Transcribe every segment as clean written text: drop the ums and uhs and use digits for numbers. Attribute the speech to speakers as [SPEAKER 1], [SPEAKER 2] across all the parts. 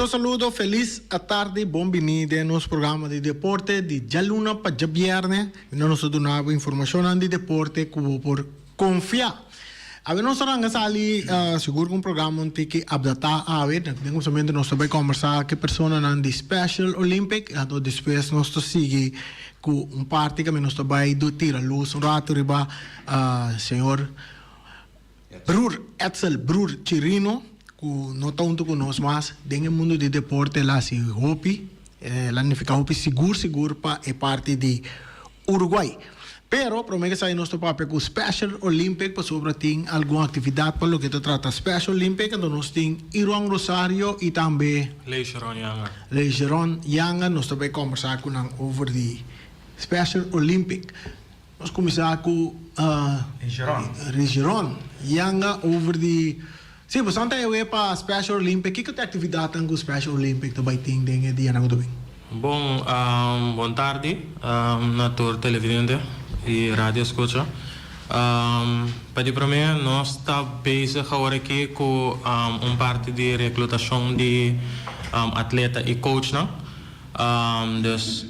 [SPEAKER 1] Saludo, feliz tarde, benvenuti al nostro programma di deporte di già luna per già viernes. Noi donamo informazioni di deporte per confiare. Abbiamo nostra sali sicuro un programma che abdata avere, abbiamo solamente nostro per conversare che persone hanno di Special Olympic, e poi nostro sigi con un party che nostro bai do tira luz un rato riba signor Brur Etzel Brur Chirino. No tanto con nós, mas dentro do mundo de deporte lá se hopi, lá não fica hopi seguro para é parte de Uruguai. Pero promete que sai nosso papel com Special Olympic para sobre tem alguma atividade para o que trata Special Olympic, então nós tem Iruang Rosario e também Leijeron Yanga, nós também conversar com over the Special Olympic. Nós começar com Leijeron Yanga over the Sim, você não tem para Special Olympic. Que tipo de atividade tem com Special Olympic? Tu vai ter em dia na Godovin?
[SPEAKER 2] Bom, boa tarde, na tua televidente e rádio escuta. Para mim, nós estamos bezig agora aqui com parte de recrutação de atleta e coach, não? Dus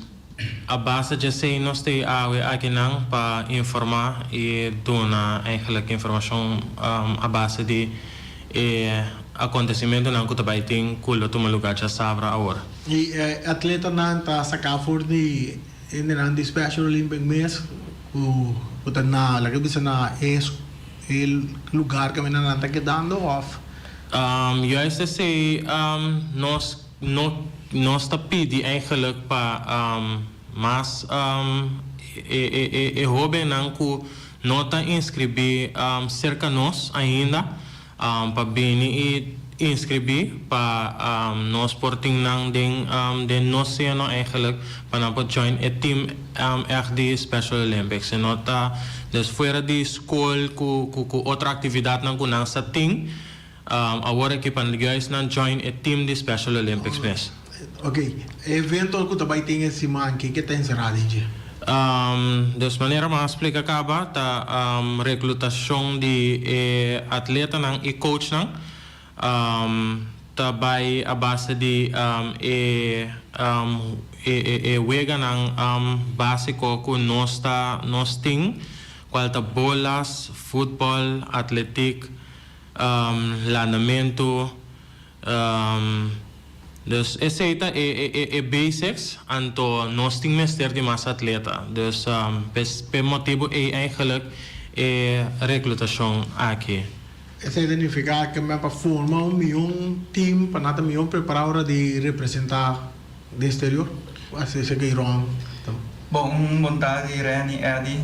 [SPEAKER 2] a base de sei nós temos aqui não para informar e dar eigenlijk informação a base de acontecimento não que também tem culo toma lugar já sabra agora.
[SPEAKER 1] E atleta não está sacar for de de Special Olympic mês o tá na lagi bisa na lugar que não está quedando off.
[SPEAKER 2] Eu acho que nós está pedi eigenlijk para mas hobby não que nota inscrever cerca nós ainda para bem inscrever para nós sporting nang den nós zijn eigenlijk para join het team echt de Special Olympics en nota dus fuera de school ku outra atividade nang ku nang sa ting agora que para guys nang join het team de Special Olympics mes.
[SPEAKER 1] Okay, evento ku tabay tingin si man que tem encerrado dia.
[SPEAKER 2] Dus maneira mais explica acaba ta recrutação de atleta nang e coach nang tabay a base de wega nang básico ku nós ting qual ta bolas, futebol, atletic, landamento dus essa é basics anto nós temos mestre de massa atleta dus per motivo é eigenlijk recrutação aqui.
[SPEAKER 1] Essa significa que me para formar team para nada preparado de representar de exterior. Assim se que irão.
[SPEAKER 3] Bom, vontade Irene Eddie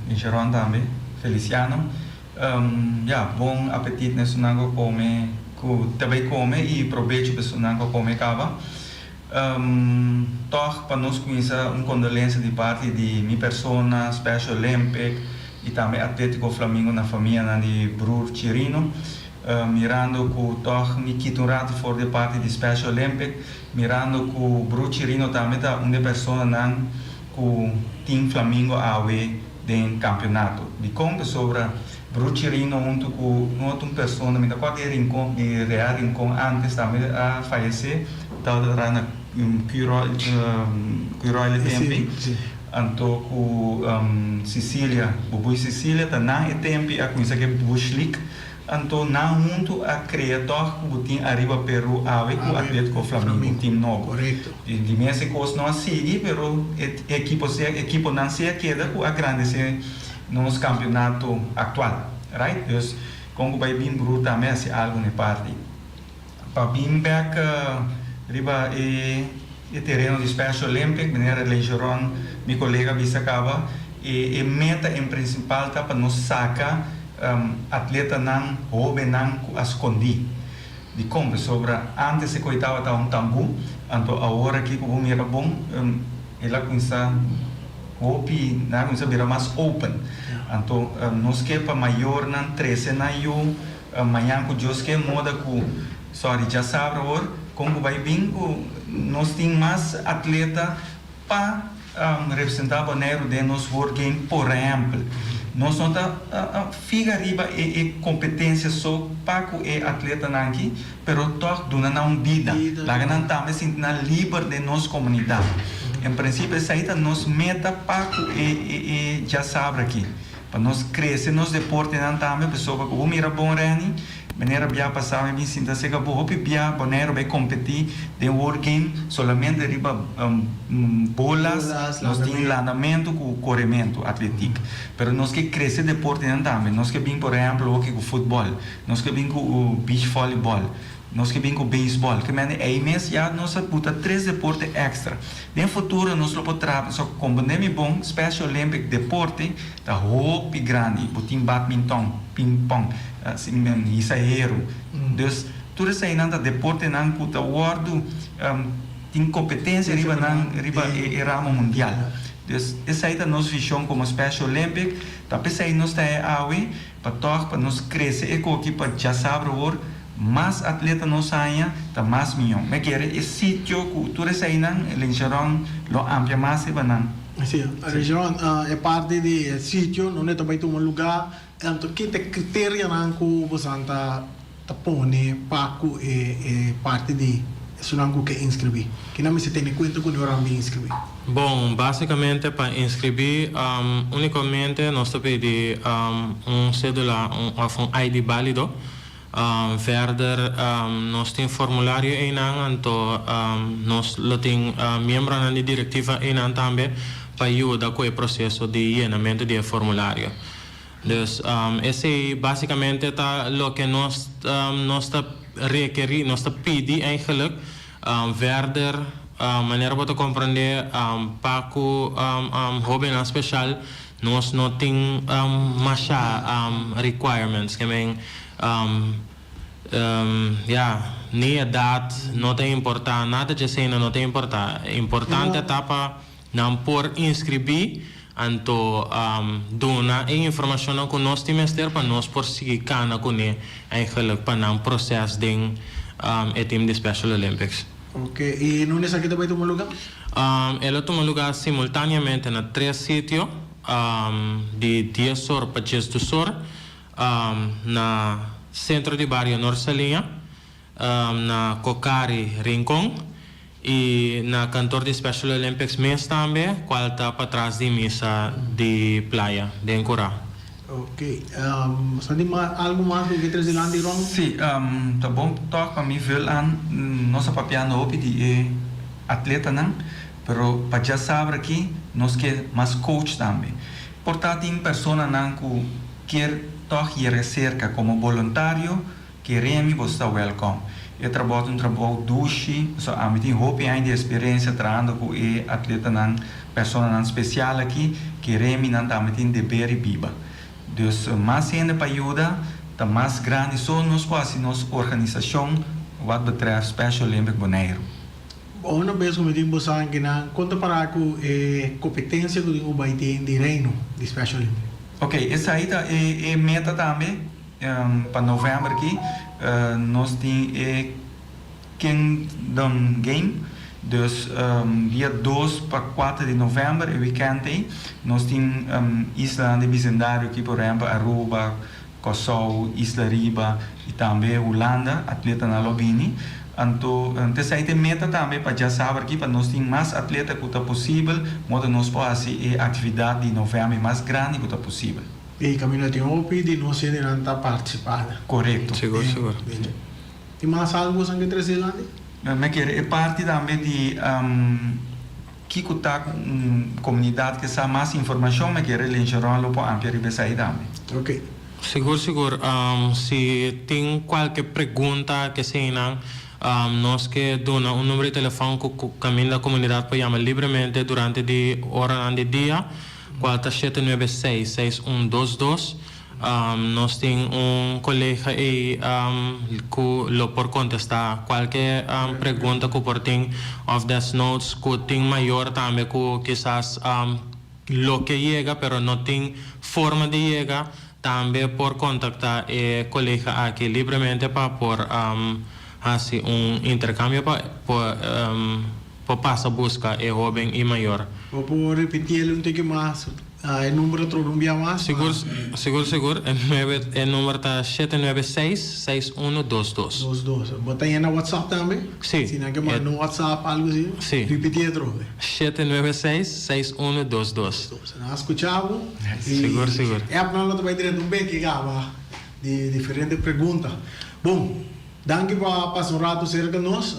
[SPEAKER 3] e Geron também Feliciano. Bom apetite nesse nago come também come e proveito para não come cava. Toch para nós conhecer condolência de parte de minha persona, Special Olympic e também Atlético Flamengo na família de Brur Chirino. Mirando que toch me quiturado for de parte de Special Olympic, mirando que Brur Chirino também tá uma pessoa nan que team Flamengo awe den campeonato. De como sobre Brur Chirino junto com outra pessoa, me dá qualquer rincão de real rincão antes também a falecer, tal era Curoile tempo, anto com Sicília, Bubu Sicília, tá na tempo a coisa que Bushlik, anto na junto a criador que botin arriba Peru ave com Atlético Flamengo, time novo.
[SPEAKER 1] Correto.
[SPEAKER 3] De minhas coisas não sigue, pero equipo não se queda com a grande nos campeonato atual, right? Dus como vai bem bruto também se algo na parte. Para bem back riba terreno de Special Olympic, maneira Leijeron, meu colega Bissacaba, e meta em principal tá para nos sacar atleta não hobby não escondi. De como sobre antes se coitava tá tambu, então agora que como era bom, ela começa hobby na começa virar mais open. Então, nós que para maior não 13 na eu amanhã com Deus que moda com sorry já sabe agora como vai bem nós tem mais atleta para representar o banheiro de nos work game por exemplo nós não tá fica riba e competência só para o atleta nanki, pero toch dona na vida, lá não também se na livre de nossa comunidade. Em princípio essa aí tá nos meta para o já sabe aqui, para nós crescer nos deporte não também pessoa que o mira bom reni maneira bia passar me sinta se que vou bia boneiro vai competir de world game solamente riba bolas nós tem lançamento com corrimento atlético pero nós que crescer deporte não também nós que bem por exemplo o futebol nós que bem com o beach volleyball nós que bem com o beisebol que mane é imenso já nós puta 3 deportes extra no futuro nós lo potrà só combinamos bom Special Olympic deporte da hope grande botin badminton ping pong assim isso é hero dus tudo isso aí nada deporte não puta world tem competência riba ramo mundial dus essa aí tá nossa visão como Special Olympic tá pensa aí nós tá awe para nós crescer e com aqui para já sabe o mais atleta não saia, tá mais milhão. Mas quer esse sítio, cultura isso aí não, Lingeron, lo amplia mais e banang.
[SPEAKER 1] Sim, a região é parte do sítio, não é também um lugar, então que tem critério não que você tá põe para é parte de isso não que inscrever. Que não me se tem em conta quando eu me inscrever.
[SPEAKER 2] Bom, basicamente para inscrever, unicamente nós pedimos cédula, um ID válido. Verder, nós temos formulário em então nós temos membro da diretiva em também para ajudar com o processo de llenamento do formulário. Então, esse basicamente tá o que nós está requerir, nós está pedir eigenlijk. Verder, maneira para compreender, para o jovem especial, nós não temos mais requirements, que nem idade não tem importância, nada de cena não tem importância. Importante é para não por inscrever, então dona a informação que nós temos para nós por seguir cana com ele, eigenlijk para não processo de time de Special Olympics.
[SPEAKER 1] Ok, e não é aqui também toma lugar?
[SPEAKER 2] Ela toma lugar simultaneamente na 3 sítios, de 10 horas para 10 horas. Na centro de barrio Norsalinha, na Cocari Rincon e na cantor de Special Olympics mês também, qual está para trás de missa de praia de Encurá.
[SPEAKER 1] Ok, sandi algo mais do que trazer lá de Rom?
[SPEAKER 3] Sim, tá bom, toca para mim ver nossa papel no de atleta não, pero para já saber aqui nós que mais coach também. Portanto, tem pessoa não que quer toch hier recerca como voluntário queremos você welcome eu trabalho duche so a mim tem hope ainda experiência trabalhando com e atleta não pessoa não especial aqui queremos não também tem dever e biba dus mais ainda para ajuda tá mais grande só nós quase nossa organização wat betreft Special Olympic Bonaire.
[SPEAKER 1] Uma vez que me digo que não conta para com competência que o vai ter de reino de Special Olympic.
[SPEAKER 3] Ok, essa aí é meta também para novembro aqui nós temos Kingdom Game dus dia 2 para 4 de novembro é weekend aí nós temos Isla de Bicendário aqui por exemplo Aruba, Kosovo, Isla Riba e também Holanda atleta na Lobini então essa aí tem meta também para já saber aqui para nós ter mais atleta que está possível modo nós fazer a atividade de novembro mais grande que está possível
[SPEAKER 1] e Camila tem hope de não ser não participada
[SPEAKER 3] correto
[SPEAKER 2] Seguro.
[SPEAKER 1] Tem mais algo que trazer lá?
[SPEAKER 3] Mas é parte também de que está com comunidade que sabe mais informação mas que ele enxerga lo para ampliar e sair também.
[SPEAKER 1] Ok.
[SPEAKER 2] Seguro. Se tem qualquer pergunta que seja nós que dona número de telefone que o caminho da comunidade pode chamar livremente durante a hora do dia, qual é 796-6122. Nós temos colega aí que lo por contestar qualquer pergunta que por tem of das notes que tem maior também que quizás lo que chega, pero não tem forma de chegar, também por contactar colega aqui livremente para por assim intercâmbio para passar a busca jovem e maior.
[SPEAKER 1] Vou repetir um pouco mais El número otro rumbia más.
[SPEAKER 2] Seguro. El número está 796-6122.
[SPEAKER 1] 22. Bota aí na WhatsApp também?
[SPEAKER 2] Sim.
[SPEAKER 1] Se não que manda no WhatsApp, algo assim?
[SPEAKER 2] Sim.
[SPEAKER 1] Repetir outro.
[SPEAKER 2] 796-6122.
[SPEAKER 1] Nós escuchamos.
[SPEAKER 2] Seguro.
[SPEAKER 1] É para nós vai ter um bem que gava de diferentes perguntas. Bom, danke para passar um rato cerca de nós.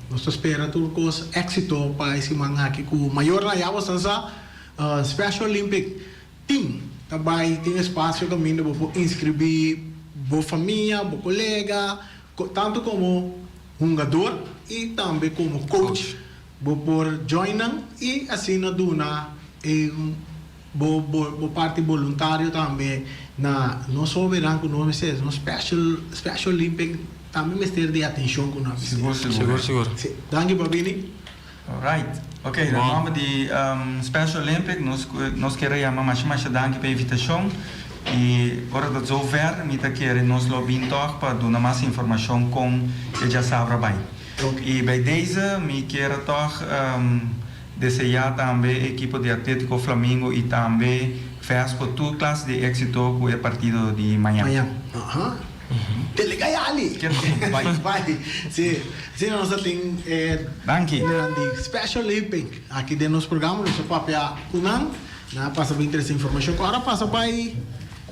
[SPEAKER 1] Nós espera turcos éxito para esse manga aqui com o maior na Yava Sansa Special Olympic Team. Também tem espaço caminho para inscrever boa família, boa colega, tanto como um jogador e também como coach. Vou por joinar e assim na duna vou parte voluntário também na não só verão com nós mesmos, no Special Olympic também me ter de atenção com nós.
[SPEAKER 2] Seguro.
[SPEAKER 1] Danke Babini.
[SPEAKER 3] Alright. Ok, no nome de Special Olympic, nós queremos mais danke pela invitação. E agora dat zover, me querer nós lobbying toch para dar mais informação com que já sabe bem. E bij deze, me quero toch desejar também a equipe de Atlético Flamengo e também faz por toda classe de éxito com o partido de amanhã.
[SPEAKER 1] Delega ali. Vai. Sim, nós temos
[SPEAKER 3] Danke.
[SPEAKER 1] Special Olympic aqui dentro do nosso programa, nosso papel unang, na passa bem essa informação. Agora passa para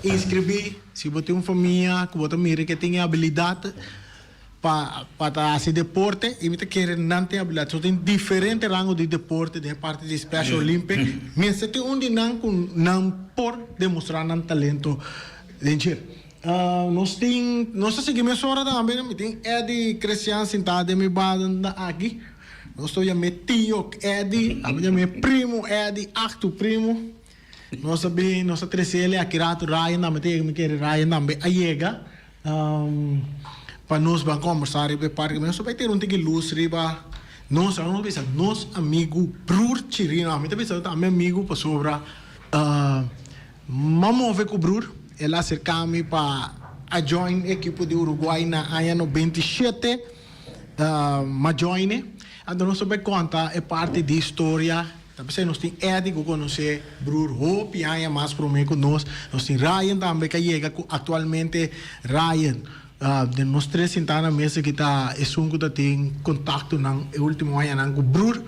[SPEAKER 1] inscrever, se você tem uma família, que você mira que tem habilidade para fazer deporte, e você quer não ter habilidade, só tem diferentes rangos de deporte de parte de Special Olympic, mas você tem não por demonstrar um talento de nós seguimos agora também, tem Eddie Cristian sentado em minha banda aqui. Nós estou já meu tio Eddie, meu primo Eddie, acto primo. Nós sabemos, nós trazemos aqui rato Ryan, também me quer Ryan também a chega. Para nós vamos conversar e preparar, mas só vai ter tique luz riba. Nós amigo Brur Chirino, a mim também meu amigo para sobra. Vamos ver com o Brur. Ela acerca-me para join equipe de Uruguai na ano 27, join. Então nós vamos contar é parte de história. Também nós temos Eddie que conhece Brur Hope e aí mais para mim com nós. Nós temos Ryan também que chega atualmente Ryan. De nós três sentados na mesa que está é um que tem contato no último ano com Brur.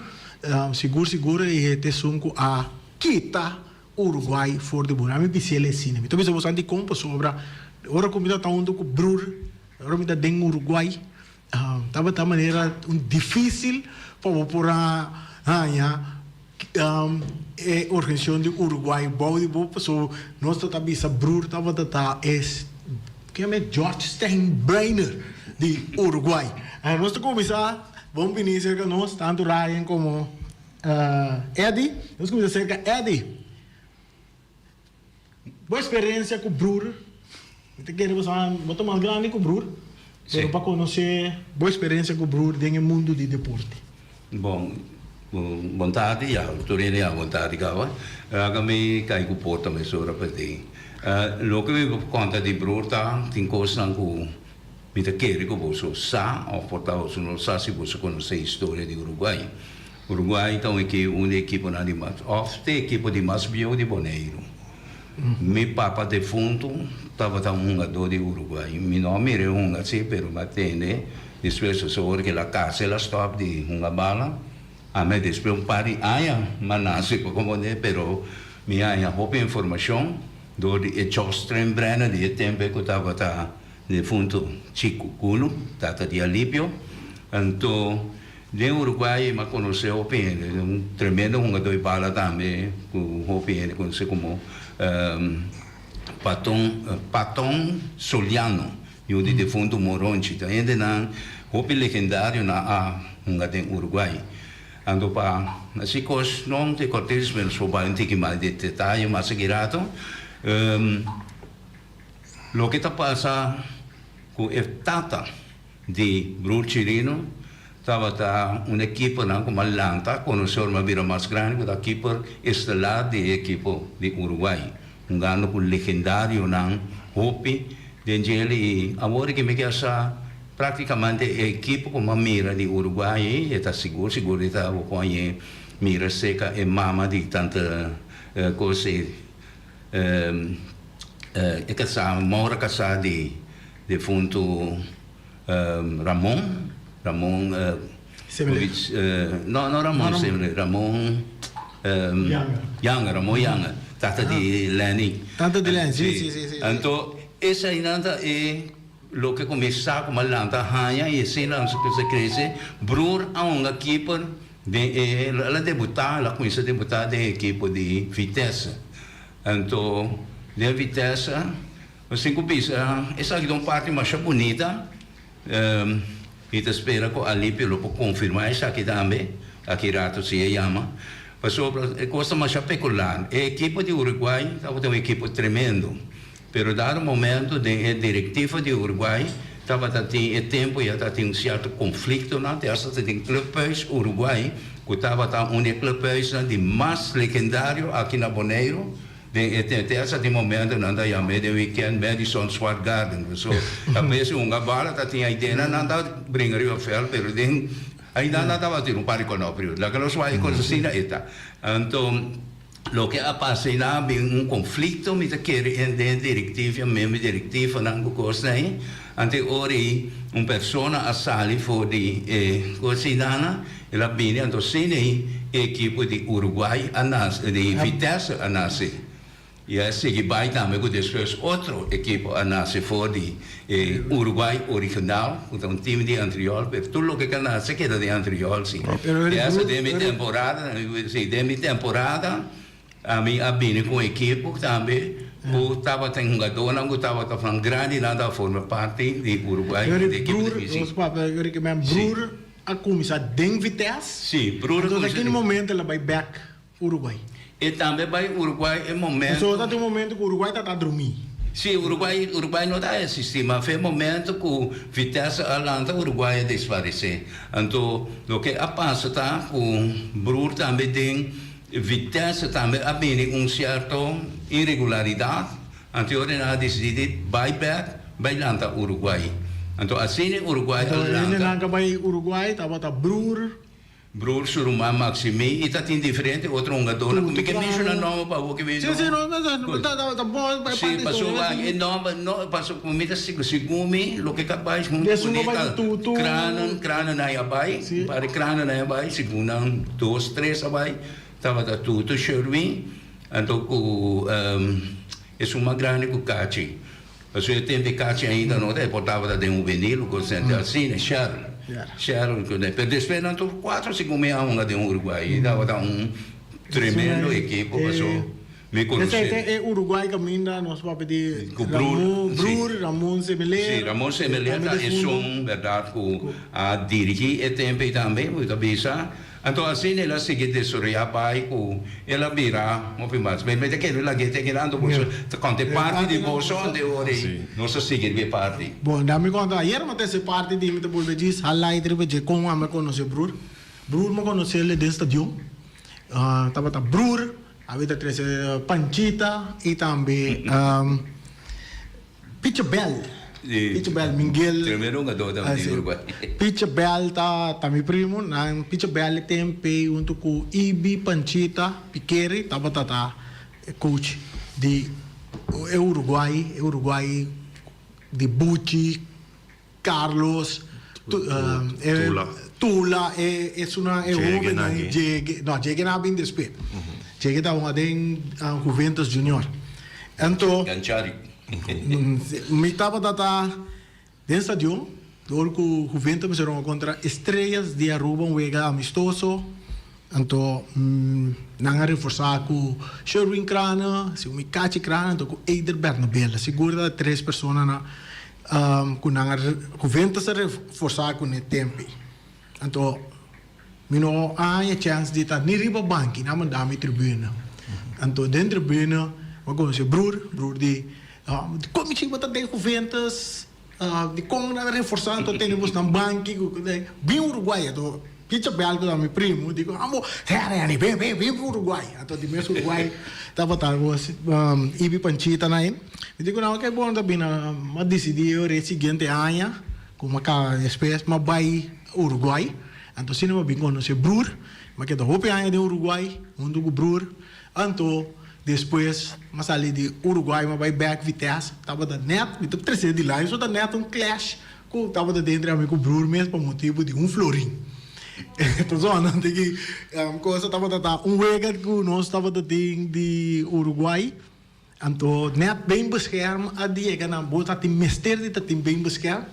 [SPEAKER 1] Seguro e tem um a Kita Uruguai for de Burami Bicele Cine. Então você vai compa sobre ora comida tá com Brur, ora comida den Uruguai. Tava da maneira difícil para por organização de Uruguai, body so nós tá bisa Brur tava da que é George Steinbrenner de Uruguai. Nós tá começar, vamos iniciar com nós tanto Ryan como Eddie. Nós começar cerca Eddie. Boa experiência com o Brur. Eu quero botar mais grande com o Brur. Para conhecer boa experiência com o Brur dentro do mundo de deporte.
[SPEAKER 4] Bom, vontade, a autoria, a vontade, cara. Kami cai com o porto, mas só para ter. Lo que eu conta de Brur tá, tem coisas que me quero que você sa, ou portar você não sabe se você conhece a história de Uruguai. Uruguai então é que uma equipe na de mais, ofte equipe de mais bio de Boneiro. Meu papa defunto estava um jogador de Uruguai. Meu nome era assim, pero matene. Depois eu soube que a casa ela stop de uma bala. A mim depois pari aia, mas nasce como né, pero minha aia houve informação do de Steinbrenner de tempo que estava defunto Chico Culo, tata de Alípio. Então de Uruguai me conheceu um tremendo jogador de bala também, o Hopi conhece como Patton Soliano, e o de defunto Moronchi, ainda não Hopi legendário na Uruguai. Ando para assim coisas não te cortes menos só para que mais de detalhe mais segurado. Lo que está passando com a tata de Brur Chirino estava uma equipe como Atlanta, conheceu uma vira mais grande, uma equipe estelar de equipe de Uruguai. Gano com legendário na Hopi, dentro ele, agora que me quer praticamente a equipe como a mira de Uruguai, está seguro está o mira seca e mama de tanta cose e casa mora casa di defunto Ramon
[SPEAKER 1] Semele.
[SPEAKER 4] no Ramon Semele Ramon Ramon Younger tata di Lenny
[SPEAKER 1] Tata di Lenny, sì.
[SPEAKER 4] Anto essa inanta e lo che começa com malanta hanya e sena se cresce bror a una keeper de la debutar la começa a debutar de equipe de Vitesse anto de Vitesse assim que pensa essa aqui é uma parte mais bonita e te espera que ali pelo por confirmar essa aqui também aqui rato se chama passou costa mais peculiar a equipe de Uruguai estava uma equipe tremendo. Pero dado momento de diretiva de Uruguai estava tendo tempo e já tinha certo conflito na terça tem clubes Uruguai que estava um clubes de mais legendário aqui na Bonaire de terça de momento nanda já meio weekend Madison Square Garden so a vez bala tinha ideia nanda brincar o fel pero den ainda nada estava tendo pari com o período lá que nós vai coisa assim na eta então lo que ha passato è un conflitto mi chiede in direttiva membri direttiva non cosa è ante ori un persona a sali fuori cosinana e la bene anto sene equipe di Uruguay di Vitesse a nasi e segui bai também com depois outro equipe a nasi fuori Uruguay original con un team di Antriol per tutto lo che canase che da di Antriol sì e essa demi temporada a mim abine com a equipe também o estava tem um jogador não estava falando grande nada forma parte de Uruguai da equipe de
[SPEAKER 1] Os papas eu que meu bror a começar den Vitesse
[SPEAKER 4] sim bror
[SPEAKER 1] então naquele momento ela vai back Uruguai
[SPEAKER 4] e também vai Uruguai é momento
[SPEAKER 1] só tá tem momento que o Uruguai tá dormir
[SPEAKER 4] sim Uruguai não dá esse sistema foi momento que Vitesse Atlanta Uruguai desaparecer então o que a passa tá com bror também tem Vitesse também avviene certa irregolarità anteriore ha deciso buyback by Lanta Uruguay então assim Uruguay
[SPEAKER 1] ele não vai Uruguai tava tá bror
[SPEAKER 4] suruma Maximi e tá tem diferente outro jogador como que menciona nome para o que vem
[SPEAKER 1] sim não tá bom vai
[SPEAKER 4] sim passou vai não passou com muita segumi lo que capaz muito bonita crana na abai para crana na abai segunda 2 3 abai estava da tudo Sherwin então é uma grande cucaci a sua tempo caci ainda não é portava da um vinil com sente assim Cheryl per despenando 4 5 meia uma de Uruguai dava um tremendo equipe passou me conhece
[SPEAKER 1] é Uruguai que ainda nós vamos pedir Ramon Semele
[SPEAKER 4] sim Ramon Semele é verdade que a dirigir e tempo também muito bisa então assim ela segue de Soria pai com ela vira mas que ela que tem ando por conte parte de bolso onde ore não se segue de parte
[SPEAKER 1] bom dá-me conta ayer mas essa parte de me bolbe diz highlight de como a me conhece bror me conhece ele desse estádio tava bror havia três Panchita e também Pichabel Miguel
[SPEAKER 4] tremendo jogador também Uruguai
[SPEAKER 1] Pichabel tá meu primo na Pichabel tempe junto com Ibi Panchita Piqueri tava coach de Uruguai de Bucci Carlos Tula é uma Jegue na bem despe Jegue tá uma den Juventus Junior então
[SPEAKER 4] Ganchari
[SPEAKER 1] me estava dentro estádio do Juventus me serão contra Estrelas de Aruba juega amistoso então não reforçar com Sherwin Crana se o Mikachi Crana então com Eider Bernabella segura 3 pessoas na com Juventus reforçar com o tempo então mino há a chance de estar nem riba banco não mandar me tribuna então dentro da tribuna vou conhecer bror de como se você tem Juventus de como nada reforçando temos na banca bem Uruguai então Picha Belgo da meu primo digo amo vem Uruguai então de mesmo Uruguai tava Ibi Panchita na ele digo não que é bom também mas decidi eu seguinte ano como cá espécie mas vai Uruguai então se não me conhece bror mas que da roupa de Uruguai mundo bror então Depois, mas ali de Uruguai, mas vai back Vitesse, tava da net, então terceiro de lá, isso da net clash, que tava da dentro amigo Bruno mesmo por motivo de florim. Então, só não tem que coisa tava da wega que nós tava da de Uruguai, então net bem bescherm a diega na bota tem mester de tem bem bescherm.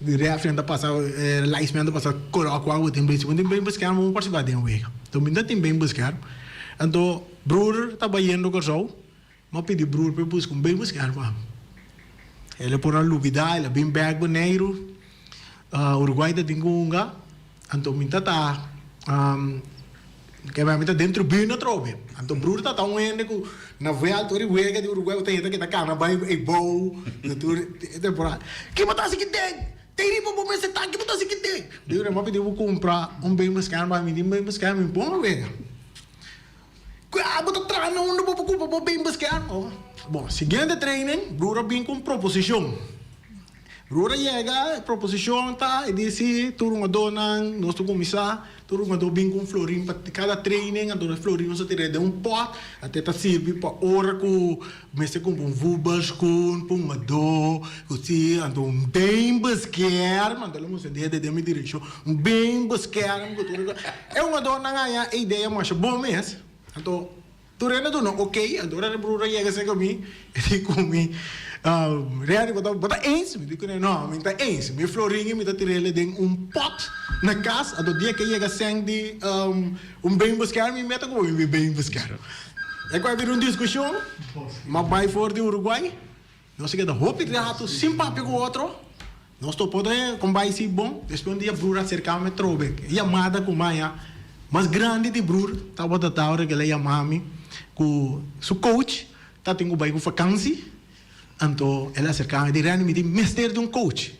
[SPEAKER 1] De referente a passar lijstment a passar coroa tem bem bescherm um participar de wega. Então, ainda tem bem bescherm. Então, broer estava indo com o show, mas pedi broer para buscar bem buscar, pá. Ele por a lubida, ele bem bag boneiro, Uruguai da tingunga, então minta tá, que vai minta dentro bem na trove. Então broer tá um ende com na veia tori wega de Uruguai tem que tá cana vai e bow, temporada. Que mata se que tem riba para você tá que mata se que tem. Deu mas pedi vou comprar bem buscar, mas me bem buscar me bom wega. Bota atrás, não vou preocupar, bem buscar. Bom, seguinte training, Brura vem com proposição. Brura chega, proposição tá, e disse, tu uma dona, nós tu começar, tu uma dona vem com florim, para cada training, a dona florim nós tira de pot, até tá serve para hora com, mas com vubas com uma dor, assim, então bem buscar, mandar uma ideia de minha direção, bem buscar, é uma dona ganha a ideia mais bom mesmo. Então, turena tu não, ok, agora a Brura chega sem comigo, e comigo, real, bota ens, me digo não, me tá ens, me florinho, me tá tirando de pot na casa, a do dia que chega sem de bem buscar, me meta com bem buscar. É que vai vir uma discussão, mas vai fora de Uruguai, nós chegamos a roupa de rato, simpático com o outro, nós estou podendo, como vai ser bom, depois um dia a Brura cercar me trouxe, e amada com manhã, mas grande de Brur, estava da hora que ele chamava com o coach, tá tendo bem com vacância, então ele acercava de reanimar de mestre de um coach.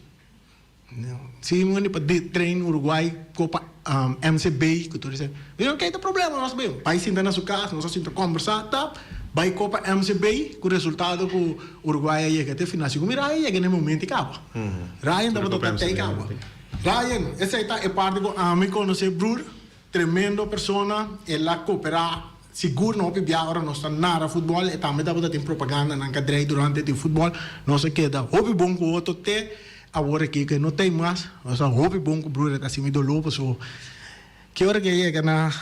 [SPEAKER 1] Se eu para treinar no Uruguai, Copa MCB, que tu diz, não tem problema, nós bem, vai sentar na sua casa, nós sentar conversar, tá? Vai Copa MCB, com o resultado que o Uruguai chega até final, como Ryan chega no momento e acaba. Ryan estava até e acaba. Ryan, essa é parte que a mim conhecer Brur. Tremendo persona, ela coopera seguro não pode agora nós está nada futebol e também dá para ter propaganda na cadeia durante o futebol nós queda hobby bom com outro até agora que não tem mais nós hobby bom com o Bruno está assim do lobo so que hora que chega na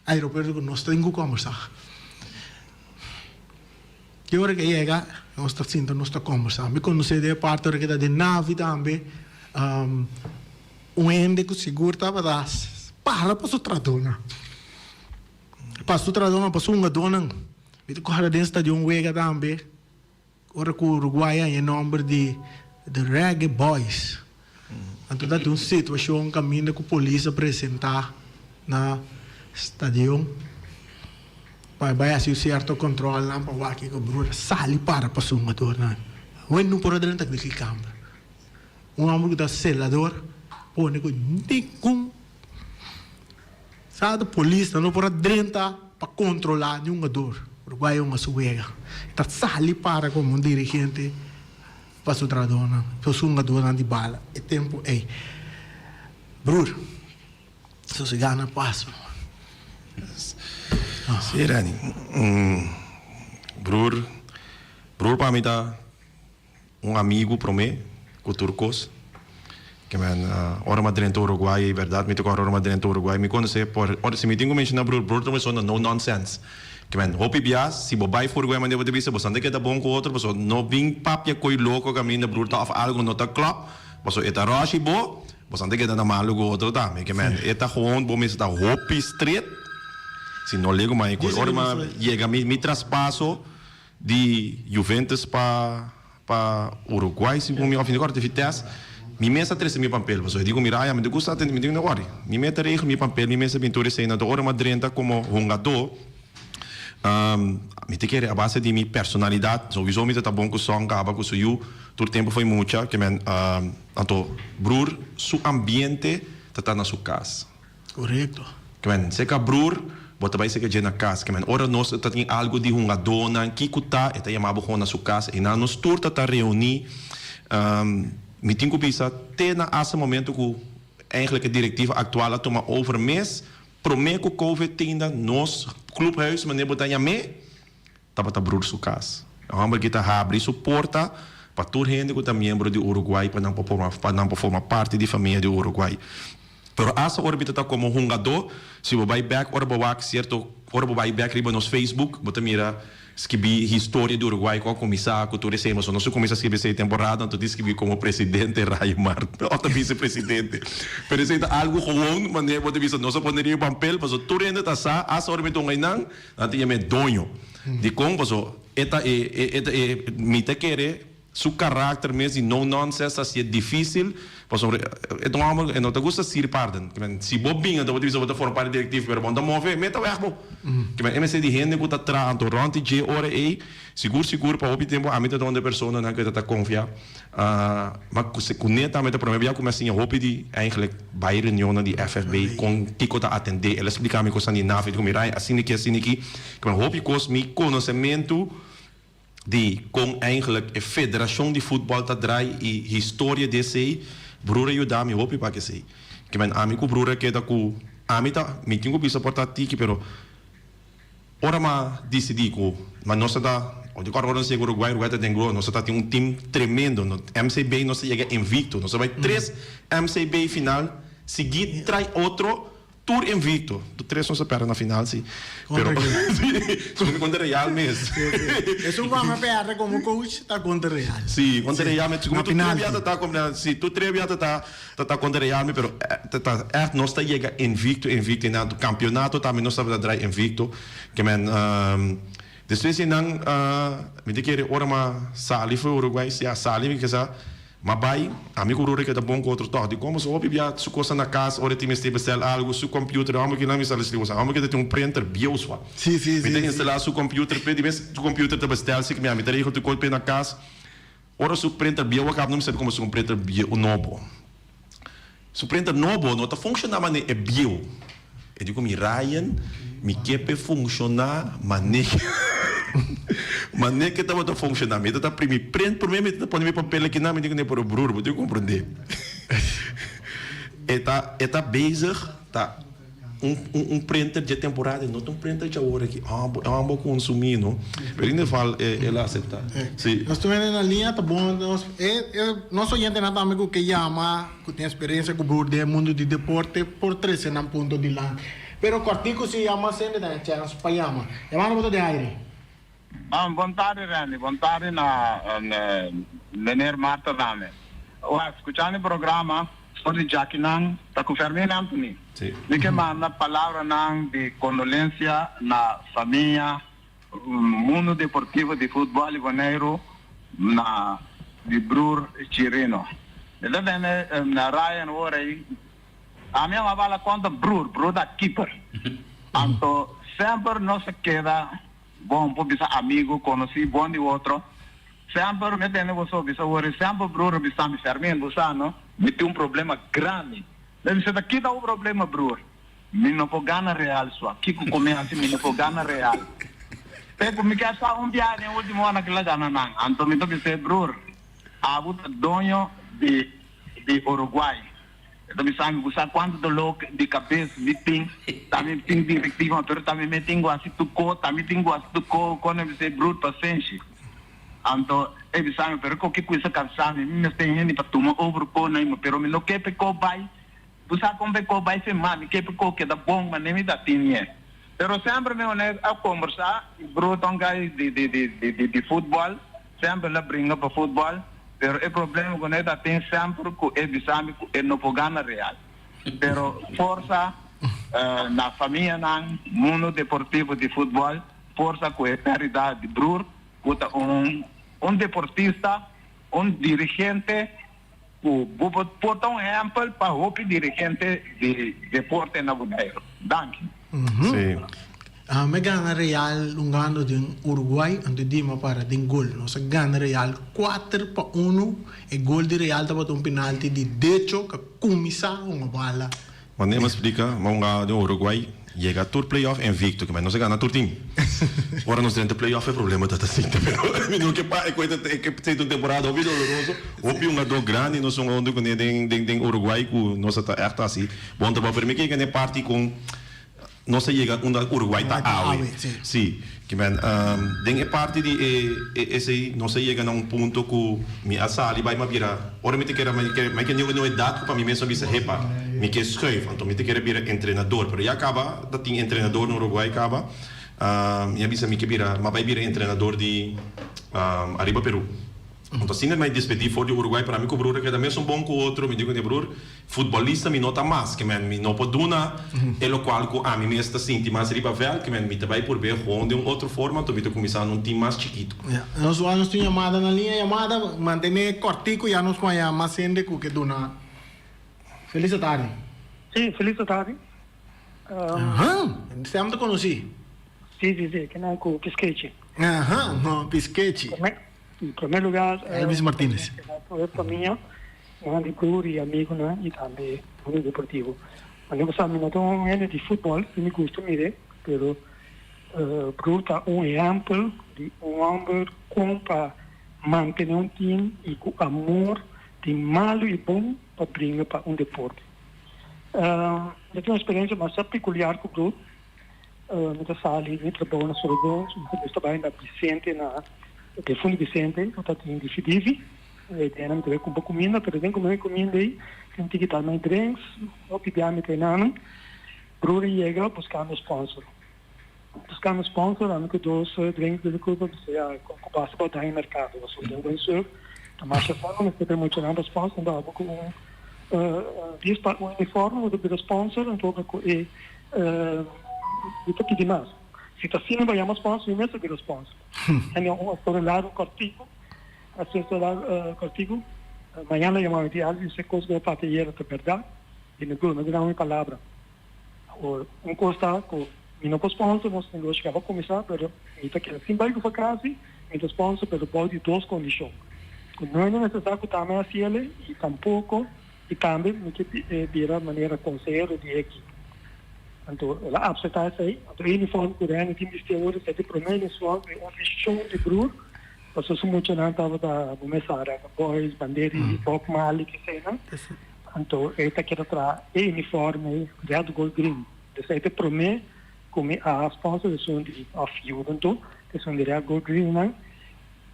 [SPEAKER 1] aeroporto nós temos que conversar que hora que chega nós está sentando nós está conversar me conhecer de parte que está de nave também ende que seguro estava das para sua tradona. Para sua tradona, para sua dona. Vito corre dentro de wega também. Ora com o Uruguai é nome de Reggae Boys. Então dá uma situação caminho com a polícia apresentar na estádio. Vai assim certo controle lá para aqui com o Bruno sali para sua dona. When não pode dentro daquele câmera. Homem que está selador, põe com nenhum a polícia não pode dentro para controlar nenhuma dor. O Uruguai é uma suega. Está sali para como dirigente para sua tradona, para sua dona de bala. É tempo, Brur, se você ganha passo.
[SPEAKER 5] Sim, Rani. Brur para mim tá amigo para mim, com turcos. Que ora madrento Uruguai, é verdade, me tocou ora madrento Uruguai, me conhece por, se me tenho mencionar Brur também só no nonsense. Que hopi bias, se bobai for Uruguai, mas devo dizer, você não quer dar bom com outro, você não vem papia coi louco caminho Brur tá algo não tá club, você é roche bo, você não quer dar malo com outro também, que é tá gewoon, bom mesmo tá hopi street, se não ligo mais, ora mas chega me traspasso de Juventus para Uruguai, se me ofende agora de Vitesse. Mi mesa 13 papel, so digo mira, me gusta me digo agora. Mi meta reg mi papel, mi mesa pintura cena do hora madrenta como jogador. Me te quer a base de mi personalidade, sowieso me tá bom com som, acaba com su todo tempo foi mucha, que anto Brur, su ambiente tá na sua casa.
[SPEAKER 1] Correto.
[SPEAKER 5] Que se que Brur bota vai ser que na casa, que ora nós tá tem algo de jogador, na que cuta, eta chamava com na sua casa, e na nos turta tá reunir me tenho que pensar até nesse momento que eigenlijk a diretiva atual toma over mês, prometo que o Covid ainda nos clubhuis, mas nem botar me para abrir sua casa. Vamos que abrir sua porta para todo gente que é membro do Uruguai para não formar parte da família do Uruguai. Pero essa orbita está como um jogador, se você vai back, ora vai certo, ora vai back riba nos Facebook, você mira escrever história do Uruguai com começar com tudo isso, mas não se começa a escrever essa temporada, então escrever como presidente Raimar, ou vice-presidente. Pero isso é algo comum, mas não pode dizer, não se poderia papel, mas tudo ainda está sa, essa orbita um ainda, nanti é dono. De como, mas eta me te querer su carácter mesmo no nonsense assim é difícil pois então não te gusta ser pardon se bobinho então você vai formar parte diretivo pero bom move meta weg bo que mas de gente que está traando durante de hora e seguro para o tempo a meta de uma pessoa não que está confia mas se conecta meta para mim como assim hope de eigenlijk bij reunião de FFB com Kiko tá atender ela explicar me coisa na nave como irai assim que hope cos me conhecimento die kon eigenlijk a federação de futebol te draai e história desse broer ajudar me hopi para que sei que men amigo broer que da ku amita me tinha bisa portati pero ora ma decidi ku mas nós está onde agora não sei Uruguai tem nós está tem time tremendo no MCB nós chega invicto nós vai 3 MCB final seguir trai outro tour invicto. Tu três não se perde na final, sim. Pero contra Real mesmo.
[SPEAKER 1] Isso vai me perder como coach, está contra Real.
[SPEAKER 5] Sim, contra Real mesmo. Como tu treviata tá como sim, tu treviata tá contra Real mesmo, pero tá echt nós está chega invicto na do campeonato também nós está dar invicto, que men depois não me dizer ora ma sali foi Uruguai, se a sali que sa mas vai, amigo Ruri que é bom com outro toque. Como se ouve bia su coisa na casa, ora time este bestel algo, su computer, amo que não me sale escrever, amo que tem um printer bioswa.
[SPEAKER 1] Sim.
[SPEAKER 5] Me tem instalar su computer, pede mesmo su computer te bestel, se que me tem tu coisa na casa. Ora su printer bio, acaba não sabe como su printer bio novo. Su printer novo não tá funcionando mas é bio. Eu digo me Ryan, me quer funcionar, mas que estava a funcionar, me está primeiro prende por mim, me está pondo papel aqui na me digo nem por o bruro, eu compreender. Está bezig, tá printer de temporada, não um printer de hora aqui, vou consumir, não? Mas ainda fala, ele aceita. Sim.
[SPEAKER 1] Nós estamos na linha, tá bom? Nosso oyente nada amigo que chama, que tem experiência com o mundo de deporte por 13 na ponto de lá. Pero cortico se chama sempre da chance para chama. Chamando boto de aire.
[SPEAKER 6] Buon tardi Randy, buon tardi na Lener Marta Dame. Escuchando o programa sobre Jackie Nang, está com Fermin Anthony.
[SPEAKER 5] Sim.
[SPEAKER 6] Me que manda palavra Nang de condolência na família, mundo deportivo de futebol livaneiro, na de Brur Chirino. Ele vem na Ryan Warey. A minha bala conta Brur da keeper. Então, sempre não se queda bom, por bisa amigo, conheci bom de outro. Sempre me tem você, bisa Warey, sempre Brur, bisa me Fermin, bisa, não? Me tem problema grande. Deve ser daqui dá problema, Brur. Me não vou ganhar real só. Aqui que começa assim, me não vou ganhar real. Pego, me quer só dia, no último ano que lá já não. Então, me toque ser, Brur, a buta dono de Uruguai. Então, me sabe, você quanto do louco de cabeça, me tem, também tem diretivo, mas também me tem assim, quando me ser, Brur, paciência. Então, ele sabe, pero que coisa cansada, me tem gente para tomar over com nem, pero me não quer pegar vai. Você como pegar vai ser mal, me quer pegar que dá bom, mas nem me dá dinheiro. Pero sempre me honra a conversar, bro, tongai de futebol, sempre lá brinca para futebol, pero o problema com ele tem sempre que ele sabe que ele não pode ganhar real. Pero força na família, no mundo deportivo de futebol, força com a caridade de Brur, deportista, dirigente, por um exemplo, para o dirigente de deporte na Buneiro. Danke.
[SPEAKER 5] Sim.
[SPEAKER 1] Me gana Real um ano de Uruguai, onde dima para de gol. Nós gana Real 4-1 e gol de Real estava um penalti de Decho que começa uma bala.
[SPEAKER 5] Mas nem me explica, mas um Uruguai chega a tour playoff invicto, que mas não se ganha tour team. Agora nós temos playoff é problema da cinta, pero não que pá, coisa que tem uma temporada ouvido doloroso, ouvi um gado grande, nós somos onde com den Uruguai, que nós está echt assim. Bom, tá para mim que é parte com nós chega onde Uruguai tá out. Sim. que man den é parte de esse não sei chega a ponto que me asali vai me virar ora me te quer mas que não é dado para mim mesmo bisa repa me que schuif então me te quer virar treinador pero já acaba da tem treinador no Uruguai acaba minha bisa me que virar mas vai virar treinador de arriba Peru. Então, assim, me despedi fora do Uruguai para mim, que o Brura que também é um bom com o outro, me digo que o Brura, futebolista me nota mais, que me não pode dar, é o qual que a mim me está sentindo mais riba velho, que me também por ver onde uma outra forma, então me começar num time mais chiquito.
[SPEAKER 1] Nós vamos ter chamada na linha, chamada, manter cortico, já nos conhece mais sende que dona. Feliz tarde.
[SPEAKER 7] Sim, feliz tarde.
[SPEAKER 1] Sempre te conheci.
[SPEAKER 7] Sim, que não é com o Pisquete.
[SPEAKER 1] No Pisquete.
[SPEAKER 7] Em primeiro lugar,
[SPEAKER 1] Elvis Martínez.
[SPEAKER 7] Para mim, um de clube e amigo, né? E também um deportivo. Mas eu sabe, não estou indo de futebol, eu me gosto de pero Bruta exemplo de homem como para manter time e com amor de malo e bom para brincar para deporte. Eu tenho uma experiência bastante peculiar com o Bruta. Eu saí de trabalho na Sorobon, eu estava na Vicente, de Fundo Vicente, eu estava em Difidivi, eu não com comida, mas eu comi comida aí, eu tinha que dar mais drinks, eu pedia me treinando, Bruta chega buscando sponsor. Buscando sponsor, eu que dois drinks de Cuba, com base para dar em mercado, eu sou de um conhecido, a marcha fora, mas eu tenho muito nada sponsor, então eu com um uniforme do sponsor, então eu isso que demais. Se está assim, vai chamar sponsor, eu mesmo viro sponsor. É celular cortico, cortico. Amanhã eu chamo de algo, se coisa que eu faço aí é verdade. E não dá uma palavra. Costa, eu não posso sponsor, nós temos que começar, mas isso aqui assim vai para casa, eu sponsor, mas pode de duas condições. Não é necessário que também assim ele, e tampouco, e também, que vira maneira conselheiro de equipe. Então, ela aceitar isso aí. Então, o uniforme coreano, time de teoria, se tem primeiro uniforme, uma fichão de Brur, mas eu sou muito não estava da começar, boys, bandeira, Bob Marley, que sei, não? Então, ele está querendo trazer o uniforme, red, gold, green. Então, ele promete, como a sponsor, são de off-field, então, que são de red, gold, green, não?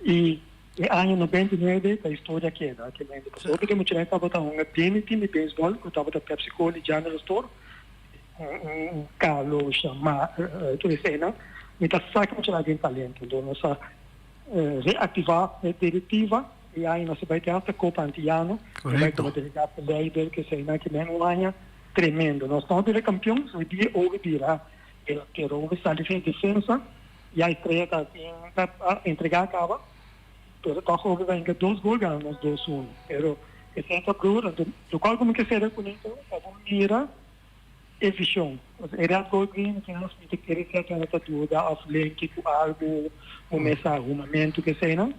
[SPEAKER 7] E ano 99, a história que é, que é depois. Eu porque muito não estava da time de beisebol, que estava da Pepsi Cola e General Store, Carlos, tudo isso aí, não? Então, sabe que muito tem talento. Então, nós reativar a diretiva e aí nós vai ter essa Copa Antiano, vai ter uma delegação líder que sei, que é um ano tremendo. Nós estamos de campeões, o dia houve dirá, ele quer houve essa defesa e a estreia está entregar acaba, pero está houve ainda 2 gols ganhamos, 2-1. Pero esse é a procura, do qual como que será com isso, vamos mirar e visão. Era algo que nós queremos que aquela ajuda a link com algo, começar arrumamento que sei não.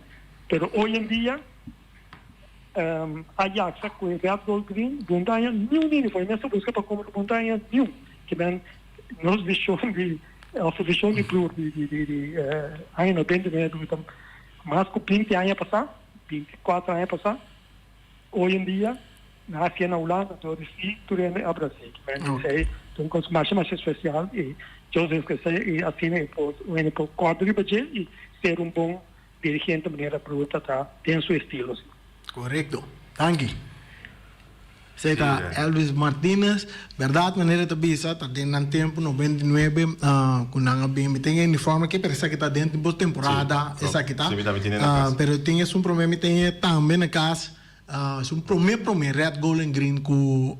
[SPEAKER 7] Pero hoje em dia a Ajax com o Real Gold Green, Bundanha nenhum uniforme, nessa busca para como Bundanha nenhum, que bem nós visão de Blue de aí no dentro do mas com 20 anos passar, 24 anos passar, hoje em dia na Ásia na Holanda, todo esse tudo é a Brasil, que bem sei, então com mais especial e Joseph que sei e assim o por quadro de e ser bom dirigente de maneira bruta tá tem seu estilo.
[SPEAKER 1] Correto. Thank you. Seita Elvis Martínez, verdade, maneira de bisa, tá dentro do tempo 99, com nanga bem, tem uniforme que parece que tá dentro de boa temporada, essa aqui tá. Pero tem um problema tem também na casa, um primeiro red, gold and green com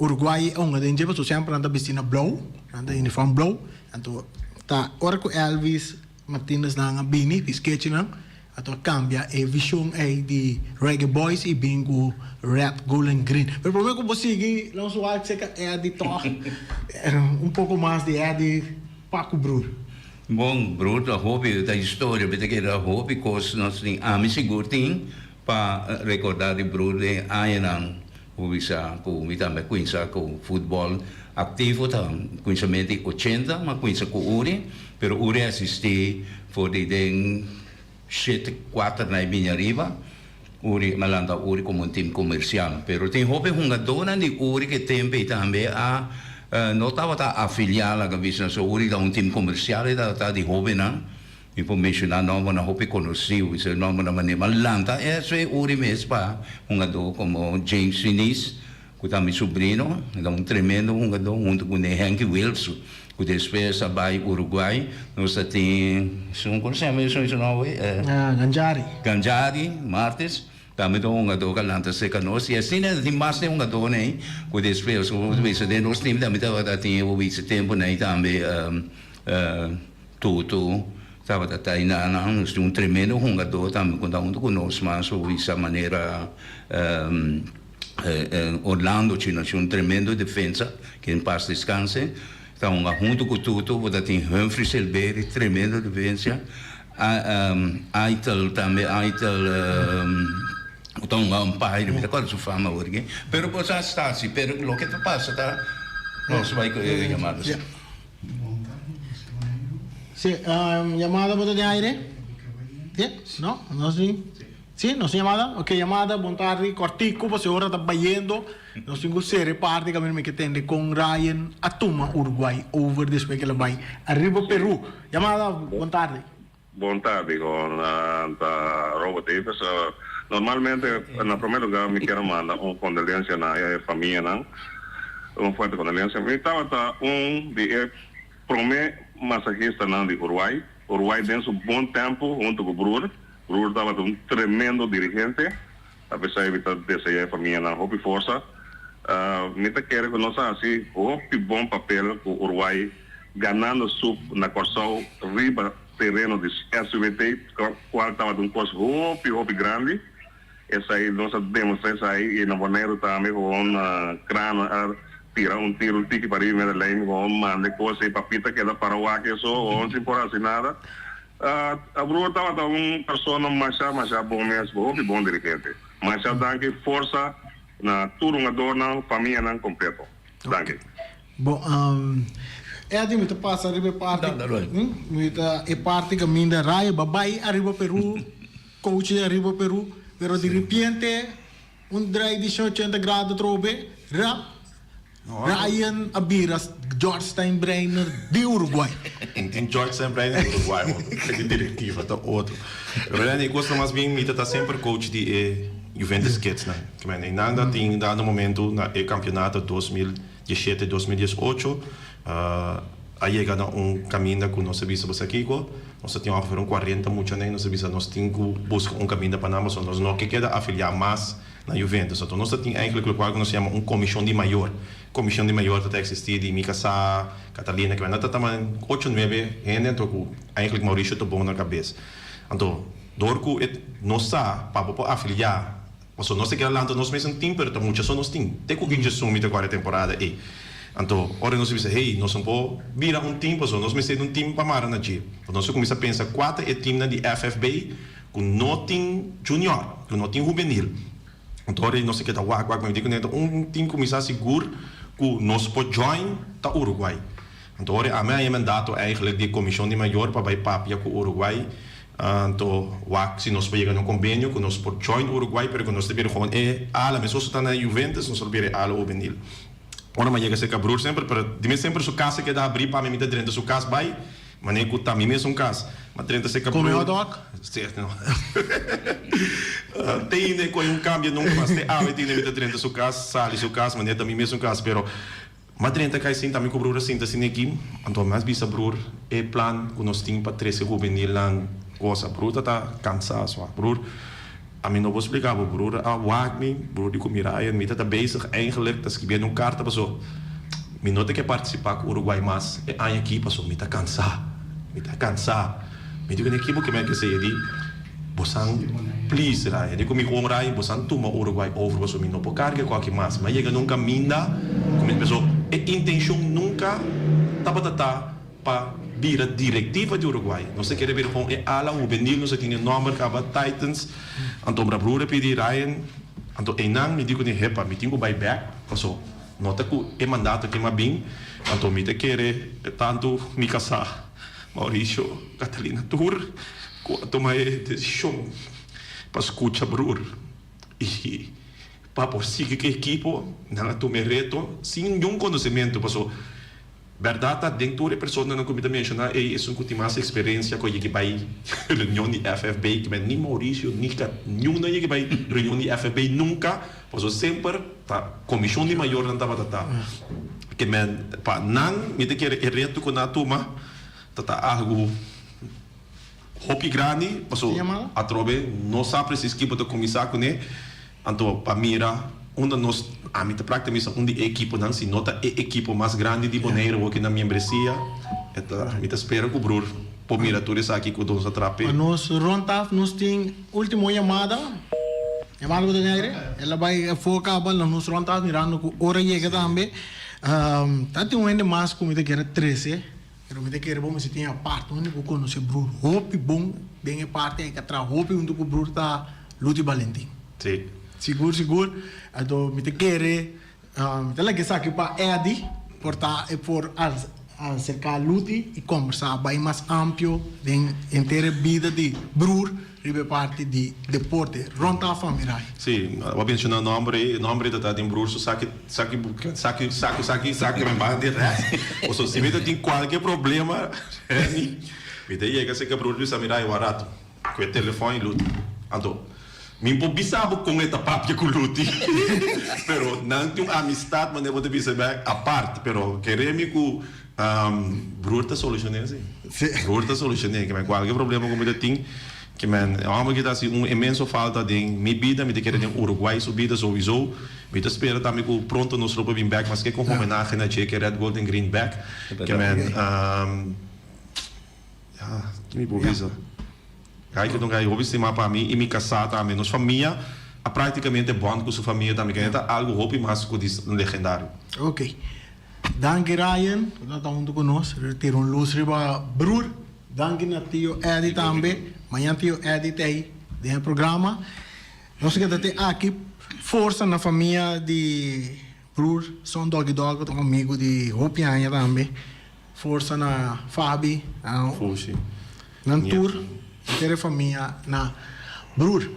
[SPEAKER 1] Uruguai, onde tem gente sempre anda vestindo blue, anda uniforme blue, então tá, ora com Elvis Martínez nanga bini, sketch não. Atau cambia a visão aí de Reggae Boys e bingo Red, Gold and Green. Mas o problema é que você seguir, não só acho que é de toque, pouco mais de Paco Brur.
[SPEAKER 4] Bom, Brur, a hobby da história, porque era hobby, porque nós temos a seguro para recordar de Brur de Ayanang, com também com futebol ativo, com somente 80, mas com Uri, pero Uri assisti for de 4 na minha riba, Uri malanda Uri como time comercial, pero tem hobby hunga dona de Uri que tem também a não estava afiliada a business uri da um time comercial da de hobby não me pode mencionar nome na hobby conhecido isso nome na maneira malanta é uri mesmo para do como James Sinis que tá meu sobrinho é tremendo do junto com Henry Wilson que depois vai Uruguai nós tem como se chama isso nome Ganjari Martes também do galanta seca nós e assim é de mais de do né que depois o vice de nós time também tem o vice tempo né também tudo estava nós tem tremendo jogador também quando conosco mas dessa maneira Orlando tinha tremendo defesa que em paz descanse então junto com tudo você tem Humphrey Silberry tremendo defesa Aitel também então um pai de me su fama hoje pero cosa sta si pero lo que te passa tá nós vai chamar
[SPEAKER 1] Sì, llamada por de aire. Sì? No? No, sì. Sì, non si chiamata? Ok, chiamata, buon tardi, cortico, poi ora sta bagliendo. Non si serie parte che tende con Ryan a Tuma, Uruguay, over this week la vai. Arrivo Perù. Chiamata, buon tardi.
[SPEAKER 8] Buon tardi con Robert Davis. Normalmente, en primer lugar, me quiero mandar una condolencia a la familia, una fuerte condolencia. Me estaba de primer masajista de Uruguay. Uruguay tiene un buen tiempo junto con Bruder. Bruder estaba un tremendo dirigente, a pesar de esa familia, hopi forza. Me te quiero conocer así, hopi buen papel con Uruguay, ganando na Corsão, riba terreno de SVT, qual estava de costo hopi grande. Essa aí, nós demonstramos aí, e na Bonaire também, com crana, tira tiro, tique para ir na lei, com manda coisa e papita que dá para o ar, que só, não se pode assim nada. A Bruna estava uma pessoa mais bom mesmo, bom dirigente. Mas já dá força na tudo uma dor na família não completo. Danke.
[SPEAKER 1] Bom, é de muita passa arriba parte. Muita é parte que minda raia babai arriba Peru, coach arriba Peru, pero de repente drive de 180 graus trobe, Ryan Abiras, George Steinbrenner de Uruguai.
[SPEAKER 5] Tem George Steinbrenner de Uruguai, que diretiva tá outro. Verdade, eu gosto mais bem, Mita tá sempre coach de Juventus Kids, né? Que men, nada tem dado momento na campeonato 2017-2018, aí chega caminho com nossa visa para aqui, nós temos oferecido 40 muito, né? Nossa visa nós temos que buscar caminho para nós, nós não queda afiliar mais na Juventus. Então nós temos eigenlijk o que nós chamamos comissão de maior. Comissão de maior está existir de Mikasa, Catalina, que nós temos 8, 9 gente, então eigenlijk Maurício está bom na cabeça. Então, dorco nós está para afiliar. Mas nós temos lá, nós mesmos temos, pero muitas só nós temos. Tem que assumir agora a temporada aí. Então, ora nós dizemos, hey, nós não podemos virar time, nós mesmos temos time para mara na dia. Nós começamos a pensar 4 time de FFB, com não tem junior, com não tem juvenil. Então, ora nós queremos mas time começar a seguro que nós podemos join da Uruguai. Então, ora a minha mandato eigenlijk de comissão de maior para papia com o Uruguai. Então, se nós podemos chegar convênio, que nós podemos join o Uruguai, porque nós devemos gewoon ala, mas se está na Juventus, nós devemos ala o juvenil. Ora, mas chega a ser cabrur sempre, para de sempre sua casa que dá abrir para mim dentro da sua casa vai, mas nem que tá mim mesmo casa, mas dentro ser cabrur.
[SPEAKER 1] Como é o doc?
[SPEAKER 5] Certo, não. Tem né com cambio nunca mais tem tem dentro da sua casa, sale sua casa, mas nem também mesmo casa, pero mas dentro cai sim também cobrur assim assim aqui, então mais bisa brur é plan que nós temos para 13 juvenil lá, coisa bruta tá cansado só brur. A mim não vou explicar, broer, broer die kom hier rijden, met dat bezig eigenlijk, dat is weer een kaart, maar zo, me não tem que participar com o Uruguai, mas é a equipe, so, me tá cansado, me digo na equipe que me quer dizer, de, bosan, please, rijden, de comigo om rijden, bosan, toma o Uruguai over, so, me não pode carregar qualquer mais, mas chega nunca minda, como ele pensou, a intenção nunca, tá para vir a diretiva de Uruguai. Nós queremos ver com ala o juvenil, nós temos nome que Titans, então para broer pedir Ryan, então enang me digo nem repa, me tenho buyback, então nota que é mandato que me bem, então me te quer tanto Mikasa, Maurício, Catalina Tour, tomar decisão para escutar broer e para por seguir que equipo, não tomar reto, sem nenhum conhecimento, passou. Verdade, dentro da pessoa não comida mencionar, é isso que tem mais experiência com a vai reunião de FFB, que nem Maurício, nenhum da vai reunião de FFB nunca, passou sempre, tá, comissão de maior não estava que men, pa não, me te quer reto com a turma, tá algo hopi grande, passou a trobe, não sabe se equipe de começar com ele, então para mira onde nós a mim praticamente onde equipe não se nota equipe mais grande de Bonaire aqui na membresia então me espera cobrir por mira tudo isso aqui com nós atrape
[SPEAKER 1] nós rontaf nós tem última chamada do Bonaire ela vai focar bal nós rontaf mirando com hora chega também tanto um ende mais como te quer 13 pero me te quer bom se tem a parte onde eu conheço Bruno hope bom bem a parte que atra hope onde o Bruno tá Luti Valentim
[SPEAKER 5] sim
[SPEAKER 1] Seguro. Então, me te quer, ela que sabe para Edi, por acercar luti e conversar bem mais amplo de inteira vida de Brur, ribe parte de deporte, ronda a família.
[SPEAKER 5] sim vou mencionar nome da em Brur, saque me vai de ou se me tem qualquer problema, me te chega se que Brur do Samirai barato, com o telefone luti, então me impobisabo com esta papo com luti, pero não tem amistade, mas eu vou te dizer a parte, pero queremos que Brurta solucione assim, Brurta solucione, que qualquer problema como ele tem, que amo que tá assim imenso falta de minha vida, me te quero em Uruguai subida sowieso, me te espera também que pronto nós vamos vir back, mas que com homenagem na Cheque Red Gold and Green back, que que me improvisa. Kijk, dan ga je hobby's maar para mim e me casar também. Nossa família, praticamente bond com sua família também. Que é algo hobby, mas que é legendário.
[SPEAKER 1] Ok. Danke Ryan, dat está junto conosco. Ter luz riba Brur. Danke na tio Eddie também. Amanhã tio Eddie tem o programa. Nós queremos ter aqui força na família de Brur. São dog, um amigo de Hopianha também. Força na Fabi.
[SPEAKER 5] Fuxi.
[SPEAKER 1] Na tour. Ter família na Brur.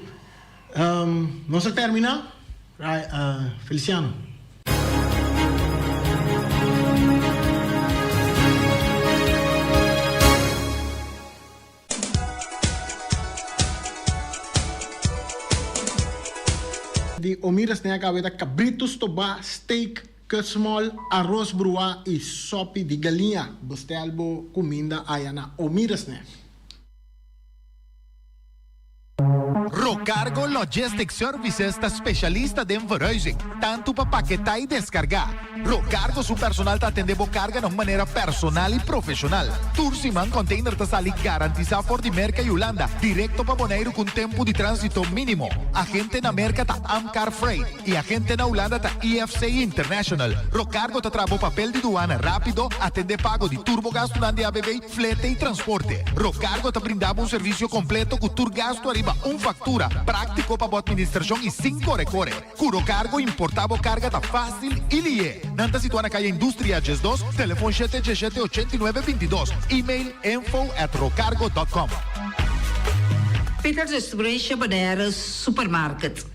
[SPEAKER 1] Nós termina, Feliciano. De omiras na cabeza cabritos toba, steak, kusmol, arroz brua e sopa de galinha. Você algo comida aí na omiras né?
[SPEAKER 9] Rocargo Logistic Services está specialista de verhuizing, tanto para paquetar e descargar. Rocargo su personal te atende a carga de uma maneira personal e profissional. Tursiman container te sali garantizado por de Merca e Holanda, direto para Bonaire com tempo de trânsito mínimo. Agente na Merca ta Amcar Freight e agente na Holanda ta EFC International. Rocargo te trabo papel de doana rápido, atende pago de turbogasto de ABB, flete e transporte. Rocargo te brindava serviço completo com turgasto arriba factura, prático para a administração e 5 recore. Curo cargo importava carga tá fácil e lié. Nanta situada na calle Indústria GES2, telefone 777-8922, e-mail info@rocargo.com.
[SPEAKER 10] Peter Distribution Bonaire Supermarket.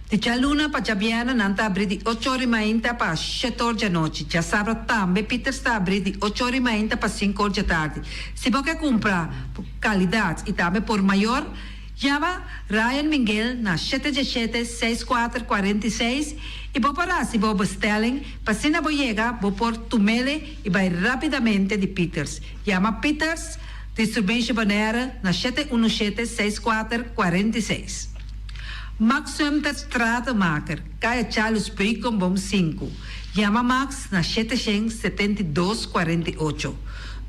[SPEAKER 10] De Chaluna para Jabiana nanta abrir de 8h30 para 7h da noite. Já sabe também Peter está abrir de 8h30 para 5h da tarde. Se você comprar qualidade e também por maior, chama Ryan Miguel na 717-6446 e vou parar se vou bestelling, para se não chega, vou pôr tumele e vai rapidamente de Peters. Chama Peters, Distribution Bonaire na 717-6446. Max Sumter Stratenmaker, Caia Charles Bricom Bom 5. Chama Max na 772-48.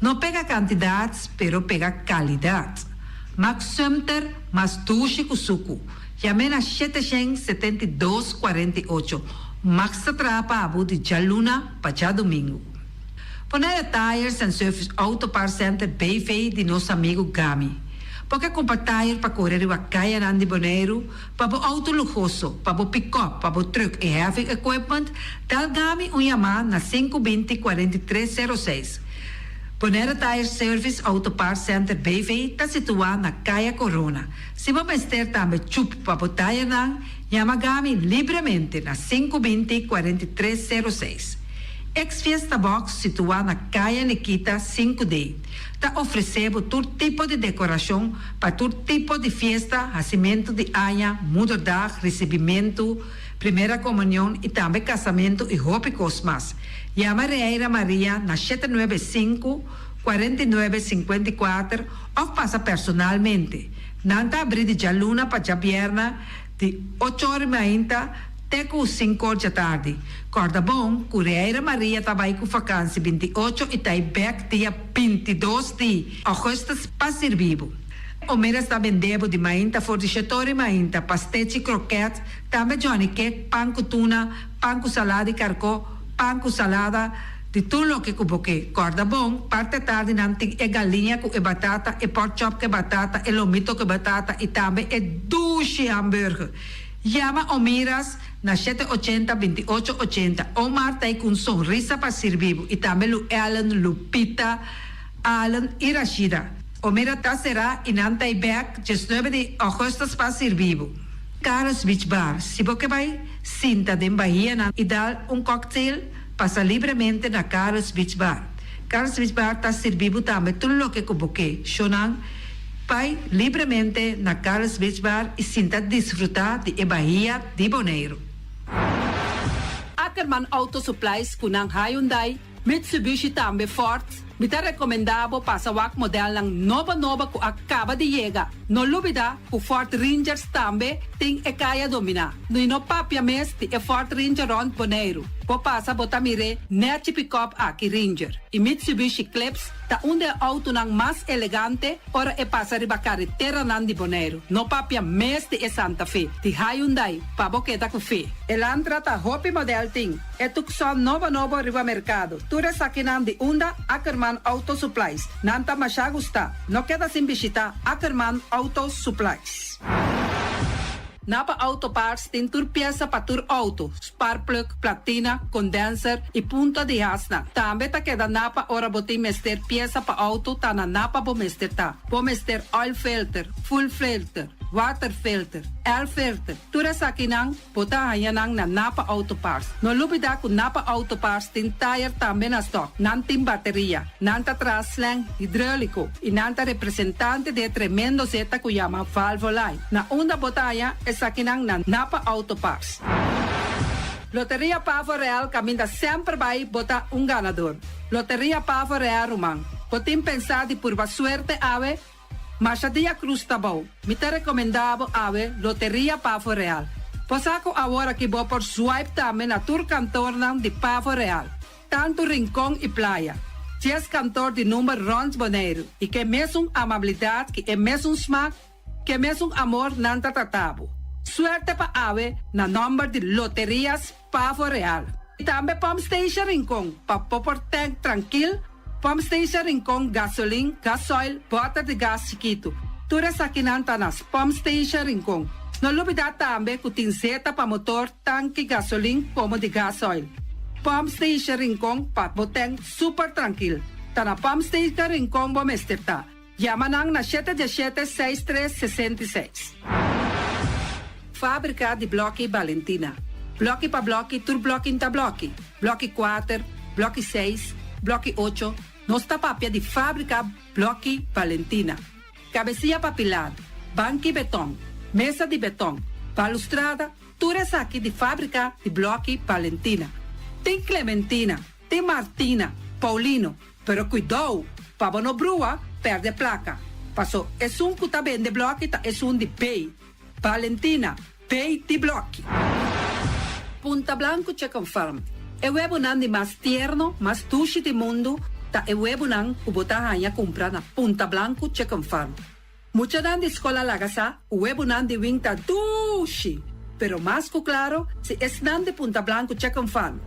[SPEAKER 10] Não pega quantidades, pero pega qualidade. Max Sumter, mas tuxi kusuku. Chame na 772-48. Max Atrapa Abu de Jaluna, para domingo. Bonaire Tires and Service Auto Parts Center BV de nosso amigo Gami. Porque compra tire para correr a caia de Bonaire, para o auto luxuoso, para o pick-up, para o truck e heavy equipment, tal Gami chamada na 520-4306. Bonaire Tire Service Auto Parts Center BV está situado na Caia Corona. Se você estiver também chup para botar Yamagami livremente na 520-4306. Ex-Fiesta Box situada na Caia Nikita 5D. Está oferecendo todo tipo de decoração para todo tipo de festa, nascimento de anha, mudança, recebimento, primeira comunhão e também casamento e roupas mais. Llama Reira Maria na 795-4954 ou passa personalmente. Nanta abrir de Jaluna para Jabierna de 8h30 até 5h da tarde. Corda bom, Reira Maria trabalha com vacância 28 e está back dia 22 de agosto para ser vivo. O mês está vendendo de mainta, fornichetori mainta, pastete e croquete, também Johnny Cake, pão com tuna, pão com salada e carcó, pão com salada, de tudo o que cuboque. Corda bom, parte tarde nanti é galinha com batata, e pork chop com batata, e lomito com batata, e também é duche hambúrguer. Llama Omiras na 780-2880. Omar está com sonrisa para ser vivo. E também o Alan, Lupita, Alan e Rashida. Omira será em Antaiback, 19 de agosto para ser vivo. Carlos Beach Bar. Se você vai sinta de Bahia e dar cocktail, passa livremente na Carlos Beach Bar. Carlos Beach Bar está servindo também tudo o que cuboque. Shonan, vai livremente na Carlos Beach Bar e sinta desfrutar de Bahia de Bonaire.
[SPEAKER 11] Ackerman Auto Supplies kunang Hyundai, Mitsubishi também Ford, mita recomendado para o modelo ng nova que acaba de chegar. No lubida, o Ford Rangers também tem e kaya domina. No papia mes ti e Ford Ranger rond Bonaire. Po passa botamire net pick-up aqui Ranger. E Mitsubishi Eclipse ta unde auto nang mas elegante ora e passa riba carretera nan di Bonaire. No papia mes ti e Santa Fe. Ti Hyundai pa boqueta com fe. Elantra ta hopi model ting. E tukson nova riba mercado. Ture sakinan di unda Ackerman Auto Supplies. Nanta masya gusta. No queda sin visita Ackerman Auto Supplies. Napa Auto Parts tem tur pieza para tur auto, spark plug, platina, condenser e punta de hasna. Também tá queda Napa ora botim mester pieza para auto tá na Napa bo mester tá. Bo mester oil filter, full filter, water filter, air filter. Tura sa kinang bota hayanang na Napa Auto Parts. No lubida ku Napa Auto Parts tin tire também na stock. Nantim bateria, nanta traslang hidráulico e nanta representante de tremendo zeta ku llama Valvoline. Na unda botaya sa kinang na Napa Auto Parts. Loteria Pavo Real caminha sempre vai botar ganador. Loteria Pavo Real Román. Potim pensar de por suerte ave, mas a dia cruz tá bom. Me te recomendava ave Loteria Pavo Real. Posaco agora que vou por swipe também na tour cantor de Pavo Real. Tanto Rincón e Playa. 10 cantor de número Rons Bonaire. E que mesmo amabilidade, que é mesmo smack, que mesmo amor nanta tratabo. Suerte pa ave na number de Loterias Pavo Real. E também Pump Station Rincón, pa popor tank tranquil, Pump Station Rincón gasolina, gasoil, bota de gás chiquito. Tura sa kinanta nas Pump Station Rincón. No lubida também que tem zeta pa motor, tanque gasolina como de gasoil. Pump Station Rincón pa boteng super tranquil. Ta na Pump Station Rincón bo mesterta. Yamanang na 717-6366. Fábrica de Bloque Valentina. Bloque pa bloque, tur bloque inta bloque. Bloque 4, bloque 6, bloque 8. Nossa papia de fábrica Bloque Valentina. Cabecilla papilado, banco e betão, mesa de betão, balustrada, tudo isso aqui de fábrica de Bloque Valentina. Tem Clementina, tem Martina, Paulino, pero cuidado, para não brua, perde placa. Passou, é que tá bem de bloque, é de pay. Valentina, pay de bloque. Punta Blanco Chicken Farm. É o webunang mais tierno, mais duche do mundo, ta é o webunang kubotahan comprar na Punta Blanco Chicken Farm. Mucha dan de escola lagasa, o webunang de winta duche. Pero mais claro, se es nan de Punta Blanco Chicken Farm.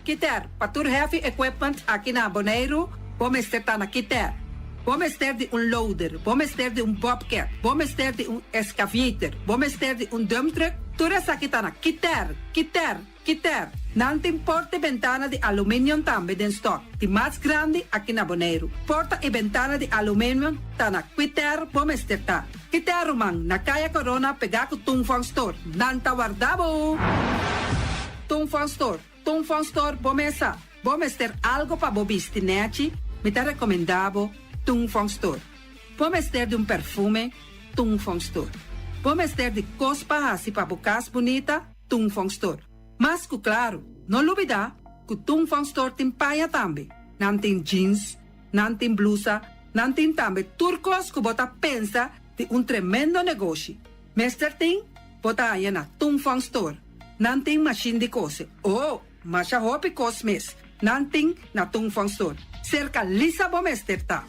[SPEAKER 11] Kiter, patur heavy equipment aqui na Bonaire, vamos estar na Kiter. Vamos ter de loader, vamos ter de bobcat, vamos ter de excavator, vamos ter de dump truck. Tudo isso aqui está na Kiter. Nanting porta e ventana di aluminium tambe den stock, di mas grandi aqui na Bonaire. Porta e ventana di aluminium ta na Quiter Bomesterta. Quiter man na Kaya Corona pega ko Tungfang Store. Nanta Wardabo! Tungfang Store Bomesa. Bomester algo pa bobisti neci, mi te recomendavo Tungfang Store. Bomester de perfume, Tungfang Store. Bomester de cospa hasi pa bukas bonita, Tungfang Store. Mas ku claro, não olvida que Tungfang Store tem paia também. Não tem jeans, não tem blusa, não tem também turcos que bota pensa de tremendo negócio. Mester tem, bota aí na Tungfang Store. Não tem machine de cose. Oh, mas a roupa cos mes. Não tem na Tungfang Store. Cerca Lisa Bomester tá.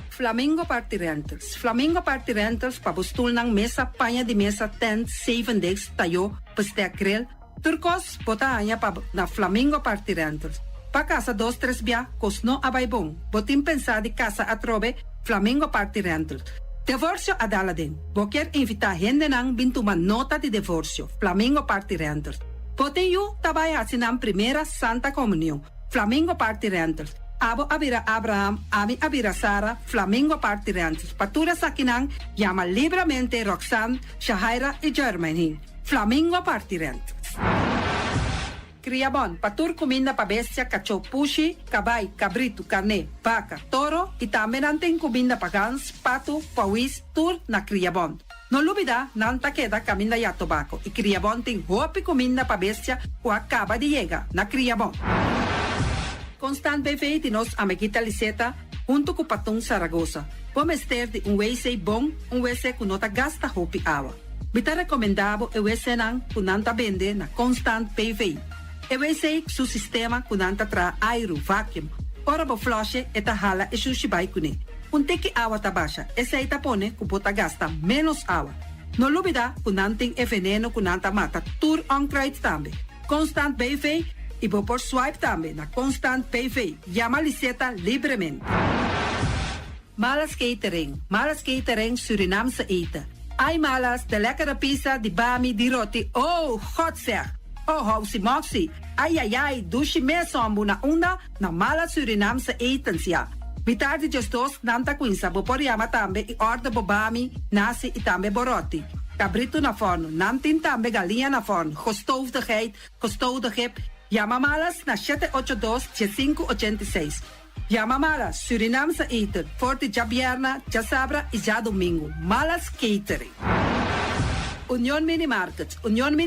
[SPEAKER 11] Flamingo Party Rentals. Flamingo Party Rentals pa bustul ng mesa, paia de mesa, tent, 7 days, tayo, pastek grill. Turcos, bota anya pa na Flamingo Party Rentals. Pa casa 2-3 bia, kos no abay bong. Botin pensa di casa atrobe, Flamingo Party Rentals. Divorcio adala din. Boker invita hende nang bintuman nota di divorcio, Flamingo Party Rentals. Botin yu tabay asinang primera Santa Comunión, Flamingo Party Rentals. Abo abira Abraham, ami abira Sara, Flamingo Party Rentals. Patura sa kinang, llama libremente Roxanne, Shahaira y Germany. Flamingo Party Rentals. Criabon, patur comida pa bestia, cacho pushi, cabay, cabrito, carne, vaca, toro, y también anten comida pa gans, pato, pawis, tur na Criabon. No lubida, nanta queda camina ya tobacco, y Criabon ting hopi comida pa bestia, o acaba de llega na Criabon. Constant BV de nos amiguita Liseta, junto com Patung Zaragoza. Vamos ter de WC bom, WC que nota gasta hopi água. Bita recomendado o WC nan kunanta vende na Constant BV. O WC su sistema kunanta tra aero vacuum. Ora bo flushe eta hala e sushibai kune. Teki água tabasha, essa aí tapone kupota gasta menos água. No lubida kunanting e veneno kunanta mata tur onkruid tambe. Constant BV e vou por swipe também na Constant PV. Llama Liseta livremente. Malas Catering Surinamse eten. Ai malas, de lekkere pizza, di bami, di roti. Oh, god zeg. Oh, housie moxie. Ai, dushi me sombu na una na malas Surinamse etens ja. Mitardi gestos nanta quinsa, vou por llama também e order bobami, nasi e também boroti. Cabrito na forno, nantin também galinha na forno. Gestoofde geit, gestoofde kip. Llama malas na 782-7586. Llama malas, Surinamse eten, forte já bierna, já sabra e já domingo. Malas Catering. Union Mini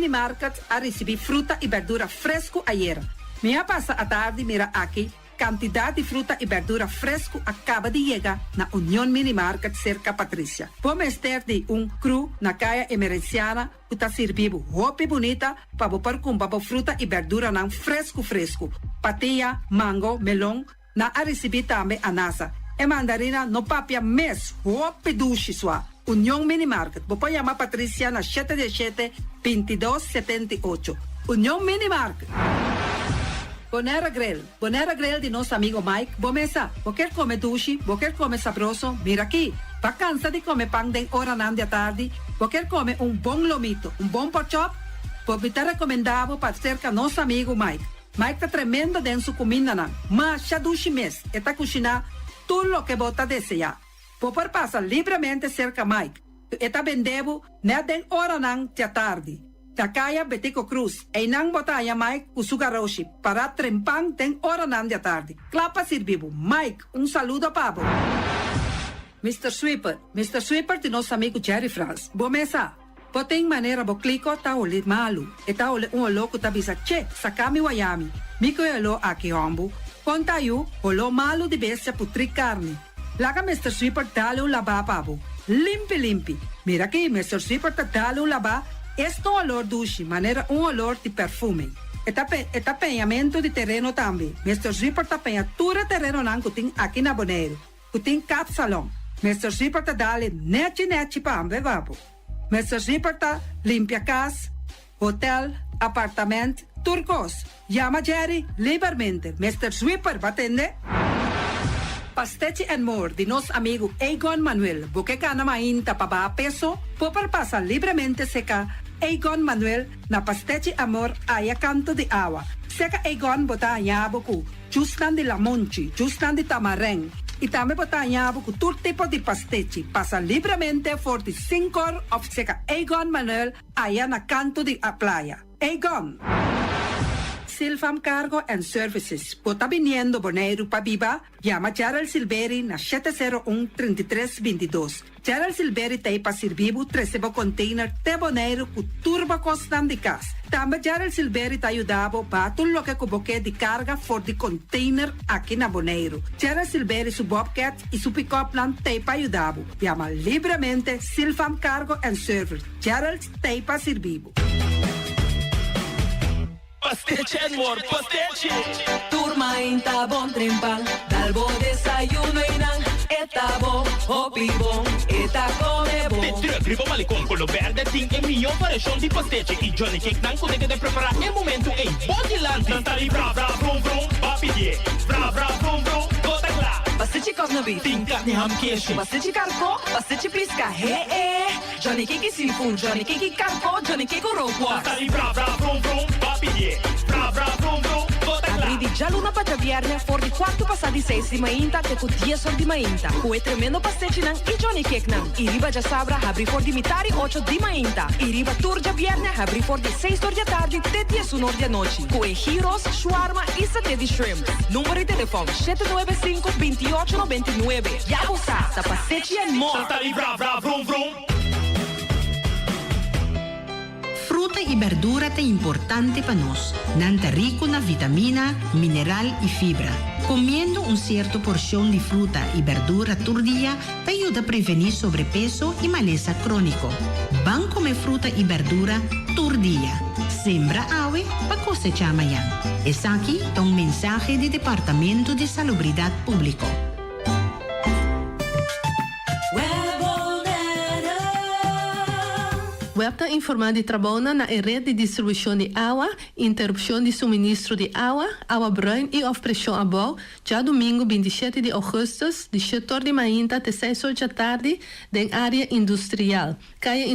[SPEAKER 11] Market a receber fruta e verdura fresco ayer. Minha passa a tarde mira aqui, quantidade de fruta e verdura fresco acaba de chegar na Union Mini Market cerca Patrícia. Vamos ter de cru na caia emergenciana que está servindo roupa bonita para pôr com fruta e verdura não fresco. Patia, mango, melão, na a receber também anasa. E mandarina no papia mes, roupa duche sua. Union Mini Market. Vou chamar Patrícia na 717-2278. Union Mini Market. Bonera Grill de nosso amigo Mike. Bomesa, vou quer comer duche, vou quer comer sabroso, mira aqui. Vacanza de comer pão de hora da tarde, vou quer comer bom lomito, bom pork chop, vou te recomendado para cerca nosso amigo Mike. Mike tá tremendo dentro sua comida não, mas já duche mes, eta cozinhar tudo o que bota desejar. Vou passar livremente cerca Mike, eta vendendo na den hora da tarde. Takaya Betico Cruz, e nang botaya Mike Usugaroshi, para trempang den hora da tarde. Clapa sirvivo. Mike, saludo pabo. Mr. Sweeper de nosso amigo Jerry France. Bomesa, poteng maneira bo kliko ta ole malu. E ta ole louco ta bisa, che, sakami wayami. Miko elo aki hombu. Conta yu, olo malu di bestia putri carne. Laga Mr. Sweeper dale laba pabo. Limpi. Mira aqui, Mr. Sweeper ta dale laba. Este olor duche, maneira olor de perfume. Eta penhamento de terreno também. Mr. Zipper ta penha tura terreno nan kuting aqui na Bonaire. Kuting cat salon. Mr. Zipper ta dale neti pa ambe vapo. Mr. Zipper ta limpia casa, hotel, apartamento, turcos. Llama Jerry livremente. Mr. Zipper batende. Pastechi and More de nosso amigo Egon Manuel. Porque cana mainta pa ba peso, popar passa livremente seca Egon Manuel na Pastechi Amor aya canto de agua. Seka Egon bota yaboku, justan de lamonchi, justan de tamareng. E também bota yaboku todo tipo de pastechi. Passa livremente por the 5 of Seka Egon Manuel aya na canto de a playa. Egon! Silfam Cargo and Services. Bota viniendo Bonaire pa Biba, llama Gerald Silveri na 701-3322. Gerald Silveri te pa servibu 13 container te Bonaire ku turba costan de cas. Também Gerald Silveri te ayudabo pa tudo que kuboke de carga for de container aqui na Bonaire. Gerald Silveri su Bobcat e su pick-up plan te pa ayudabo. Llama livremente Silfam Cargo and Service. Gerald te pa servibu.
[SPEAKER 12] Pastiche amor, pastiche. Turma inta bon trempang, dalbo desayuno inang, eta bon, hopi bon, eta come bon.
[SPEAKER 13] Te gribo malicom, collo verde, ting e mio variazione di pastiche. I Johnny Cake nan con de preparare il momento e body lanti. Tantali bra bra brum brum, papi die, bra bra brum brum, gota gla.
[SPEAKER 12] Pastiche cosna beef,
[SPEAKER 13] Tinka ni ham keshi.
[SPEAKER 12] pastiche carco, pastiche pisca, Johnny Cake seafood, Johnny Cake carco, Johnny Cake roquas.
[SPEAKER 13] Tantali bra bra brum brum, papi die, bra bra brum brum, gota gla.
[SPEAKER 12] Abri di già luna pa viernes, for di quarto passati 6 di mainta, te cu 10 sol di mainta. Cue tremendo pastiche nan, i Johnny Cake nan. I riba già sabra, abri for di mitari 8 di mainta. I riba tour già viernes, abri for di 6 di tardi, te 10 un'ora di noci. Cue gyros, shawarma e satè di shrimp. Numero di telefono 795-2899. Ya usa, sa pastiche and more.
[SPEAKER 13] Tantali bra bra brum brum.
[SPEAKER 14] Fruta y verdura te importante para nos, nanta rico na vitamina, mineral y fibra. Comiendo un cierto porción de fruta y verdura por día te ayuda a prevenir sobrepeso y maleza crónico. Van comer fruta y verdura por día. Sembra ave para cosechar mañana. Es aquí un mensaje del Departamento de Salubridad Público.
[SPEAKER 15] Web está informando de trabalho na rede de distribuição de água, interrupção de suministro de água, água bruin e of pressão a bom, já domingo 27 de agosto, de 7 de manhã até 6 horas da tarde, em área industrial. Caia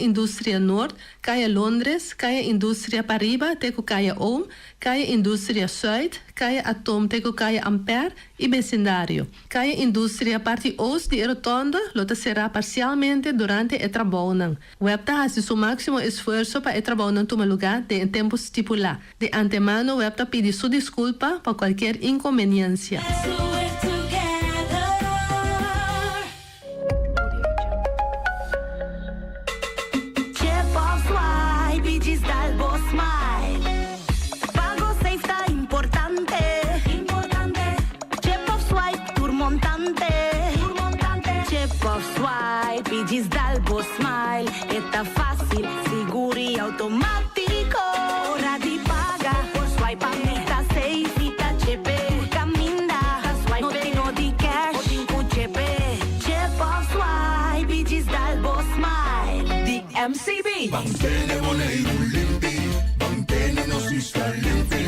[SPEAKER 15] Indústria Norte, Caia Londres, Caia Indústria Pariba, Teco Caia Ohm, Caia Indústria Sul, Caia Atom, Teco Caia Ampere e vecindário. Caia Indústria Parte Oeste de Rotonda, lota será parcialmente durante o trabalho. Web está fazendo seu máximo esforço para o trabalho tomar lugar em tempo estipulado. De antemano, Web está pedindo sua desculpa por qualquer inconveniência.
[SPEAKER 16] Digis Dalbo Smile, está fácil, seguro e automático. Hora de pagar, por swipe a meta safe, tá chepe. Caminda, swipe, no tenho de cash, o dinco chepe. Chip of swipe, digis Dalbo Smile.
[SPEAKER 12] The MCB.
[SPEAKER 17] Mantene Bonaire limpi, mantene nos fiscal limpi.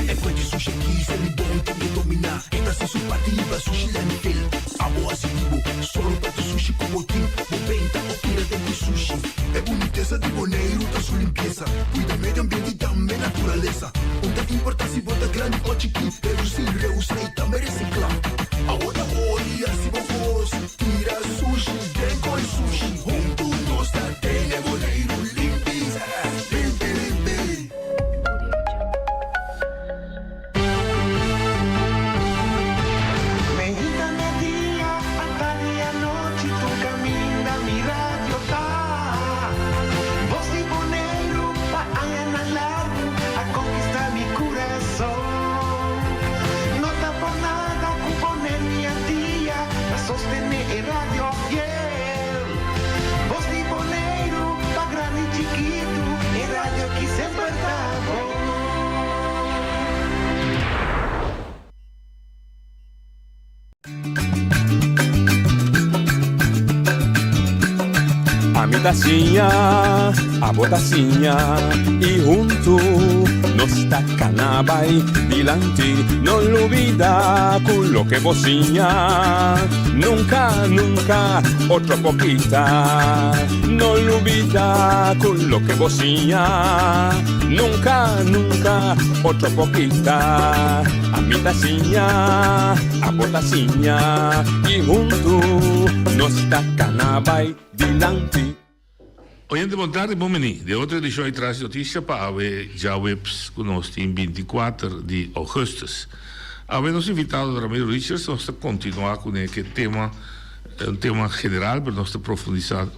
[SPEAKER 17] E poi sushi chi se li buon che domina. Esta se su partiva sushi landfill. Amo asivo, solo per sushi como team. Moventa o tira de sushi. É boniteza de Bonaire, tá sua limpeza. Cuida meio ambiente e também natureza. Onde importa se bota grande ou chiquinho. Reduzir, reusar e também reciclar. Agora olha se vos tira sushi, vem com sushi. Juntos nós tem Bonaire limpi, limpi, limpi.
[SPEAKER 18] No te Mamitacinha, a botacinha e junto nos tacanabay dilante. No olvida con lo que bocinha. Nunca, nunca, otra poquita. No olvida con lo que bocinha. Nunca, nunca, otra poquita. Mamitacinha, a botacinha e junto nos tacanabay dilante.
[SPEAKER 19] Oyente, boa tarde, bom menino. De outra edição aí traz notícia para a já webs conosco em 24 de agosto. A nos invitado Ramiro Richards, nós continuar com aquele tema, um tema geral, para nós aprofundar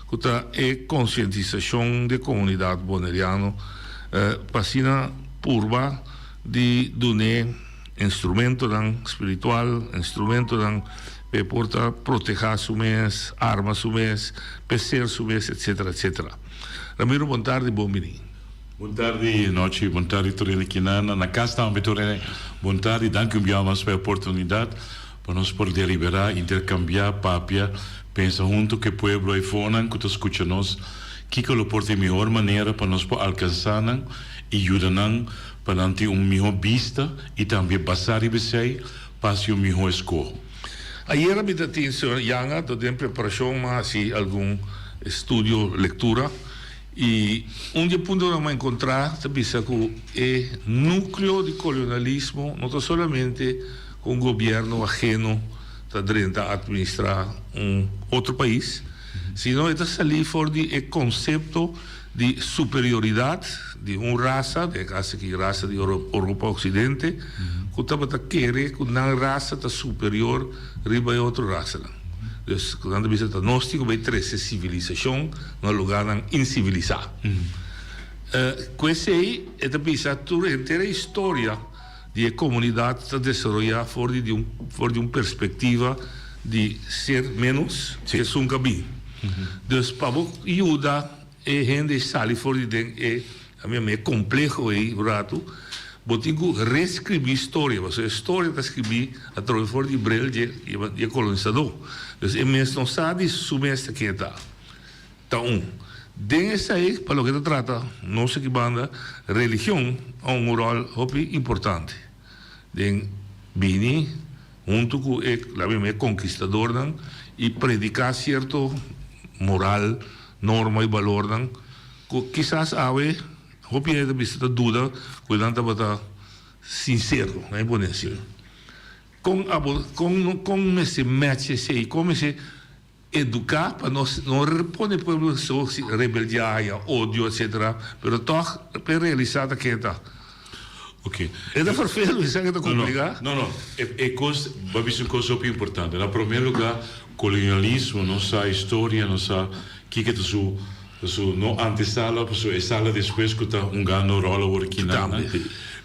[SPEAKER 19] que é conscientização da comunidade boneriana, passina purba de donar instrumento espiritual, instrumento para portar proteger su mês, armas su mês, pecer su mês, etc, etc. Ramiro, boa tarde, bom menino.
[SPEAKER 20] Boa tarde, noite, boa tarde, Torene Quinana. Na casa estamos, Torene. Boa tarde, danke mais pela oportunidade para nós poder liberar, intercambiar, papia, pensa junto que o povo aí fora, que está escutando nós, que lo porte de melhor maneira para nós alcançar e ajudar para ter melhor vista e também passar e você para um melhor escola.
[SPEAKER 19] Ayer me atenção, Yanga, em preparação, mas algum estudo, leitura, e dia ponto vamos encontrar, sabia que o núcleo de colonialismo não está somente com um governo ajeno está dentro a administrar outro país, sino está salir fora do conceito de superioridade de uma raça, de raça de Europa Ocidente, que estava querer que uma raça está superior riba a outra raça. Então, quando você está gnóstico, vai ter essa civilização no lugar incivilizado. Questo é pensar toda a inteira história de comunidade está desenvolvida fora de uma perspectiva de ser menos que nunca vi. Então, para ajudar a gente sair fora de a mim é complexo aí, rato, eu tenho que reescrever história, mas a história está escrita através de Braille e colonizador. Então, é mesmo não sabe submestre que está. Então, dentro aí, para o que se trata, não sei que banda, religião é um rol importante. Den Bini, junto com o conquistador, e predicar certo moral, norma e valor, que quizás ave, hopi é da visita dúvida, cuidando para sincero, não é bom dizer. Com esse match, como se educar para não responder para o seu rebeldia, ódio, etc. Mas para realizar que está.
[SPEAKER 20] Ok.
[SPEAKER 19] É da farfelo, isso é que está complicado?
[SPEAKER 20] Não. É coisa, uma coisa super importante. Na primeiro lugar, colonialismo, nossa história, nossa que é isso, não antesala, é sala depois que está ganho rolo aqui na.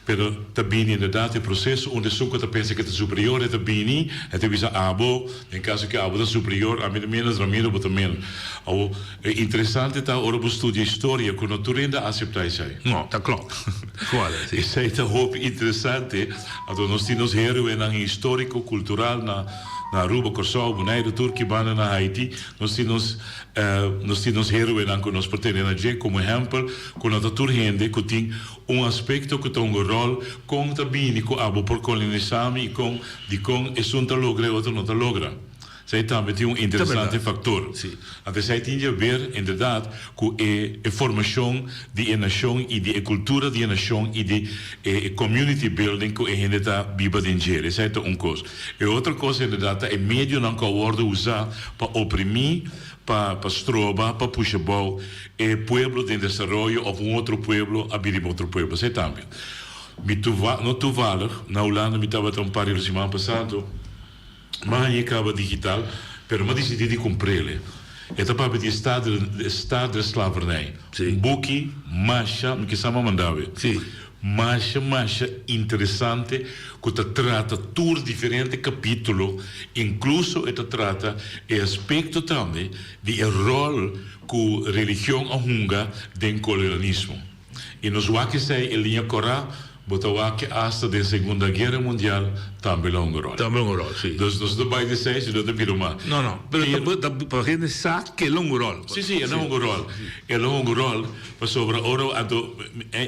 [SPEAKER 20] Pero também inderdaad het proces onderzoeken dat pensa que é superior é também é te abo em caso que abo é superior a mim menos Ramiro botar menos o interessante está ora o estudo de história quando tu ainda aceitar isso aí
[SPEAKER 19] não tá claro claro
[SPEAKER 20] isso aí tá hope interessante a nós temos heróis na histórico cultural na Aruba, Corsau, Bonaire, Turquia, Bana, na Haiti, nós temos heróis que nós pertencemos a como exemplo, quando a toda gente que tem aspecto que tem rol com também com abo por colonizar e com é um logra e outro não logra. Zij também tem interessante fator. Até zij tem a ver, inderdaad, com a formação de nação e de cultura de nação e de community building que a gente está viva dentro. Isso é coisa. E outra coisa, inderdaad, é meio não que o usar para oprimir, para estrobar, para puxar o pueblo de desenvolvimento ou outro pueblo a vir outro pueblo. Isso também. No toevallig, na Holanda, me estava um par de semana passado. Mas aí acaba digital, pero mas decidi de comprá-lo. É para o estado da slavernij. Boekie, masha, me que sama mandava. Masha interessante, que trata todos diferentes capítulos, incluso trata o aspecto também de rol que a religião ahunga do colonialismo. E nos vai que sai a linha Corá, botawa que hasta da Segunda Guerra Mundial também um rol.
[SPEAKER 19] Também um rol, sim.
[SPEAKER 20] Dus não vai dizer isso, não te piro mais.
[SPEAKER 19] Não, pero para gente sabe que é um rol.
[SPEAKER 20] Sim, é um rol. É um rol, mas sobre ouro,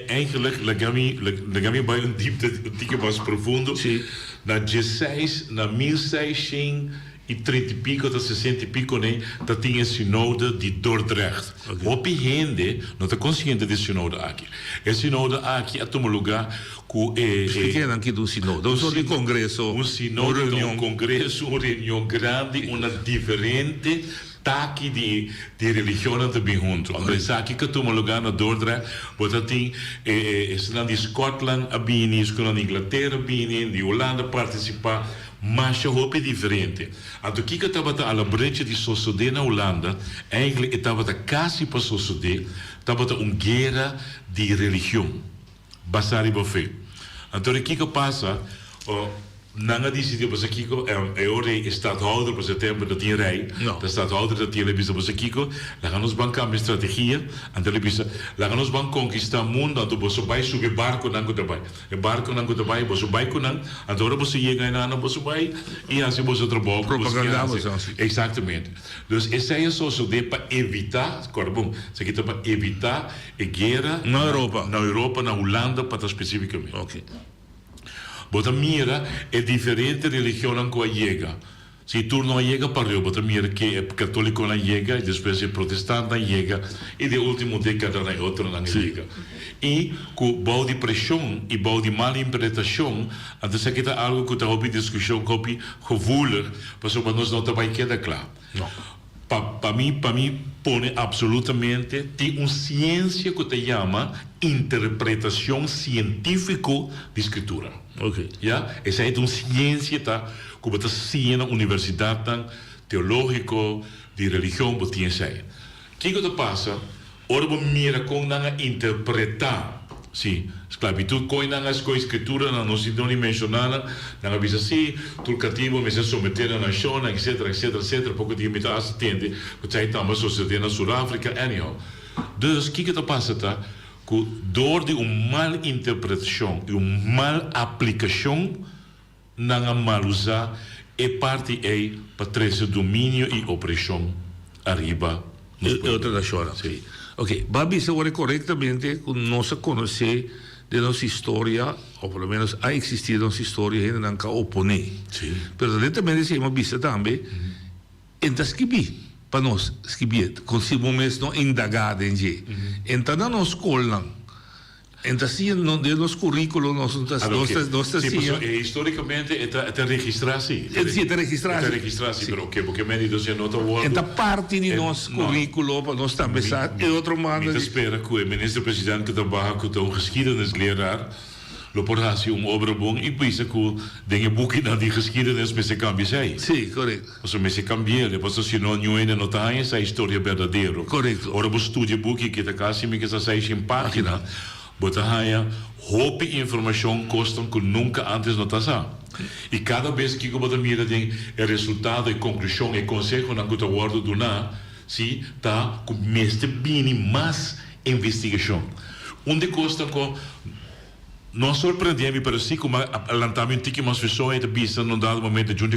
[SPEAKER 20] eigenlijk, legami vai diepte, diepte mais profundo. Na 16, na 1630 e pico, até 60 e pico, né, tá tinha sinode de Dordrecht. Op gente não está consciente de sinode aqui. Esse sinode aqui é um lugar que
[SPEAKER 19] Expliquem aqui do sinode. Um sinode congresso.
[SPEAKER 20] Um sinode, um congresso, uma reunião grande, uma diferente taki de religião também junto. Mas aqui que toma lugar na Dordrecht, bota tem estão de Scotland, a bini, escola na Inglaterra, bini, de Holanda participar, mas a roupa é diferente. Então aqui que estava a brecha de suceder na Holanda, eigenlijk estava quase para suceder, estava guerra de religião, basada em fé. Então aqui que passa, nanga decidiu para Kiko é o rei estadhouder para setembro da tinha rei da estadhouder da tinha lebisa para Kiko lá nos bancar uma estratégia ante lebisa lá nos ban conquistar o mundo ante você vai subir barco nango dabai e barco nango dabai você vai com nan ante ora você chega na você vai e assim você trabalha
[SPEAKER 19] propaganda
[SPEAKER 20] exatamente dus essa é só para evitar bom isso aqui para evitar a guerra
[SPEAKER 19] na
[SPEAKER 20] Europa na Holanda para especificamente Bota mira é diferente religião que a chega. Se tu não chega para eu, bota mira que é católico na chega, e depois é protestante na chega, e de último década na outra na chega. E com bau de pressão e bau de mal interpretação, então se aqui algo que está ouvindo discussão copy gevoelig, para nós não vai quedar claro. Para mim põe absolutamente tem uma ciência que se chama interpretação científica de escritura. Ja? Essa é uma ciência que você tem na universidade teológica de religião que tem essa. O que passa? Ora você mira com interpretar Sim, esclavitud coi na escritura na não se não mencionada na avisa sim, tu cativo me se someter na nação, etc, pouco de imita assistente, que aí também sociedade na Sudáfrica, anyhow. Dus, o que está passando? Que door de mal interpretação e mal aplicação na mal usar é parte aí para trazer domínio e opressão arriba.
[SPEAKER 19] Outra da chora. Sim. Ok, Babi se ora corretamente não se conhece de nossa história, ou pelo menos ha existido nossa história ainda não opone.
[SPEAKER 20] Sim.
[SPEAKER 19] Pero lentamente se vista também, então escrevi para nós escrever, conseguimos não indagar em je. Então na nossa escola, então sim no de nosso currículo nossas
[SPEAKER 20] historicamente é registração.
[SPEAKER 19] É
[SPEAKER 20] registração, pero que porque me diz não está o
[SPEAKER 19] então parte de nosso currículo para nós também é outro maneira.
[SPEAKER 20] Me espera que o ministro-presidente que trabalha com o geschiedenisleraar lo portasse obra bom e pensa que dengue boek na die geschiedenis met se cambia sei.
[SPEAKER 19] Sim, correto.
[SPEAKER 20] Então me se cambia, depois se não ainda não tá essa história verdadeira.
[SPEAKER 19] Correto.
[SPEAKER 20] Ora você estuda book que tá quase me que essa 6 página. Bota aí, roupa e informação custam que nunca antes não está. E cada vez que você mira tem o resultado e conclusão e conselho na que eu guardo do na, se tá com mestre bem mais investigação. Onde custa com não surpreendemos, mas sim como lançamento que mais pessoas de vista num dado momento de um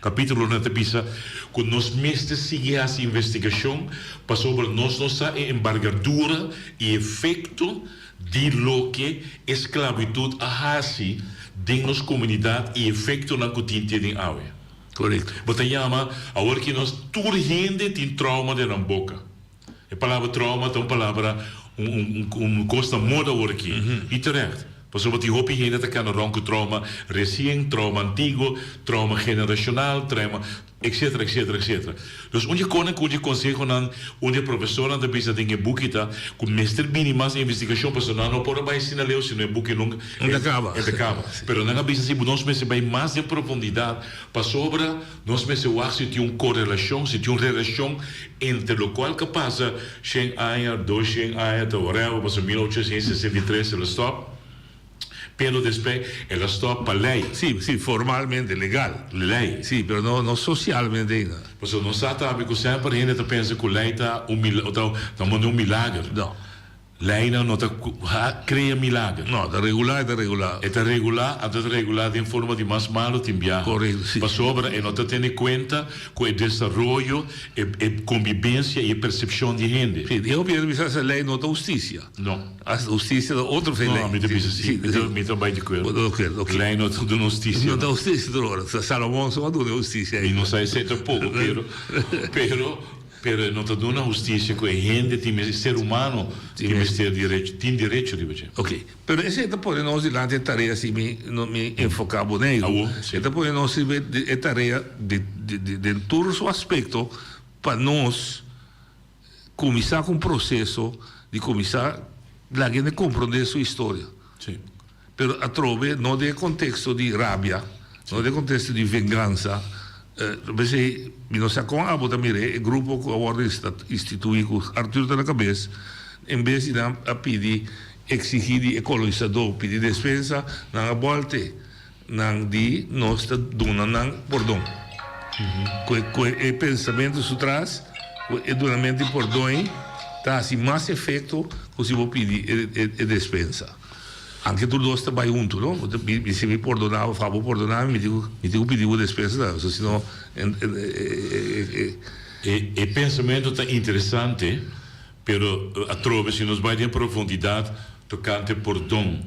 [SPEAKER 20] capítulo na vista que nós mestres seguem essa investigação para sobre nós nossa embargadura e efeito de lo que esclavitud ahasi de nossa comunidade e efeito na cotinha de água.
[SPEAKER 19] Correto.
[SPEAKER 20] Você chama agora que nós toda gente tem trauma de na boca. A palavra trauma é uma palavra costa moda agora aqui. E terecht. Pas op die hoppie heen dat kan ronco trauma recien, trauma antigo, trauma generacional, trauma, etc. Dus onde consejo nan, onde professor anda bisa dinge bukita, com mestre bini mais investigação personal não pode mais ensinar leu se não é buki nunca.
[SPEAKER 19] Acaba.
[SPEAKER 20] Pero nanga bisa se nós me se vai mais em profundidade, para sobra nós me se wax se tem correlação, se tem relação entre o qual que passa 100 anos, 200 anos, até o para 1863 ela stop. Pero después ela stop para lei.
[SPEAKER 19] Sim, formalmente legal.
[SPEAKER 20] Lei.
[SPEAKER 19] Sim, pero não socialmente.
[SPEAKER 20] Porque não está também que sempre a gente pensa que lei está um milagre.
[SPEAKER 19] Não.
[SPEAKER 20] lei não cria milagre.
[SPEAKER 19] No, da regular.
[SPEAKER 20] É da regular de forma de mais malo timbiar.
[SPEAKER 19] Correto, sim.
[SPEAKER 20] Mas sobra e não tem em conta com o desenvolvimento e convivência e percepção de gente.
[SPEAKER 19] Sim, eu penso que essa lei não dá justiça.
[SPEAKER 20] Não.
[SPEAKER 19] A justiça é outra lei.
[SPEAKER 20] Não, me penso assim. Me também de acordo.
[SPEAKER 19] Ok.
[SPEAKER 20] Lei não dá justiça.
[SPEAKER 19] Não dá justiça, doutor. Salomão só dá justiça.
[SPEAKER 20] E não sei se é pouco, pero não está dando justiça com a gente, tem ser humano, tem direito de fazer.
[SPEAKER 19] Ok, pero esse está por nós delante tarefa assim me enfocamos nele. Está por nós é tarefa de todo o aspecto para nós começar com um processo de começar a gente compreender sua história.
[SPEAKER 20] Sim.
[SPEAKER 19] Pero a trove não de contexto de rabia, não de contexto de vingança. Você não sei como a botar mire o grupo que agora está instituído com Arthur da cabeça, em vez de a pedir exigir de colonizador, pedir despensa, não a volta, não de nós está dando não perdão. Com o pensamento por trás, é donamento de perdão, tá assim mais efeito que se vou pedir despensa. Anche tu due stai junto, no? Se mi perdonavo, favo perdonare, mi dico pedivo despesa, senão
[SPEAKER 20] E pensamento está interessante, pero a trove se nos vai em profundidade tocante perdão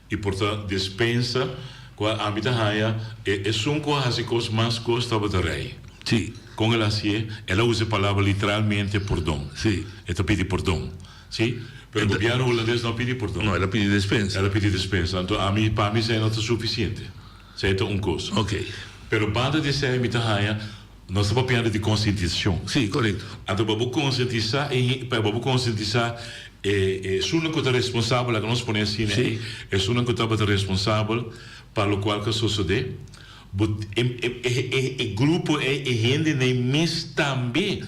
[SPEAKER 20] e portanto despensa com a amita haia é só com as coisas mais custa para rei.
[SPEAKER 19] Sim.
[SPEAKER 20] Com ela assim, ela usa a palavra literalmente perdão.
[SPEAKER 19] Sim.
[SPEAKER 20] Ela pede perdão. Sim. Pero o governo holandês não pede perdão.
[SPEAKER 19] Não, ela pede despensa.
[SPEAKER 20] Ela pede despensa. Então, para mim, isso não é suficiente. Isso é uma coisa.
[SPEAKER 19] Ok.
[SPEAKER 20] Pero banda de ser imita haia, nós estamos falando de conscientização.
[SPEAKER 19] Sim, correto.
[SPEAKER 20] Então, para conscientizar, é uma coisa responsável, que nós ponemos assim, é uma coisa responsável para o qual que sucede. O grupo é gente nem mês também.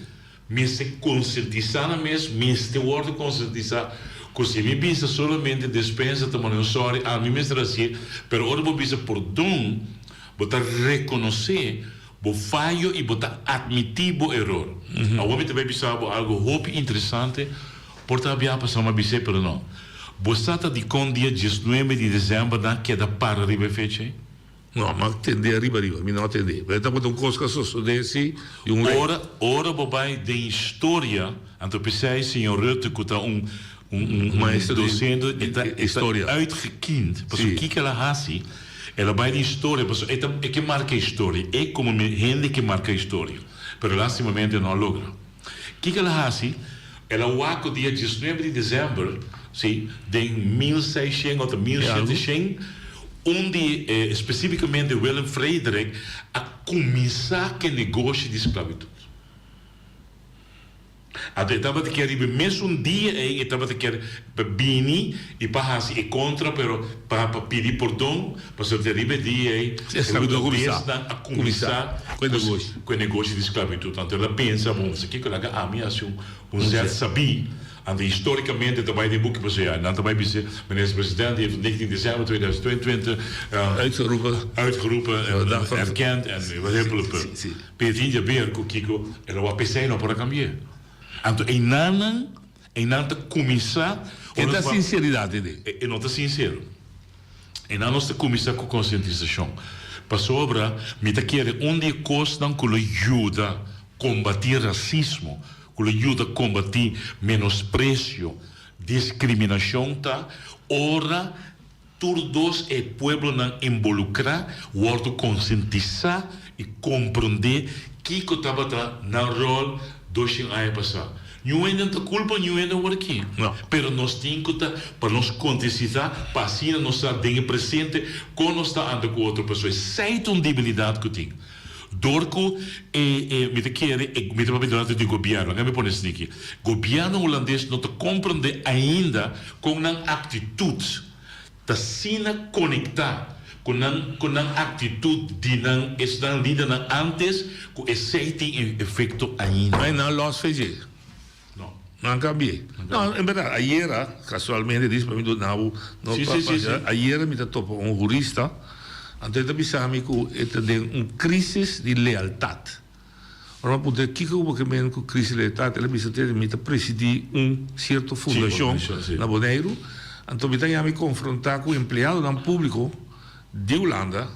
[SPEAKER 20] Mas se conscientizar na mesma, mas te word conscientizar, que se me pensa solamente despensa, também sorry, a mim mesmo assim, pero ora vou pensar perdão, botar reconhecer, o falho e botar admitir o erro. Agora também pensar algo hope interessante, porta abia passar uma bicê, pero não. Você está de com dia 19 de dezembro da queda para riba fecha?
[SPEAKER 19] No, ma tende arriba, mi non tende. Perché dopo un cosca sossodesi di un
[SPEAKER 20] ora bobai de história, anto pensei senhor Rutte que está
[SPEAKER 19] maestro
[SPEAKER 20] docente
[SPEAKER 19] de história
[SPEAKER 20] uitgekind. Porque o que ela hace, ela vai de história, porque é que marca a história, é como gente que marca a história, pero lastimamente não logra. O que ela hace? Ela waco dia 19 de dezembro, sim, de 1600 ou 1700 onde especificamente Willem Frederik a começar que negócio de escravidão. Até estava de querer mesmo dia estava de querer bini e para assim contra, pero para pedir perdão, para ser terrible dia
[SPEAKER 19] escravidão
[SPEAKER 20] a começar com o negócio de escravidão. Então ela pensa, bom, isso aqui que ela a minha assim certo sabia. En historicamente daarbij die boeken baseren. En daarbij is de minister-president die heeft 19 december 2022 uitgeroepen en erkend en wat heel veel. Peter jaar weer Kiko en dan wat PC nog para cambiar. En toen een commissar
[SPEAKER 19] e da sinceridade dele.
[SPEAKER 20] E não está sincero. E não está começar com conscientização. Para sobra, me tá querendo onde costam que ajuda a combater racismo. Que ajuda a combater menosprecio, discriminação, tá? Ora, todos o povo não involucrar, o conscientizar e compreender que estava na rol dos anos passados. Não é tanta culpa, não é nada aqui. Pero nós temos que para nos conscientizar, para assim nós estar bem presente, quando nós está andando com outra pessoa. Sei uma debilidade que tem. Dorco me te durante do governo, me põe assim aqui. Governo holandês não te compreende ainda com uma atitude da sina conectar com uma atitude de não estar lidando antes com esse tem efeito ainda.
[SPEAKER 19] Mas não los fez. Não cambiei. Não, em verdade, ayer, casualmente, disse para mim, ayer me topo um jurista. Antes de pensar que é uma crise de lealdade. Ora poder kika o que men com crise letal, ela bisa ter mita presidir certo fundação na Bonaire. Então mita ia me confrontar com empregado dan público de Holanda,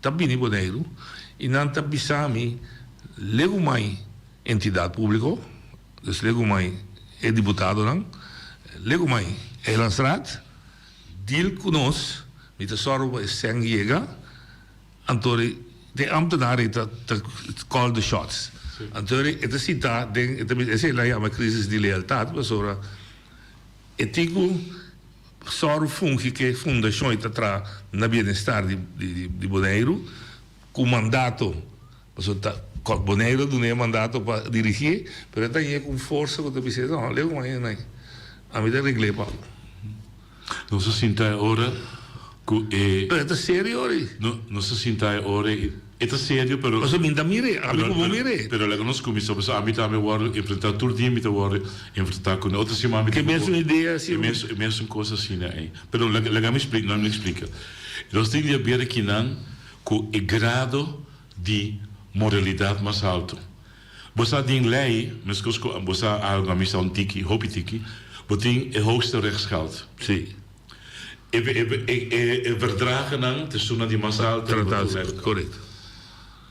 [SPEAKER 19] também em Bonaire, e nanta bisa mi lego mai entidade público, dus lego mai é deputado não, lego mai é lançado, deal conosco, mita sorro é sangue Antori de ambtenaren te call the shots. Antori het is daar ding het is la ja crisis di lealtà, maar sora etico soro fungi che fondazione tra na bienestar di Bonaire con mandato, sota Bonaire non è mandato per dirigere, però è con forza che ti dice no, leo mai non a me deve reglepa.
[SPEAKER 20] Non so sinta ora
[SPEAKER 19] È serio ora?
[SPEAKER 20] Non si sente ora, è serio però...
[SPEAKER 19] Ma sono da mire, amico mire.
[SPEAKER 20] Però la conosco, mi so, a me mi vuole enfrentar tutti i giorni, mi vuole enfrentar con altri siamo...
[SPEAKER 19] Che mi un'idea, sì.
[SPEAKER 20] Mi è una cosa sì, però la mi spiega, non mi spiega. Lo stiamo di avere che non, con il grado di moralità più alto. Você tem lei, mas você há uma missão tiki, hobby tiki, você tem o hoogste rechtsgeld.
[SPEAKER 19] Sim.
[SPEAKER 20] E verdragen dan, het is toen die massaal
[SPEAKER 19] correto.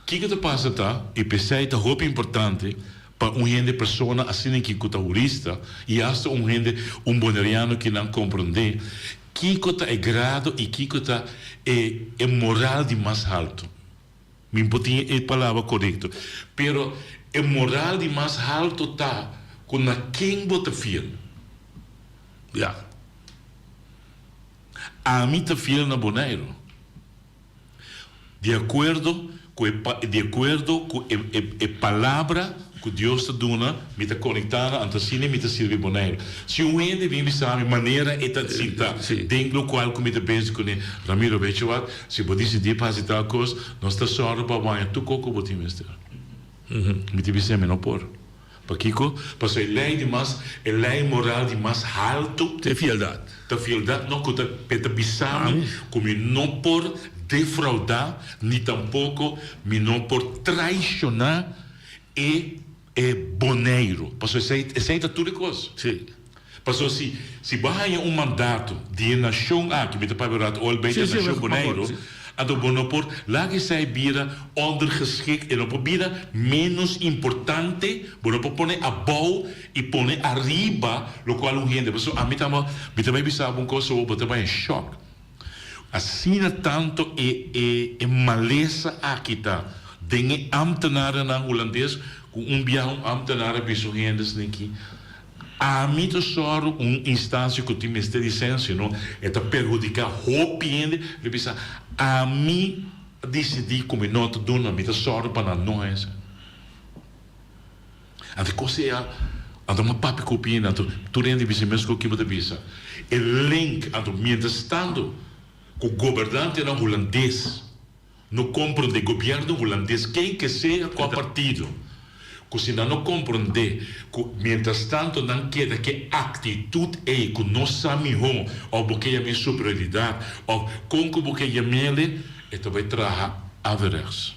[SPEAKER 20] Kijk te passa tá, e pensei tá roupa importante para gente persona assim que o taurista e hasta gente boneriano que não compreende kiko tá é grado e kiko tá é moral de mais alto. Me importa a palavra correta, pero é moral de mais alto tá com a quem bota fiel.
[SPEAKER 19] Ja.
[SPEAKER 20] A mim está fiel na Bonaire. De acordo com a palavra que Deus está dando, me está conectada, então sim, me está servindo Bonaire. Se um gente vem me sabe maneira é tan cita, dentro do qual como me está pensando com Ramiro, weet je wat? Se você decidir fazer tal coisa, nós está só para banhar tu coco botim mister. Me te pensei não por. Pakiko, pas a lei de mais, a lei moral de mais alto.
[SPEAKER 19] De fieldade.
[SPEAKER 20] De fieldade, não que peta bisami, como não por defraudar, nem tampouco, não por traicionar e Bonaire. Pas essa é tudo coisa.
[SPEAKER 19] Sim.
[SPEAKER 20] Passou se barra mandato de nação que me está para o bem da nação Bonaire. A do bonopor, lá que sai bira ondergeschikt en op bira menos importante, bonopor pone abaixo e pone arriba, lo qual um gente, pessoal, a mim também pensava uma coisa, eu também em choque. Assim tanto é maleza aqui tá, tem ambtenaren na holandês, com viagem ambtenaren biso gente aqui. A mim to soro instância que o time está licença, não é para perjudicar o cliente, ele pensa a mim decidi como nota dona, me to soro para nós. Ante coisa é, ante uma papi copia, ante tu rende bisa mesmo que você pensa. O link ante mientras tanto, o governante na holandês, não compreende o governo holandês, quem que seja qual partido. Se não compreender, mientras tanto não queda que atitude é que nós sabemos ou porque é minha superioridade ou com que porque é minha então vai trazer averes.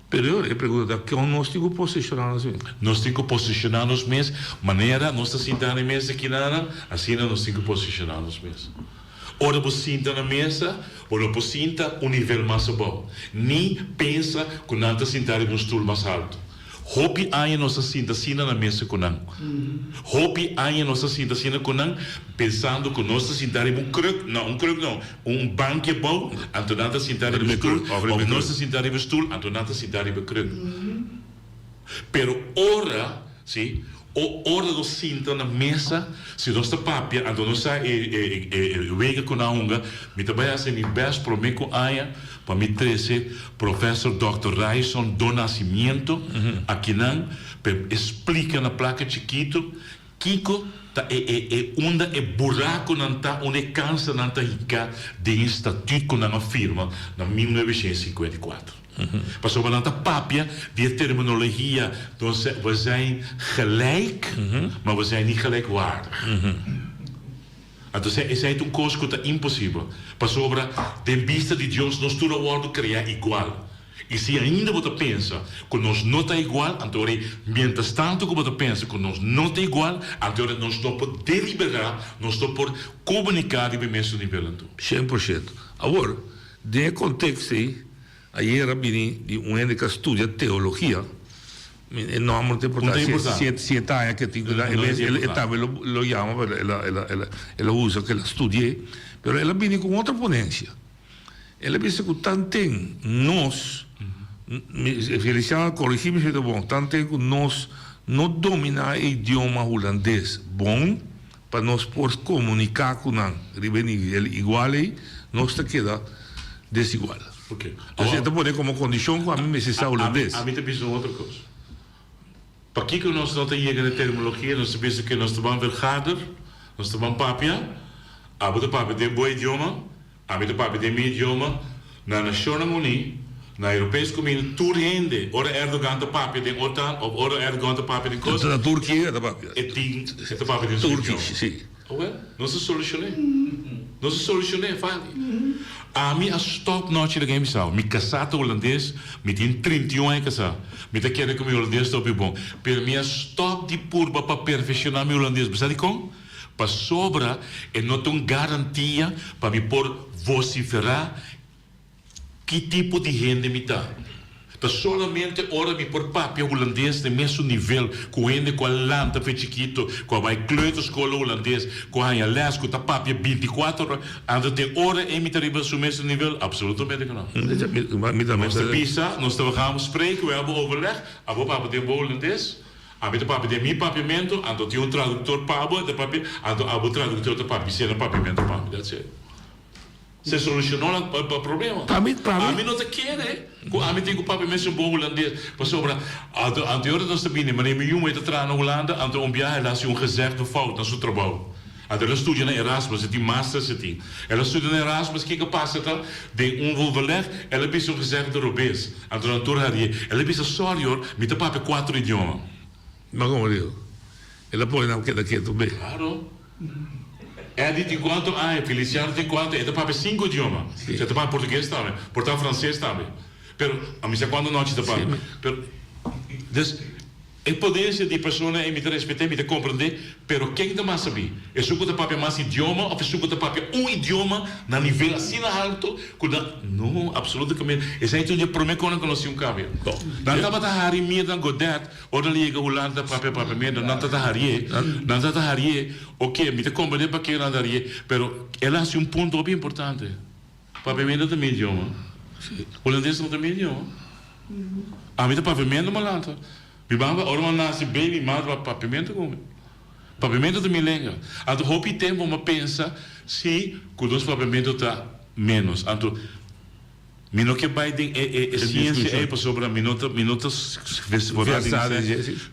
[SPEAKER 19] Pero eu pergunto, que nós temos que posicionar-nos mesmo?
[SPEAKER 20] Nós temos que posicionar-nos mesmo, maneira, nós estamos sentando na mesa aqui nada, assim nós temos que posicionar-nos mesmo. Ora você senta na mesa, ora você senta nível mais bom. Nem pensa que não está sentado em stol mais alto. Hopi aia nossa cinta sina na mesa com não. Hopi aia nossa cinta sina com não, pensando que nós sentarem um banco é bom, então nada sentarem no stool, ou nós sentarem no stool, então nada sentarem no cruk. Pero ora, sim, ora do cinta na mesa, se nós está papia, então nós está vega com a unga, me também assim me best pro me com aia. Para mim, professor Dr. Raison do Nascimento, aqui não, explica na placa chiquito, Kiko, onda é buraco não tá, onde cansa não tá rica de estatuto com uma firma, na 1954. Passou para a papia de terminologia, então we zijn gelijk, maar we zijn niet gelijkwaardig. Então, essa é uma coisa que é impossível. Para sobre, de vista de Deus, nós tudo o criar igual. E se ainda você pensa que nós não está igual, então, mientras tanto que você pensa que nós não está igual, então nós estamos por deliberar, nós estamos por comunicar e o mesmo nível.
[SPEAKER 19] 100%. Agora, nesse contexto aí era bem de um ente que estuda teologia, enormemente importante. Se está que ele também lo chama, ela usa que ela estudia, mas ela vem com outra ponência. Ela pensa que tanto nós, Feliciano, corrigir-me se é bom, tanto que nós não dominar o idioma holandês bom, para nós poder comunicar com ele igual aí, nós está queda desigual.
[SPEAKER 20] Okay.
[SPEAKER 19] A gente pode como condição com a mim necessita holandês.
[SPEAKER 20] A mim te pensa outra coisa. Para que nós não temos a terminologia, nós pensamos que nós estamos vergader, nós estamos papia, a boa papia de bom idioma, a boa papia de meu idioma, na National Unie, na Europese Communie, toerheen, ora Erdogan de papia de OTAN, of ora Erdogan de papia de Kosovo.
[SPEAKER 19] Na Turquia de papia.
[SPEAKER 20] E tem de papia de
[SPEAKER 19] Turquia, sim.
[SPEAKER 20] Não se solucionou. Não se solucionou, fale. A mim, a stop noite de game sal. Me casado holandês, me tem 31 anos casado. Me tá querendo que meu holandês está bom. Pero me stop de purba para perfeccionar meu holandês. Sabe como? Para sobra, e não tem garantia para me por vociferar que tipo de gente me dá. Então, solamente ora me por papel holandês de mesmo nível, com gente com a lanta foi chiquito, com a kleuterschool holandês, com a les, com a papel 24 horas, anda tem hora e me arriba ao mesmo nível, absolutamente não. Nós de Pisa, nós vamos spreken, we hebben overleg, a bo papel de holandês, a met de papel de mi papimento, ando tem tradutor pabo de papel, ando a tradutor de papel, se na papimento pabo, that's it. Se solucionou o problema. A mim não te quer, a mim tem que o papo mesmo bom holandês. Para sobra, ante hora nós também, mas nem me uit te na Holanda, ante viagem lá se gezegde fout na seu trabalho. Ante ela estuda na Erasmus, tem master zitting. Ela estuda na Erasmus, que passa então, de overleg, ela pensa gezegde Europees. Ante ela toeraria, ela pensa sorry hoor, met de papo 4 idiomas.
[SPEAKER 19] Mas como eu? Ela pode não quer daqui também.
[SPEAKER 20] Claro. Eddie tem quanto? Feliciano tem quanto? Ele tem 5 idiomas. Você tem português também, português francês também. Pero, a mim, quando não te fala. Pero, a potência de pessoa é me respeitar, me compreender, pero quem te mais sabe? É suco de papel mais idioma ou é suco de papel idioma na nível assim alto? Não, absolutamente. Esse é tudo para mim quando eu conheci cambio. Não estava a hari meer dan Godet, ou da liga Holanda papel meer, não estava a hari, ok, me compreender para que não daria, pero ela é ponto bem importante. Papel meer também idioma. Holandês não também idioma. A mim papel meer não malanta. Mi bamba orman nasi baby madwa papimento com papimento de milenga. Anto hopi tempo uma pensa se kudos papimento tá menos. Anto mino que vai de ciência é para sobre minutos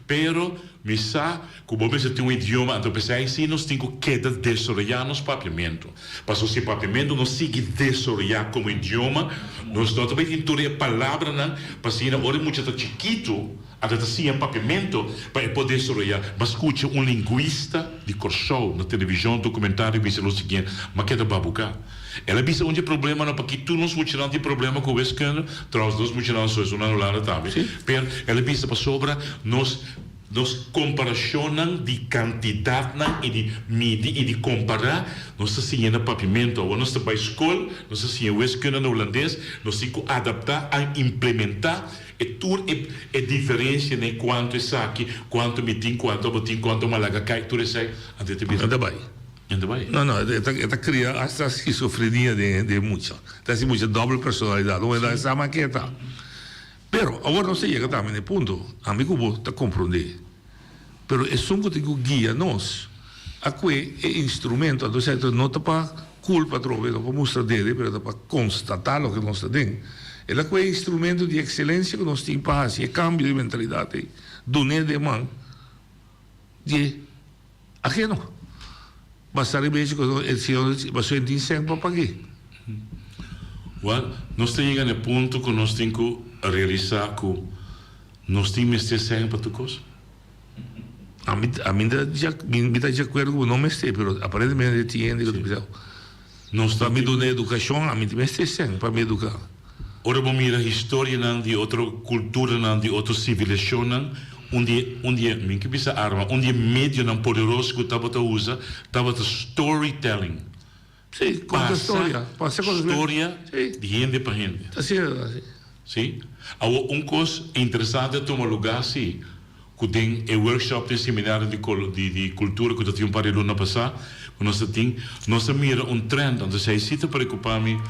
[SPEAKER 20] pero mi sa como pensa tem idioma anto pensa se nós tem que queda desarrollar nos papimento. Passo se papimento não sigue desarrollar como idioma, nós não também tem toda a palavra não, passina ora muito chiquito. Até assim, papimento para poder desarrollar. Mas escute linguista de Corsol na televisão, documentário, disse o seguinte: mas que é da babuca? Ela disse onde é problema, não, porque tu não não tem problema com o escândalo, trouxe nós não somos uma Holanda também. Ela disse para sobra, nós comparacionam de quantidade e de medir e de comparar, nós assim na papimento, ou nós para a escola, nós assim o escândalo holandês, nós temos que adaptar a implementar. E tudo é diferença em quanto é saque, quanto meeting, quanto botim, quanto malaga cai, tudo isso aí.
[SPEAKER 19] Ainda bem. Não, ela cria essa esquizofrenia de muita. Tem muita dupla personalidade, não é da essa maqueta. Pero, agora não se chega também no ponto, amigo, você compreender. Pero é só que guia nós, a que é instrumento, a certo, não é para culpa, não para mostrar dele, mas é para constatar o que nós temos. Ela é instrumento de excelência que nós temos para fazer cambio de mentalidade, do de mão, de ajeno. Bastante bem que o senhor tem sempre para pagar.
[SPEAKER 20] Well, nós chegamos no ponto que nós temos que realizar que nós temos que ser para tu coisa.
[SPEAKER 19] A mim está de acordo com o nome, mas aparentemente tem que dizer.
[SPEAKER 20] Nós
[SPEAKER 19] estamos na educação, a mim também está sempre para me educar.
[SPEAKER 20] ora vamos mira história nan de outra cultura nan de outra civilização nan onde minha que bisa arma onde medio nan poderoso que tava a usa tava a storytelling.
[SPEAKER 19] Sim, conta história. Passa
[SPEAKER 20] história de gente para gente.
[SPEAKER 19] Tá certo.
[SPEAKER 20] Sim. Agora coisa interessante toma lugar sim. Que tem o workshop de seminário de cultura que eu tive para o ano passado, nós mira trend, então se aí preocupar-me,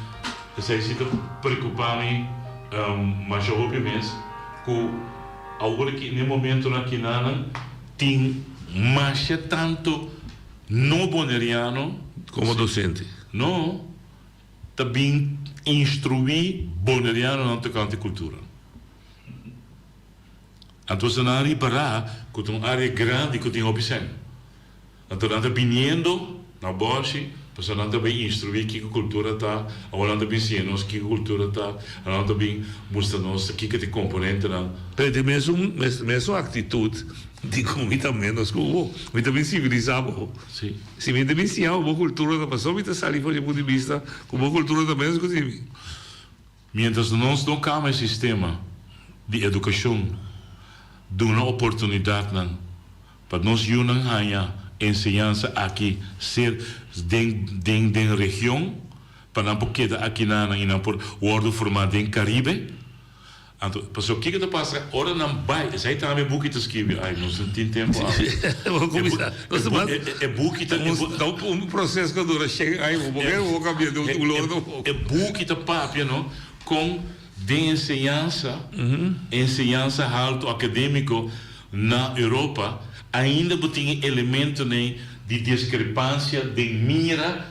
[SPEAKER 20] mas eu obviamente que agora que no momento aqui na tem mais tanto não boneriano
[SPEAKER 19] como docente.
[SPEAKER 20] Não, também instruir boneriano na tocante cultura. Então, se não reparar, que tem uma área grande que tem opção. Então, não está viniendo na Bosch, você não está bem instruir que a cultura está, ou não está bem ensinando que a cultura está, ou não está bem mostrando que tem componente.
[SPEAKER 19] Pero mesmo atitude de como também nós como muito bem civilizado.
[SPEAKER 20] Sim.
[SPEAKER 19] Se me deve ensinar uma cultura da pessoa, me está saindo do ponto de vista como uma cultura também é assim.
[SPEAKER 20] Mientras nós não cambiamos o sistema de educação, de uma oportunidade para nós ganhar ensinança aqui ser dentro da região para não porque aqui na por ordem formada em Caribe então porque o que está passando ora não vai essa aí também buque te escreve ai não tem tempo é buque tá
[SPEAKER 19] um processo que dura chega aí vou cambiar do lado
[SPEAKER 20] é buque tá papia não com de ensinança alto acadêmico na Europa ainda tem elemento de discrepância de mira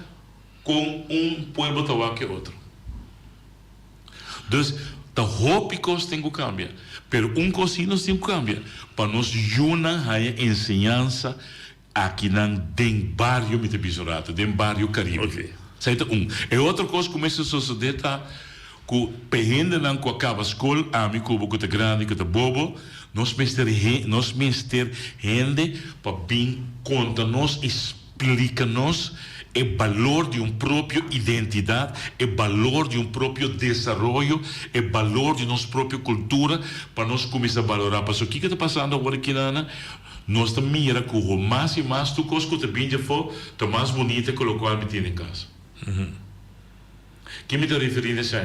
[SPEAKER 20] com povo tal que outro. Então, a roupa tem que cambiar, mas coisa nós temos que cambiar para nós juntar a ensinança aqui no bairro Mitabisorato, no bairro Caribe.
[SPEAKER 19] Okay.
[SPEAKER 20] E outra coisa que começa a suceder que perrende não que acaba a escola, amigo que é grande, que é bobo, nós mister gente para vir conta nós explica-nos o valor de própria identidade, o valor de próprio desenvolvimento, o valor de nossa própria cultura, para nós começar a valorar. Porque o que está passando agora aqui, nós estamos mira que o mais e mais tu coisa que te vinha for, está mais bonita que o qual me tem em casa. Que me está referindo a isso?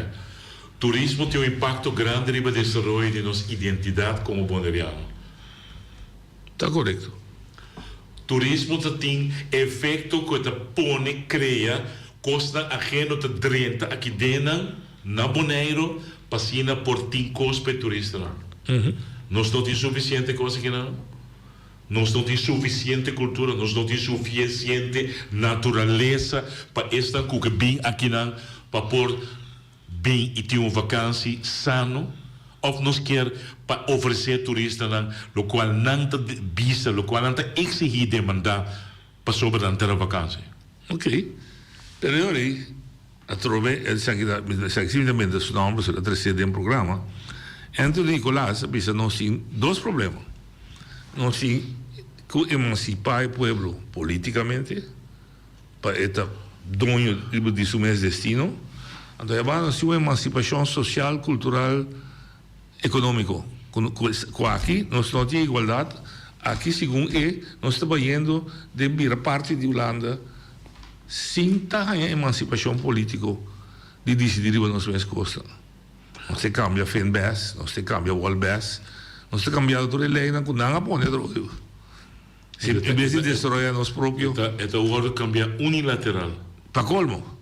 [SPEAKER 20] Turismo tem impacto grande no desenvolvimento de nossa identidade como boneriano.
[SPEAKER 19] Está correto.
[SPEAKER 20] Turismo tem efeito que põe, cria, costa a gente te drenta aqui dentro, na Boneiro, passina por 5 coisas para turista. Nós não temos suficiente coisa aqui não. Nós não temos suficiente cultura, nós não temos suficiente natureza para esta que bem aqui não, para pôr bem e ter uma vacância sano, ou nós quer para oferecer turista o qual não está vista, o qual não está exigir demandar para sobre a vacância.
[SPEAKER 19] Ok. Pero aí, a trove, simplesmente su nome, se trascende em programa, Anthony Nicolás, bisa nós temos 2 problemas. Nós temos que emancipar o povo politicamente, para este dono de seu destino. Então, nós temos uma emancipação social, cultural, econômico. Aqui, nós não temos igualdade. Aqui, segundo nós estamos indo de virar parte de Holanda sem ter a emancipação política de decidir o nosso costa. Nós temos que cambiar FENBES, nós temos que cambiar WOLBES, nós temos que cambiar toda a lei, não pode ser. Se em vez de destruir nós próprios...
[SPEAKER 20] É o hora de cambiar unilateral.
[SPEAKER 19] Para colmo.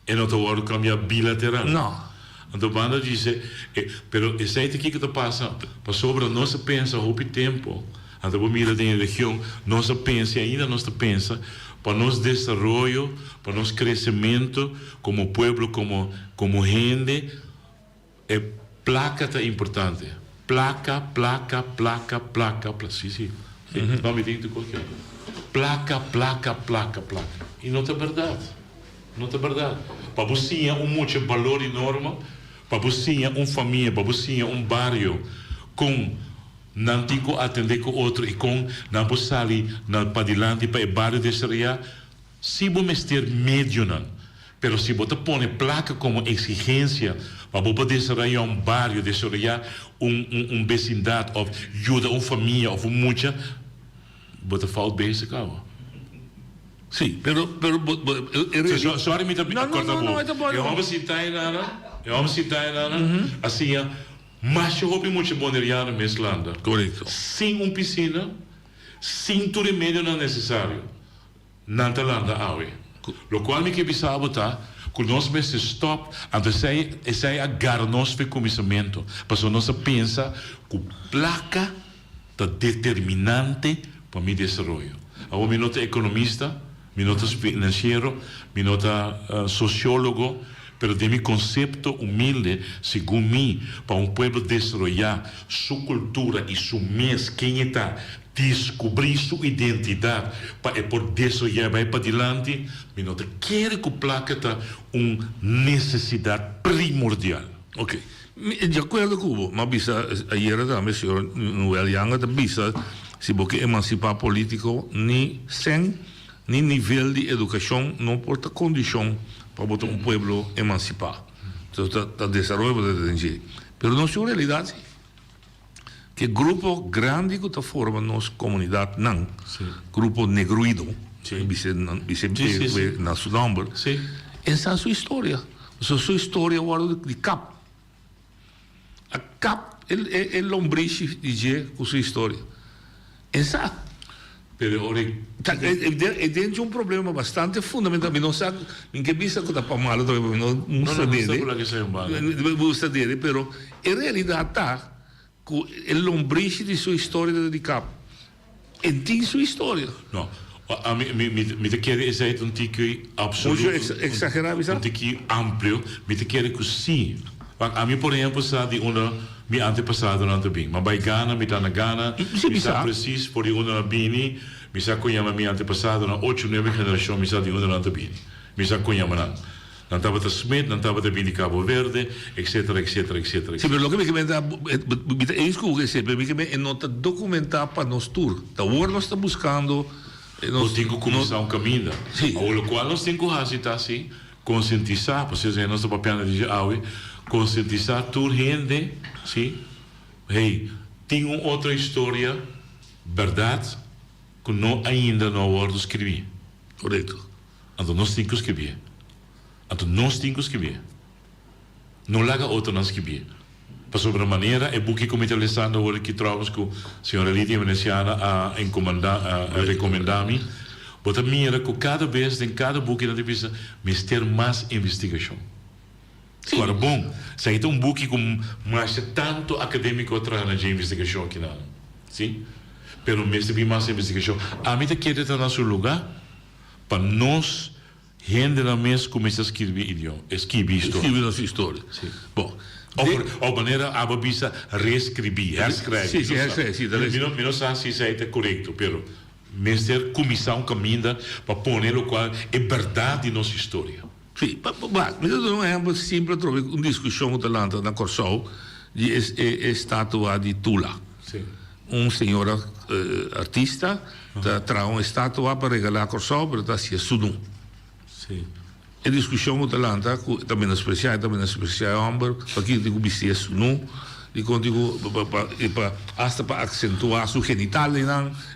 [SPEAKER 20] E não é o hora de cambiar bilateral.
[SPEAKER 19] Não.
[SPEAKER 20] Então, a banda diz, pero esse aqui que está passando, para sobre a nossa pensa, o tempo, então, mira da região, nossa pensa, ainda nossa pensa, para nosso desenvolvimento, para nosso crescimento, como povo, como gente, placa é importante. Placa. Sim. Não me diga de qualquer. Placa. E não é verdade. Não é verdade. Para você é muito valor enorme, para você é uma família, para você é bairro com não tem que atender com outro e com não pode sair para adiante para o bairro de Seria, se você ter médio não, Pero si vos te pones placa como exigencia, para vos desarrollar un barrio, desarrollar un vecindad, o ayudar a una familia, o mucha, vos te falta basic agua.
[SPEAKER 19] Sí, pero
[SPEAKER 20] sorry, me corta vos. Eu vamos citar assim, mas eu houve muito bom na Islândia.
[SPEAKER 19] Correto.
[SPEAKER 20] Sem piscina, sem tudo meio não necessário. Na Islândia, lo qual me que bisava tá, que nós mesmo stop, antes é agarrar nós para começamento, para nós pensa que placa é determinante para meu desenvolvimento. Eu me nota economista, me nota financeiro, me nota sociólogo, pero de mi concepto humilde, según mí, para un pueblo desarrollar su cultura y su mes, quién está, descubrir su identidad, para por desarrollar, va para adelante, me nota quiere que placa está una necesidad primordial.
[SPEAKER 19] Ok. De acordo com o mas bisa ayer também senhor Noel Yanga da bisa se porque emancipar político ni sem ni nível de educação não porta condição para botar um pueblo emancipar. Então está desenvolvendo de gente. Pero não é realidade que grupo grande que está formando nossa comunidade não, grupo negruído, bisa na sua número, essa é a sua história. Sua história agora de cap. A cap é lombriz de com sua história. Exato. É dentro de um problema bastante fundamental. Não sabe, ninguém pensa que está para mal, não sabe dele. Não sabe dele, mas em realidade está com o lombriz de sua história de cap. Entende sua história.
[SPEAKER 20] Não. A mim te quer dizer um tique absoluto.
[SPEAKER 19] Exagerado,
[SPEAKER 20] um tique amplo. Me te quer que sim. A mim, por exemplo, sabe meu antepassado não tem bem. Mas vai Ghana, me está na Ghana, me está preciso por uma na Bini, me está conhecendo meu antepassado na 8, 9 geração, me está de uma na Bini. Me está conhecendo não. Não estava de Smith, não estava de Bini Cabo Verde, etc, etc, etc.
[SPEAKER 19] Sim, mas o que me comenta, é isso que eu recebi, me não está documentar para nós tour. Tá agora nós está buscando.
[SPEAKER 20] Nós temos que começar um caminho. O qual nós temos que fazer assim, conscientizar, porque se nós estamos papel de aue, conscientizar toda gente, sim? Hey, tem uma outra história, verdade, que não ainda não pode escrever.
[SPEAKER 19] Correto.
[SPEAKER 20] Então nós temos que escrever. Então nós temos que escrever. Não larga outro não escrever. Para sobre a maneira, é book que me está listando agora que trouxe que a senhora Lídia Veneciana a recomendar-me. Bota mira que cada vez, em cada book, na divisa, me ter mais investigação. Agora, bom, se tem book com mais tanto acadêmico atrás de investigação aqui não, sim? Pero mesmo tem mais investigação. A mim te quer estar no seu lugar para nós gente na mesa começar a escrever idioma, escrever história.
[SPEAKER 19] Escrever nossa história.
[SPEAKER 20] Sim.
[SPEAKER 19] Bom.
[SPEAKER 20] Ou maneira a babisa reescrever, reescrever.
[SPEAKER 19] Sim.
[SPEAKER 20] Não sei se é correto, pero mesmo começar um caminho para pôr o qual é verdade de nossa história.
[SPEAKER 19] Sim, mas eu não é sempre trouxe uma discussão muito na Corsol de estátua de Tula.
[SPEAKER 20] Sim.
[SPEAKER 19] Senhora artista traz uma estátua para regalar a Corsol, mas está se Sudum.
[SPEAKER 20] Sim.
[SPEAKER 19] A discussão muito lenta, também na especial Amber, para que digo bistia Sudum, e contigo para acentuar seu genital,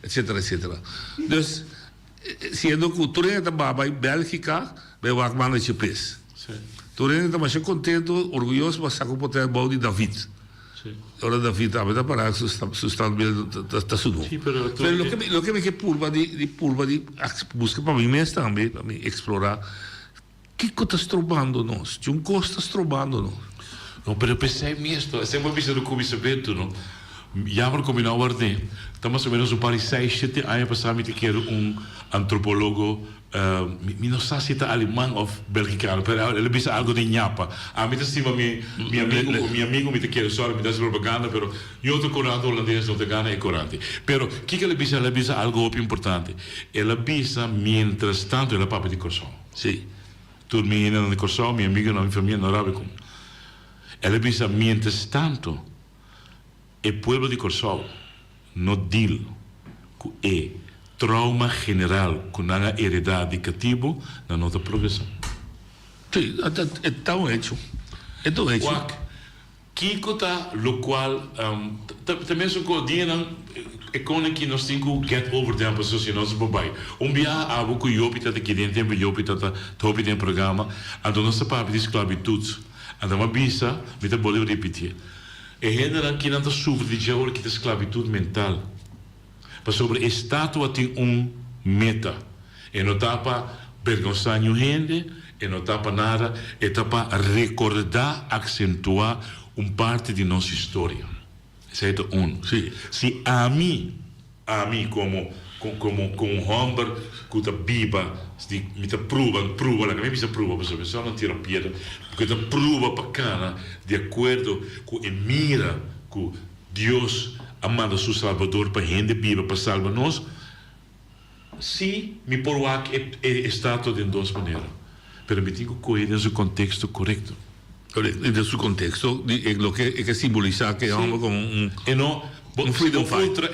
[SPEAKER 19] etc, etc. Então, sendo que o Turena estava em Bélgica, eu vou mandar esse preço. Turena estava muito contente, orgulhoso, mas sacou para ter o de David. Ora David estava para sustentar da Sudum. Mas o que me quer purva de busca para mim mesmo também, para mim explorar. O que está estrobando nós? De coisa está estrobando nós?
[SPEAKER 20] Não, mas eu pensei mesmo, é sempre uma vista do começamento, não? Jammer como na ordem, estamos mais ou menos um par de 6, 7 anos passado, eu quero antropólogo, não sei se é alemão ou belgicano, mas ele pensa algo de nhapa. A mim estima meu amigo me quer só me dá propaganda, pero eu estou corante holandês, não te gana é corante. Pero que ele pensa? Ele pensa algo muito importante. Ele pensa, mientras tanto, ele papa de Corsol.
[SPEAKER 19] Sim.
[SPEAKER 20] Tudo menino de Corsol, minha amiga, minha família, não sabe como. Ele pensa, mientras tanto, o povo de Corsol não diz que é trauma general que não há heredade cativo na nossa progressão.
[SPEAKER 19] Sí, está un hecho. Esto es hecho.
[SPEAKER 20] Kiko ta lo qual também são com dinheiro é como que nós temos que get over them para se nós babai dia há pouco yopita que dentro tempo yopita tá top tem programa a dona se papi de esclavitud a dama bisa me tá boleu repetir é genera que não tá sofre de jaur que de esclavitud mental para sobre estátua tem meta e não tá para vergonhar gente e não tá para nada é tá para recordar acentuar parte de nossa história. Certo?
[SPEAKER 19] Sim.
[SPEAKER 20] Se a mim como Humber, que está viva, me está prova, lá que me precisa prova, para pessoa não tira piada, porque está prova bacana, de acordo com a mira que Deus amando seu Salvador para gente viva, para salvar nós, se me por o é estátua de duas maneiras, mas me tenho que correr no contexto correto.
[SPEAKER 19] En su contexto, lo que simboliza que vamos como un freedom fighter.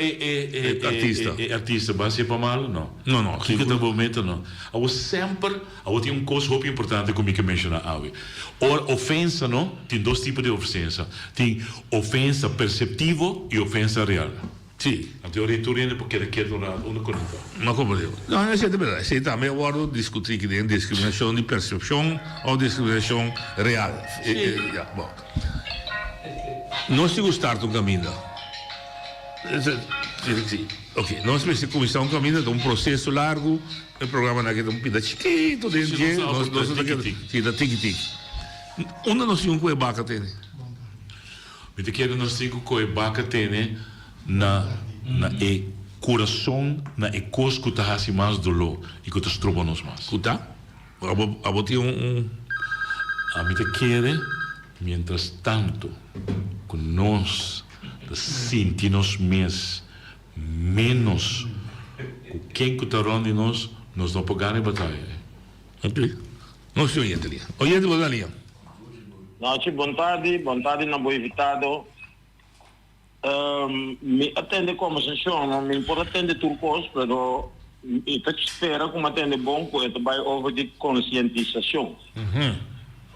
[SPEAKER 19] Artista.
[SPEAKER 20] Artista, vai ser para mal? Não.
[SPEAKER 19] Não.
[SPEAKER 20] Que tá momento não. Eu sempre, eu tenho coisa muito importante comigo que mencionar hoje. Ofensa, não? Tem dois tipos de ofensa. Tem ofensa perceptiva e ofensa real.
[SPEAKER 19] Sì.
[SPEAKER 20] A teoria tu riende perché chiedo una conta.
[SPEAKER 19] Ma come devo? No, è verdad. Se también guardo discutir que hay discriminación de percepción o discriminación real.
[SPEAKER 20] Sí.
[SPEAKER 19] Non si gusta un cammino. Sì. Ok, nós começamos um caminho de um processo largo, um programa naquele um pedaço chiquito dentro da tic-tic. Onde nós temos que baca tem?
[SPEAKER 20] Me te quero nós temos que baca tem na e coração na e cos que tá assim mais dolor e que tá estrobo nos mais.
[SPEAKER 19] Kuta? Abo tinha
[SPEAKER 20] a me te quero mientras tanto que nós sentimos menos quem que está onde nós não pagamos a batalha.
[SPEAKER 19] Ok. Não se orienta ali. Orienta boa linha.
[SPEAKER 6] Noite, boa tarde na boa invitado. Me atende como funciona, me pode atender turcos, pero e te espera como atende bom, porque vai over de conscientização.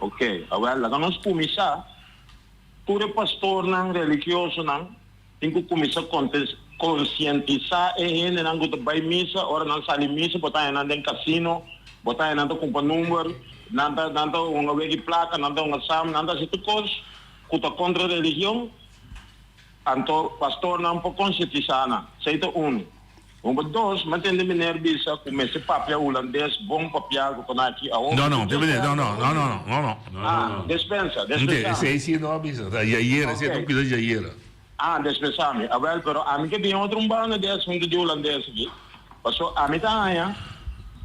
[SPEAKER 6] Ok, agora nós começar, todo pastor não religioso não, tem que começar a conscientizar e gente não que vai missa, ora não sai missa, botar em nada em casino, botar em nada com número, nada uma vez placa, nada uma sam, nada se tu coisa, que tá contra a religião. Então, pastor não pode conscientizar, não. Seita dois, mantém de me nerviosa, comece papel holandês, bom papel, que está aqui.
[SPEAKER 19] Não.
[SPEAKER 6] Dispensa.
[SPEAKER 19] Sei, não, bisa. Jaira, sei, tu precisa jaira.
[SPEAKER 6] Dispensa-me. Agora, pero a mim que tem outro bando desse, de holandês aqui. Pastor, a mim está aí,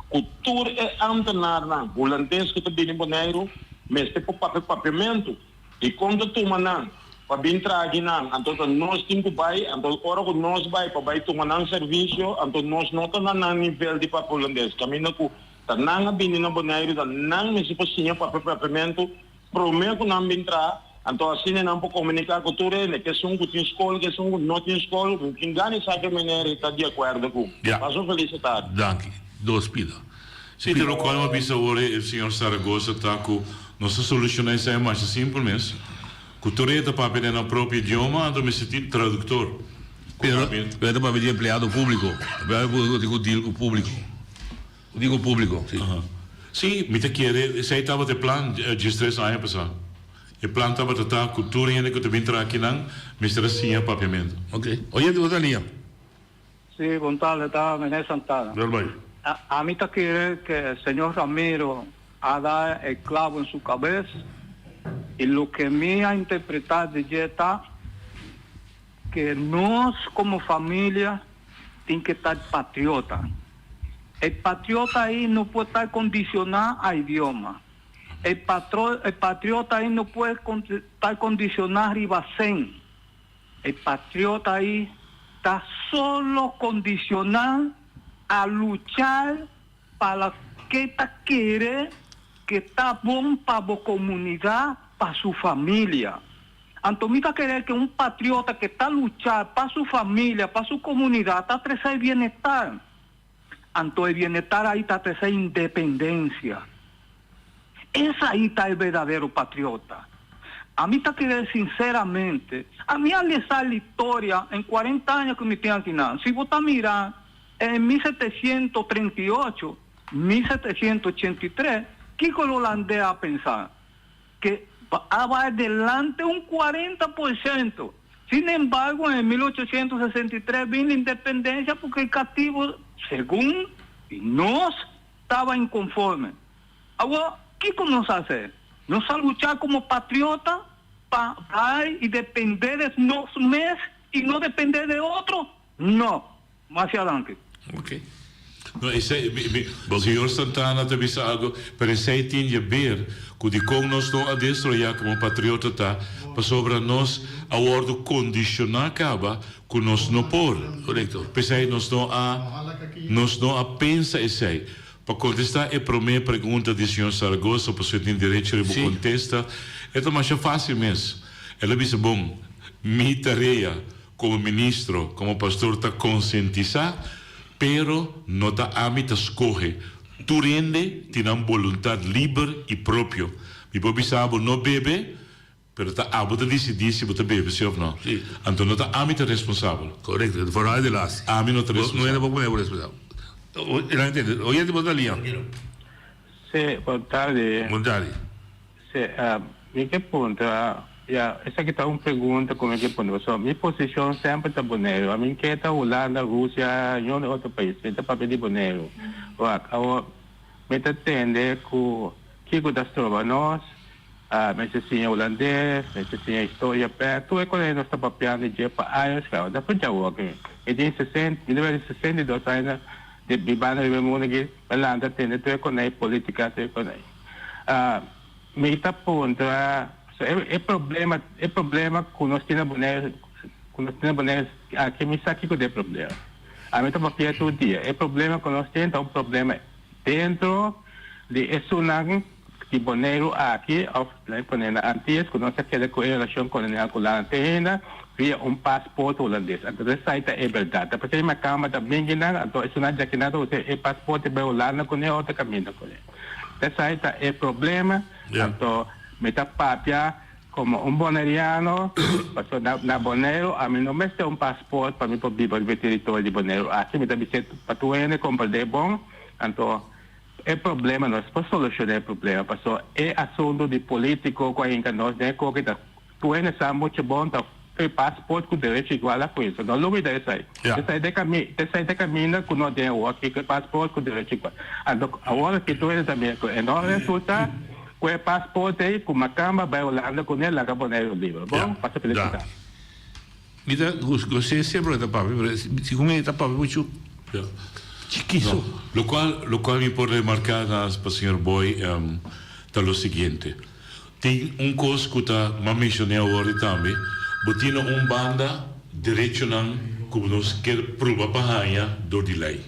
[SPEAKER 6] cultura é antenar, não. Holandês que está bem bonito, mas tem papiamento. E quando tu manan, para vir trazer não, então nós temos que vai, então ora que nós vai para vai tomar serviço, então nós não estamos no nível de papel holandês, caminho que tá não bem na boneiro, tá não me se possível para papiamento, prometo não vir entrar, então assim não pode comunicar com tudo, né, que são que tem escola, que são que não tem escola, quem ganha sabe maneira está de acordo com. Passo felicidade.
[SPEAKER 19] Danke. Dos pida.
[SPEAKER 20] Sim, pelo qual uma bisa ore o senhor Saragossa tá com nossa solução é mais simples mesmo. Cultura para aprender no próprio idioma, então me senti tradutor.
[SPEAKER 19] Pero para pedir empleado público. Digo público. Digo público, sim.
[SPEAKER 20] Sim, me te quer, sei estava de plan de 3 anos passado. E plan estava de estar cultura ainda que tu vem aqui não, me estressinha papiamento.
[SPEAKER 19] Ok. Oye, tu linha.
[SPEAKER 21] Sí, boa tarde, está Mené Santana. A mí te quiere que el señor Ramiro ha dado el clavo en su cabeza y lo que me ha interpretado de está que nós como família tem que estar patriota. El patriota aí não pode estar condicionado a idioma. El patriota aí não pode estar condicionado a ribacén. El patriota aí está solo condicionado a luchar para que quiere que está bom para a comunidade, para sua família. Então, me querer que patriota que está a luchar para sua família, para sua comunidade, está a trazer bem-estar. Então, o bem-estar aí está a trazer independência. Esa ahí está el verdadero patriota. A mí está que sinceramente, a mí le sale historia en 40 años que me tengan aquí nada. Si vos estás mirando, en 1738, 1783, ¿qué con el holandés a pensar? Que va adelante un 40%. Sin embargo, en 1863 vino la independencia porque el cativo, según nos, estaba inconforme. Ahora, ¿qué nos hace? ¿Nos a luchar como patriota para y depender de nos mes y no depender de otro? No. Más adelante.
[SPEAKER 20] Ok. No, o senhor Santana te disse algo, pero sei tinha ver que de como nós não adestramos como patriota tá, para sobre nós a ordem condicionar acaba que nós não por, correto? Pensei nós não a pensa esse. Para contestar a primeira pergunta do senhor Saragossa, para você ter direito de contestar, é mais fácil mesmo. Ela disse bom, minha tarefa como ministro, como pastor, está conscientizar. Pero não está hábito escorre. Tu rende, tem uma vontade livre e própria. E por isso, não bebe, pero está hábito de decidir se você bebe, sim ou não. Então, não está hábito responsável.
[SPEAKER 19] Correto, fora de lá.
[SPEAKER 20] Hábito não está responsável.
[SPEAKER 19] Não é pouco responsável. Ela entende? Hoje é de botar linha.
[SPEAKER 2] Sim, boa tarde.
[SPEAKER 19] Boa tarde.
[SPEAKER 2] Sim, em que ponto? Essa aqui está uma pergunta, como é que ponto? Minha posição sempre está boneiro. A minha inquieta Holanda, Rússia, e outro país, está para pedir boneiro. Me entende que está trova nós, mas assim é holandês, mas assim é história perto, é quando nós está papiando de para anos, cara, dá para já o aqui. E tem 62 anos de bibana de mundo que Holanda tem, tu é quando é política, tu é quando é. Me está ponto é problema que nós temos boneiro, aqui me sabe que é problema. A mim está papiando todo dia. É problema que nós temos, é um problema dentro de esunang de boneiro aqui, antes, que nós temos a relação colonial com a Argentina, via passaporte holandês. Então, essa é verdade. Porque a Câmara também, então, esunang já que nada, é passaporte para Holanda, com é outro caminho. Essa é problema, então, me está papia como um boneriano, na Bonaire, a mim não me tem passaporte para mim poder viver no território de Bonaire. Aqui me está dizendo para tu compreender bom, então é problema, nós podemos solucionar o problema, porque é assunto de político que ainda nós nem que tu sabe muito bom, então é passaporte com direito igual a coisa. Não duvida isso aí. Essa é de caminho que nós temos aqui, que passaporte com direito igual. Então, agora que tu também, não resulta com o passaporte aí, com uma cama, vai Holanda com ele, acabou o livro. Bom, passa pela cidade.
[SPEAKER 19] Você sempre está para ver, se como está para ver muito chiquito.
[SPEAKER 20] Lo cual me pode remarcar para o senhor Boy está o seguinte. Tem coisa que eu mencionei agora também, mas tem banda direito que nós queremos provar para a do de lei.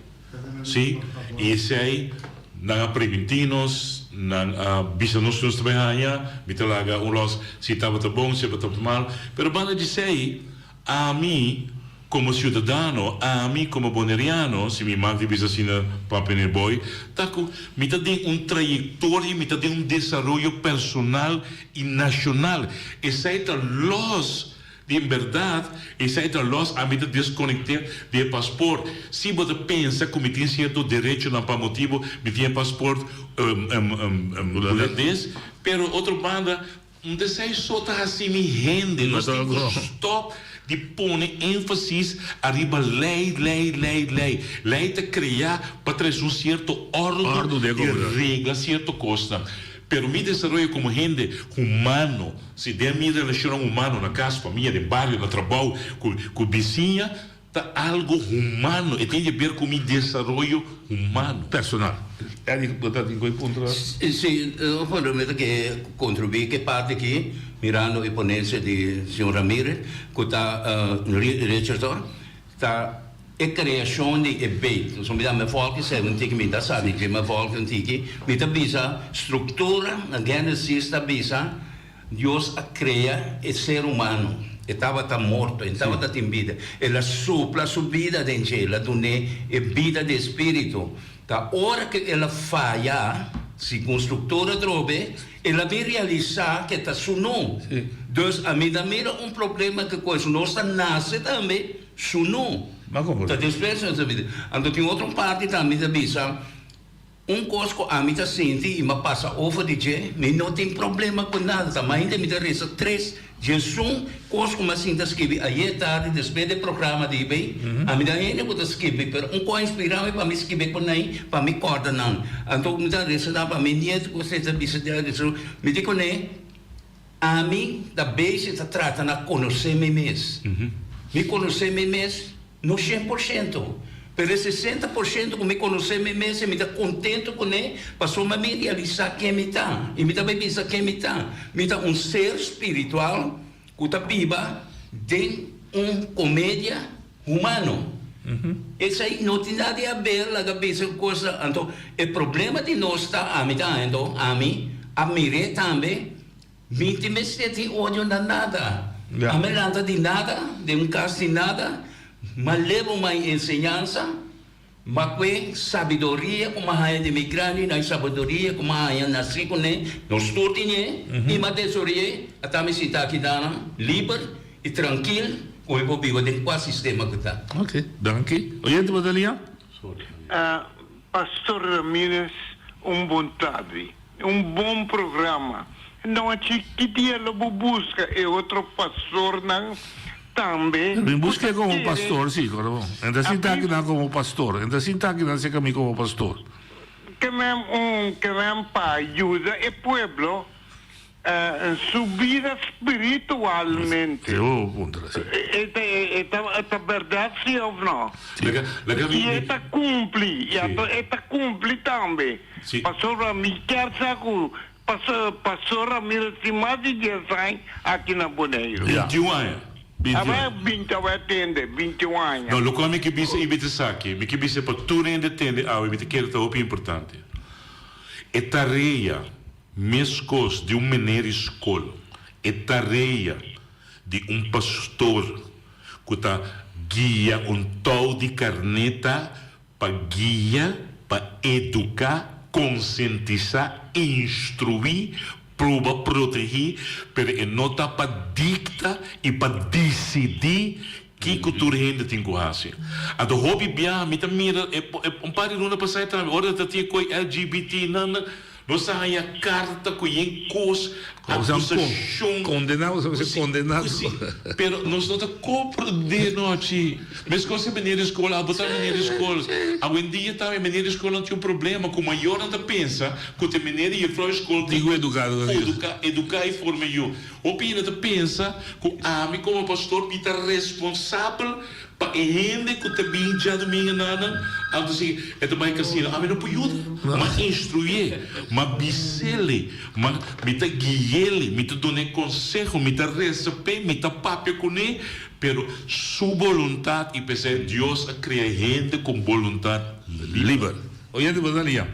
[SPEAKER 20] Sim? E esse aí, não preventinos, não bisa-nos nos trabalhar, bitalaga los se estava bom, se estava mal, pero banda de sei, a mim como cidadano, a mim como boneriano, se me manda bisa sina papel boy, taco, me tem trajetória, me tem desenvolvimento personal e nacional. Esse aí tá los de verdade, esse aí tá los a me desconectar de passaporte. Se você pensa que me tem certo direito não para motivo, me tem passaporte holandês, pero outra banda, desse aí só tá assim me rende, nós temos stop de pôr ênfase arriba lei te criar para trazer certo ordem e regra, certo costa. Pero mi desarrollo como gente humano, se der minha relação humana na casa, família, no bairro, no trabalho, com vizinha, está algo humano e tem a ver com meu desenvolvimento humano.
[SPEAKER 19] Personal.
[SPEAKER 4] Sim, eu prometo que contribuir que parte aqui, mirando a ponência de senhor Ramírez, que está Richardson, está a criação de eventos. Som me folk se antigo me dá sabe que me folk antigo me dá bisa estrutura na gênesis da bisa Deus a cria o ser humano estava tá morto estava tá em vida ela supla sua vida dentro ela dona a vida de espírito da hora que ela falha si construtora drobe, e la mi realizar que está su no. Dus a mí también problema que con su no está nace también su no.
[SPEAKER 19] Ma come?
[SPEAKER 4] Tá despeçando também. Então tem outra parte também da bisa. Coisa que a mim tá sente e me passa over de je, mas não tem problema com nada. Também ainda me dá resta 3 Jesus, coisa que me sinta escrever aí tarde depois do programa de bem. A mim ainda vou escrever, mas coisa inspirada para me escrever por aí, para me coordenar. Então me dá resta para mim nieto que você está bisa de me digo né, a mim da base está tratando de conhecer me mesmo. Me conhecer me mesmo no 100%. Pero 60% que me conhecer me mesmo, me está contente com ele, passou a me realizar quem me está. E me também pensa quem me está. Me está ser espiritual que está viva de comédia humano. Isso aí não tem nada a ver com a cabeça coisa. Então, o problema de nós está a mim, a mim também, me tem ódio na nada. A mim nada de nada, de caso de nada. Mas levo uma ensinança, mas com sabedoria, como a de migrante, na sabedoria, como a nasci com ele, nós todos e uma tesouraria, até me sentar aqui livre e tranquilo, como eu vivo dentro do sistema que está.
[SPEAKER 19] Ok, danke. Oyente Badalia?
[SPEAKER 3] Pastor Ramirez, bom tarde, bom programa. Não é que dia ele busca é outro pastor não. Também.
[SPEAKER 19] Me busquei como pastor, sim, claro. Ainda assim está aqui como pastor. Ainda assim está aqui como pastor.
[SPEAKER 3] Que mesmo para ajuda o povo a subir espiritualmente.
[SPEAKER 19] Eu ponto assim.
[SPEAKER 3] É verdade, sim ou não? E está cumpre. E está cumpre também. Pastor Miquel Saco, pastor Ramirez, tem mais de 10 anos aqui na Bonaire.
[SPEAKER 20] 21 anos.
[SPEAKER 3] 21 anos.
[SPEAKER 20] Não, o que me que bisa ibita saki, me que bisa para tudo ainda tende a ibita que é muito importante. É tarefa mescos de menino escola, é tarefa de pastor que está guia tal de carneta para guia, para educar, conscientizar, instruir, para proteger, mas não está para dictar e para decidir que cultura ainda tem que fazer. A do hobby bia, me mira, pare não passar também, hora da tia coi LGBT nana, não sai a carta com coisa, acusação,
[SPEAKER 19] condenado, você condenado.
[SPEAKER 20] Pero nós não está compreender noite. Mas quando você menina escola, a botar menina escola, algum dia também menina escola não tinha problema, com maior não pensa, que o menina e a escola
[SPEAKER 19] digo educado,
[SPEAKER 20] educar e formar eu. O pina te pensa que a mim como pastor pita responsável para ele que te bem já domingo nada, então assim, é também que assim, a mim não pode mas instruir, mas bisele, mas me te guiele, me te done conselho, me te receber, me te pape com ele, pero sua vontade e pensar Deus a criar gente com vontade livre.
[SPEAKER 19] Oyente Badalia.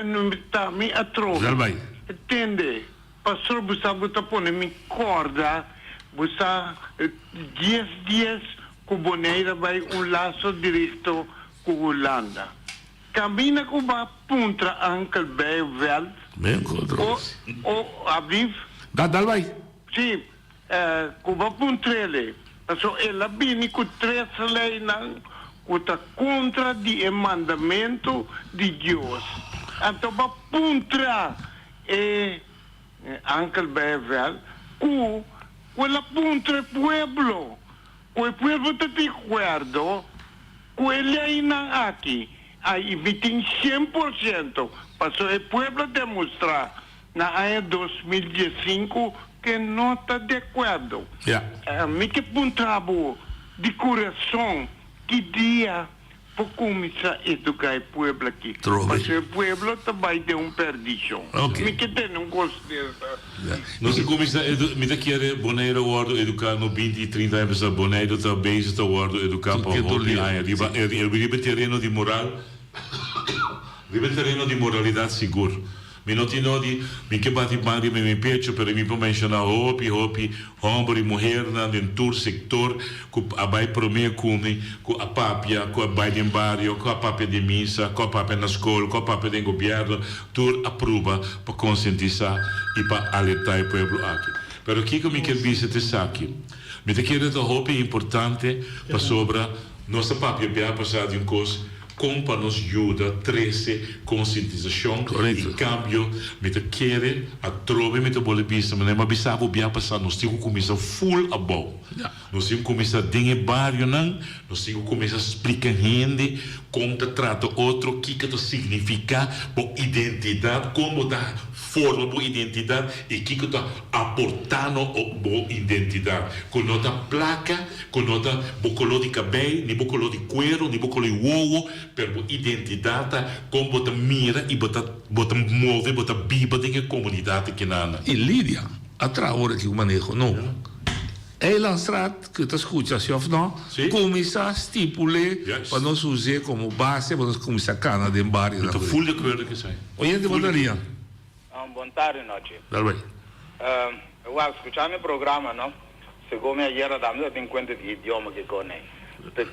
[SPEAKER 3] Não está me atrova.
[SPEAKER 19] Já vai.
[SPEAKER 3] Entende? Pastor, você está pondo me corda, você 10 dias com Bonaire vai laço direto com Holanda. Camina com a punta Uncle Bevel.
[SPEAKER 19] Bem, controle.
[SPEAKER 3] O Aviv.
[SPEAKER 19] Dal vai.
[SPEAKER 3] Sim, com a punta ele. Então, ela vem com 3 leis que está contra o mandamento de Deus. Então, a punta é Uncle Bevel, com a punta pueblo. O povo está de acordo com ele ainda aqui. Aí tem 100%. Passou o povo demonstrar na ano 2015 que não está de acordo. Me que apontava de coração que dia para começar a educar o povo aqui. Mas o povo também tem perdição. Me que tem consideração.
[SPEAKER 20] Nós começamos me daqui a Bonaire World educar no 20 e 30 anos a Bonaire está bem está World educar para o terreno de moral, o terreno de moralidade seguro. não nodi, me que bate mari me me pecho, pero me po mencionar hopi, homem e mulher na dentro sector, com a bai prome come, com a papia, com a bai de barrio, com a papia de missa, com a papia na escola, com a papia de governo, tur aprova para conscientizar e para alertar o povo aqui. Pero aqui que me quer dizer te aqui, me te quero dar hopi importante para sobre nossa papia bem passar de coisa como nos ajuda a trazer conscientização e cambio me te querer a trove me te bole bisa mas não bisavo bem passar nós temos começar full about nós temos começar dinhe barrio não nós temos começar explicar gente como te trata outro que te significa por identidade como da forma por identidade e que te aportando por identidade com nota placa com nota bocolo de cabelo nem bocolo de cuero nem bocolo de uovo per identidade como bota mira e bota move bota biba de comunidade que nana
[SPEAKER 19] e Lídia atrás hora que o manejo não é lançado que tu escuta se of não começa a estipular para nós usar como base para nós começar a cana de barrio
[SPEAKER 20] estou full de acordo que sai
[SPEAKER 19] oyente botaria
[SPEAKER 7] boa tarde noite
[SPEAKER 19] bem
[SPEAKER 7] eu escutar meu programa não segundo a era da minha tem conta de idioma que conhece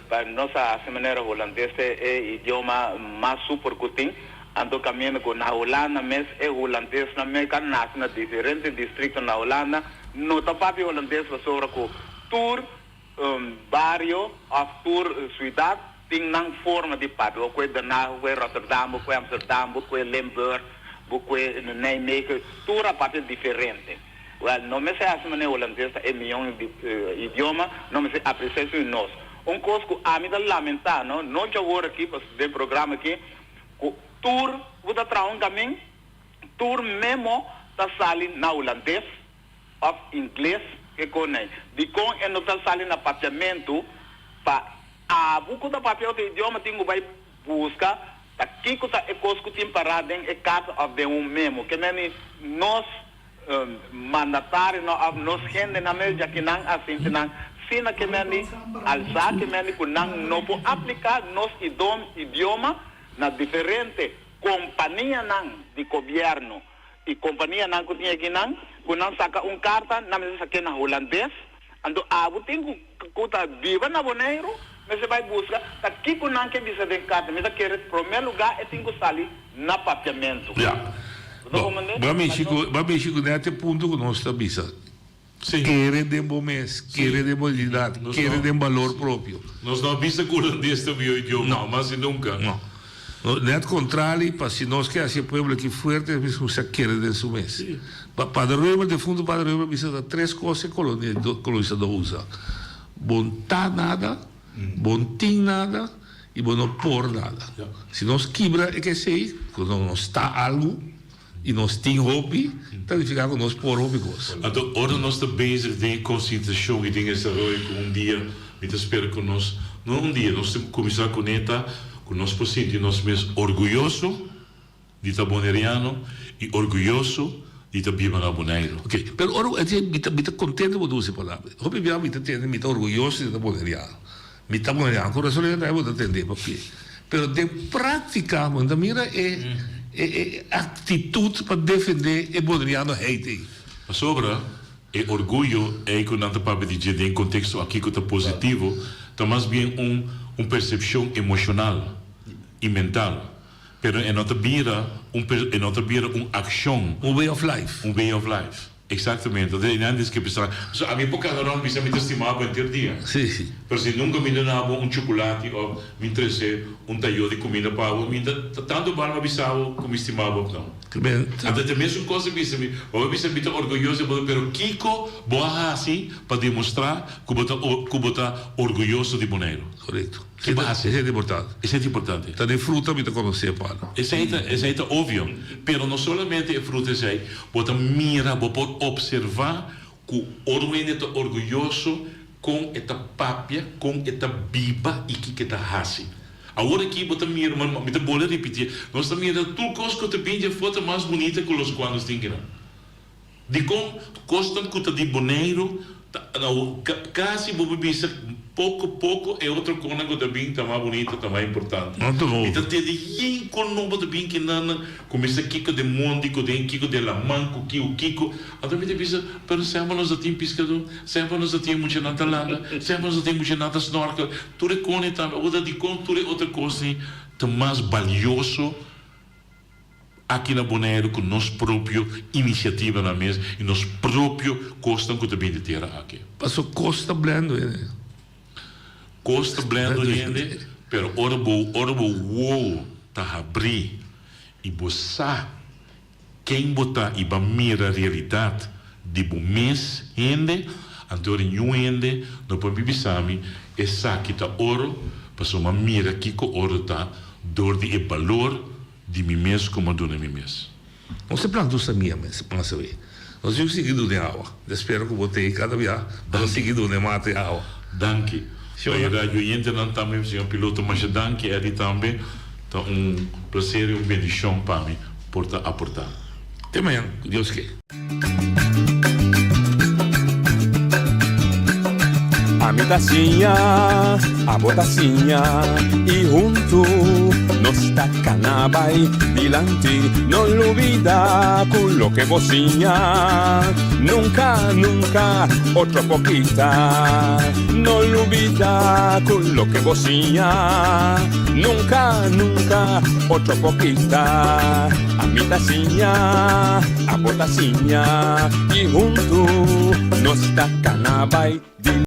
[SPEAKER 7] para nossa maneira holandesa é idioma mais super curtinho ando caminhando com na Holanda mas é holandês na América nasce na diferentes distritos na Holanda no papi holandês sobre com tour barrio of tour cidade tem não forma de papi o que de na Rotterdam o que Amsterdam o que Limburg o que Nijmegen tour a papi diferente não me sei a maneira holandesa é milhão de idioma não me sei apreciar isso nós coisa que a mim dá lamentar não já vou aqui para o programa aqui tour vou dar para caminho tour mesmo da sala na holandês ou inglês que conhece de com é não da sala na apartamento para a buco da papel de idioma tenho vai buscar aqui que é coisa que tem parado é casa of the mesmo que nem nós mandatário nós gente na média que não assim não sina que nem alza que nem que não pode aplicar nosso idioma na diferente companhia de governo e companhia que tinha aqui não saca carta na mesa aqui na holandês ando tem que tá viva na Bonaire mas você vai buscar aqui que não quer dizer de carta mas quer primeiro lugar é tem que sair na papiamento
[SPEAKER 19] Vamos Chico nesse ponto que nós estamos querer de bom mês, querer de mobilidade, querer de valor próprio.
[SPEAKER 20] Nós não vimos que o holandês também o idioma, mas nunca.
[SPEAKER 19] Não. Net contrário, para se nós queremos esse povo aqui forte, nós querer de seu mês. Para o de fundo, para o precisa de três coisas que o colonizador usa: bom tá nada, bom tem nada e bom não por nada. Se nós quebra é que sei, quando não está algo e nós temos hobby, então ficar com nós por hobby coisa.
[SPEAKER 20] Então, ora nós estamos bezig de conscientização e de desarrollo que dia, me espero que nós, não dia, nós temos que começar com neta, que nós possamos sentir nós mesmos orgulhoso de estar boneriano e orgulhoso de estar viva na Bonaire.
[SPEAKER 19] Ok, pero ora, eu estou contente com duas palavras. Hobby me estou orgulhoso de estar boneriano. Me está boneriano, com razão eu não vou entender por quê. Pero de prática, a mira é atitude para defender o boneriano hate.
[SPEAKER 20] A sobra, é orgulho é que não está para dizer em contexto aqui que está positivo, está mais bem percepção emocional e mental. Pero é não vira ação.
[SPEAKER 19] Way of life.
[SPEAKER 20] Way of life. Exatamente. Antes que pensar, a minha época não precisa me estimar para ter dia.
[SPEAKER 19] Sim.
[SPEAKER 20] Pero se nunca me dava chocolate ou me interesse talho de comida para o tanto bom me bisava como estimava não. Até mesmo coisa me me orgulhoso, pero Kiko boa assim para demonstrar que bota orgulhoso de Bonaire.
[SPEAKER 19] Correto.
[SPEAKER 20] Isso é importante. Isso é importante.
[SPEAKER 19] Está de fruta me conhecer para.
[SPEAKER 20] Isso é óbvio. Pero não somente é fruta é, bota mira, bota observar que o homem é orgulhoso com esta papia, com esta biba e que está assim. Agora aqui bota mira, mas me vou repetir. Nós também tudo coisa que te pede foto mais bonita que os quadros têm. De como costam que de Bonaire Casi vou bisa pouco é outra coisa que também tá mais bonita, tá mais importante. Então tem de com novo também que não começa Kiko de Mondi, Kiko de Lamanco, Kiko. Então me bisa, pero sempre nós tem pescador, sempre nós tem muito na talanda, sempre nós tem muito na snorkel. Tu recone também, outra de com tu outra coisa, tá mais valioso aqui na Bonaire com nossa própria iniciativa na mesa e nosso próprio custo que também de ter aqui.
[SPEAKER 19] Passou costa blendo,
[SPEAKER 20] Costa blendo ainda, pero ora bo tá abrir e boçar quem botar e ba mira a realidade de bom mês ainda, anterior nenhum ainda, não pode bisami, é saque tá ouro, passou uma mira aqui com ouro tá dor de valor de mim mesmo como a dona mim mesmo.
[SPEAKER 19] Você plantou essa minha, mas pensa aí. Nós vamos seguido de água. Espero que botei cada vez. Nós seguido de mate e água.
[SPEAKER 20] Danke. Eu não também se piloto, mas danke é também. Então prazer e bendição para mim por aportar.
[SPEAKER 19] Até amanhã, Deus que.
[SPEAKER 18] A mitacinha, a botacinha e junto nos tacanabay dilante, no olvida quello que vocinha, nunca otra poquita, no olvida quello que vocinha, nunca otra poquita, a mitacinha, a botacinha y junto nos tacanabay dilante.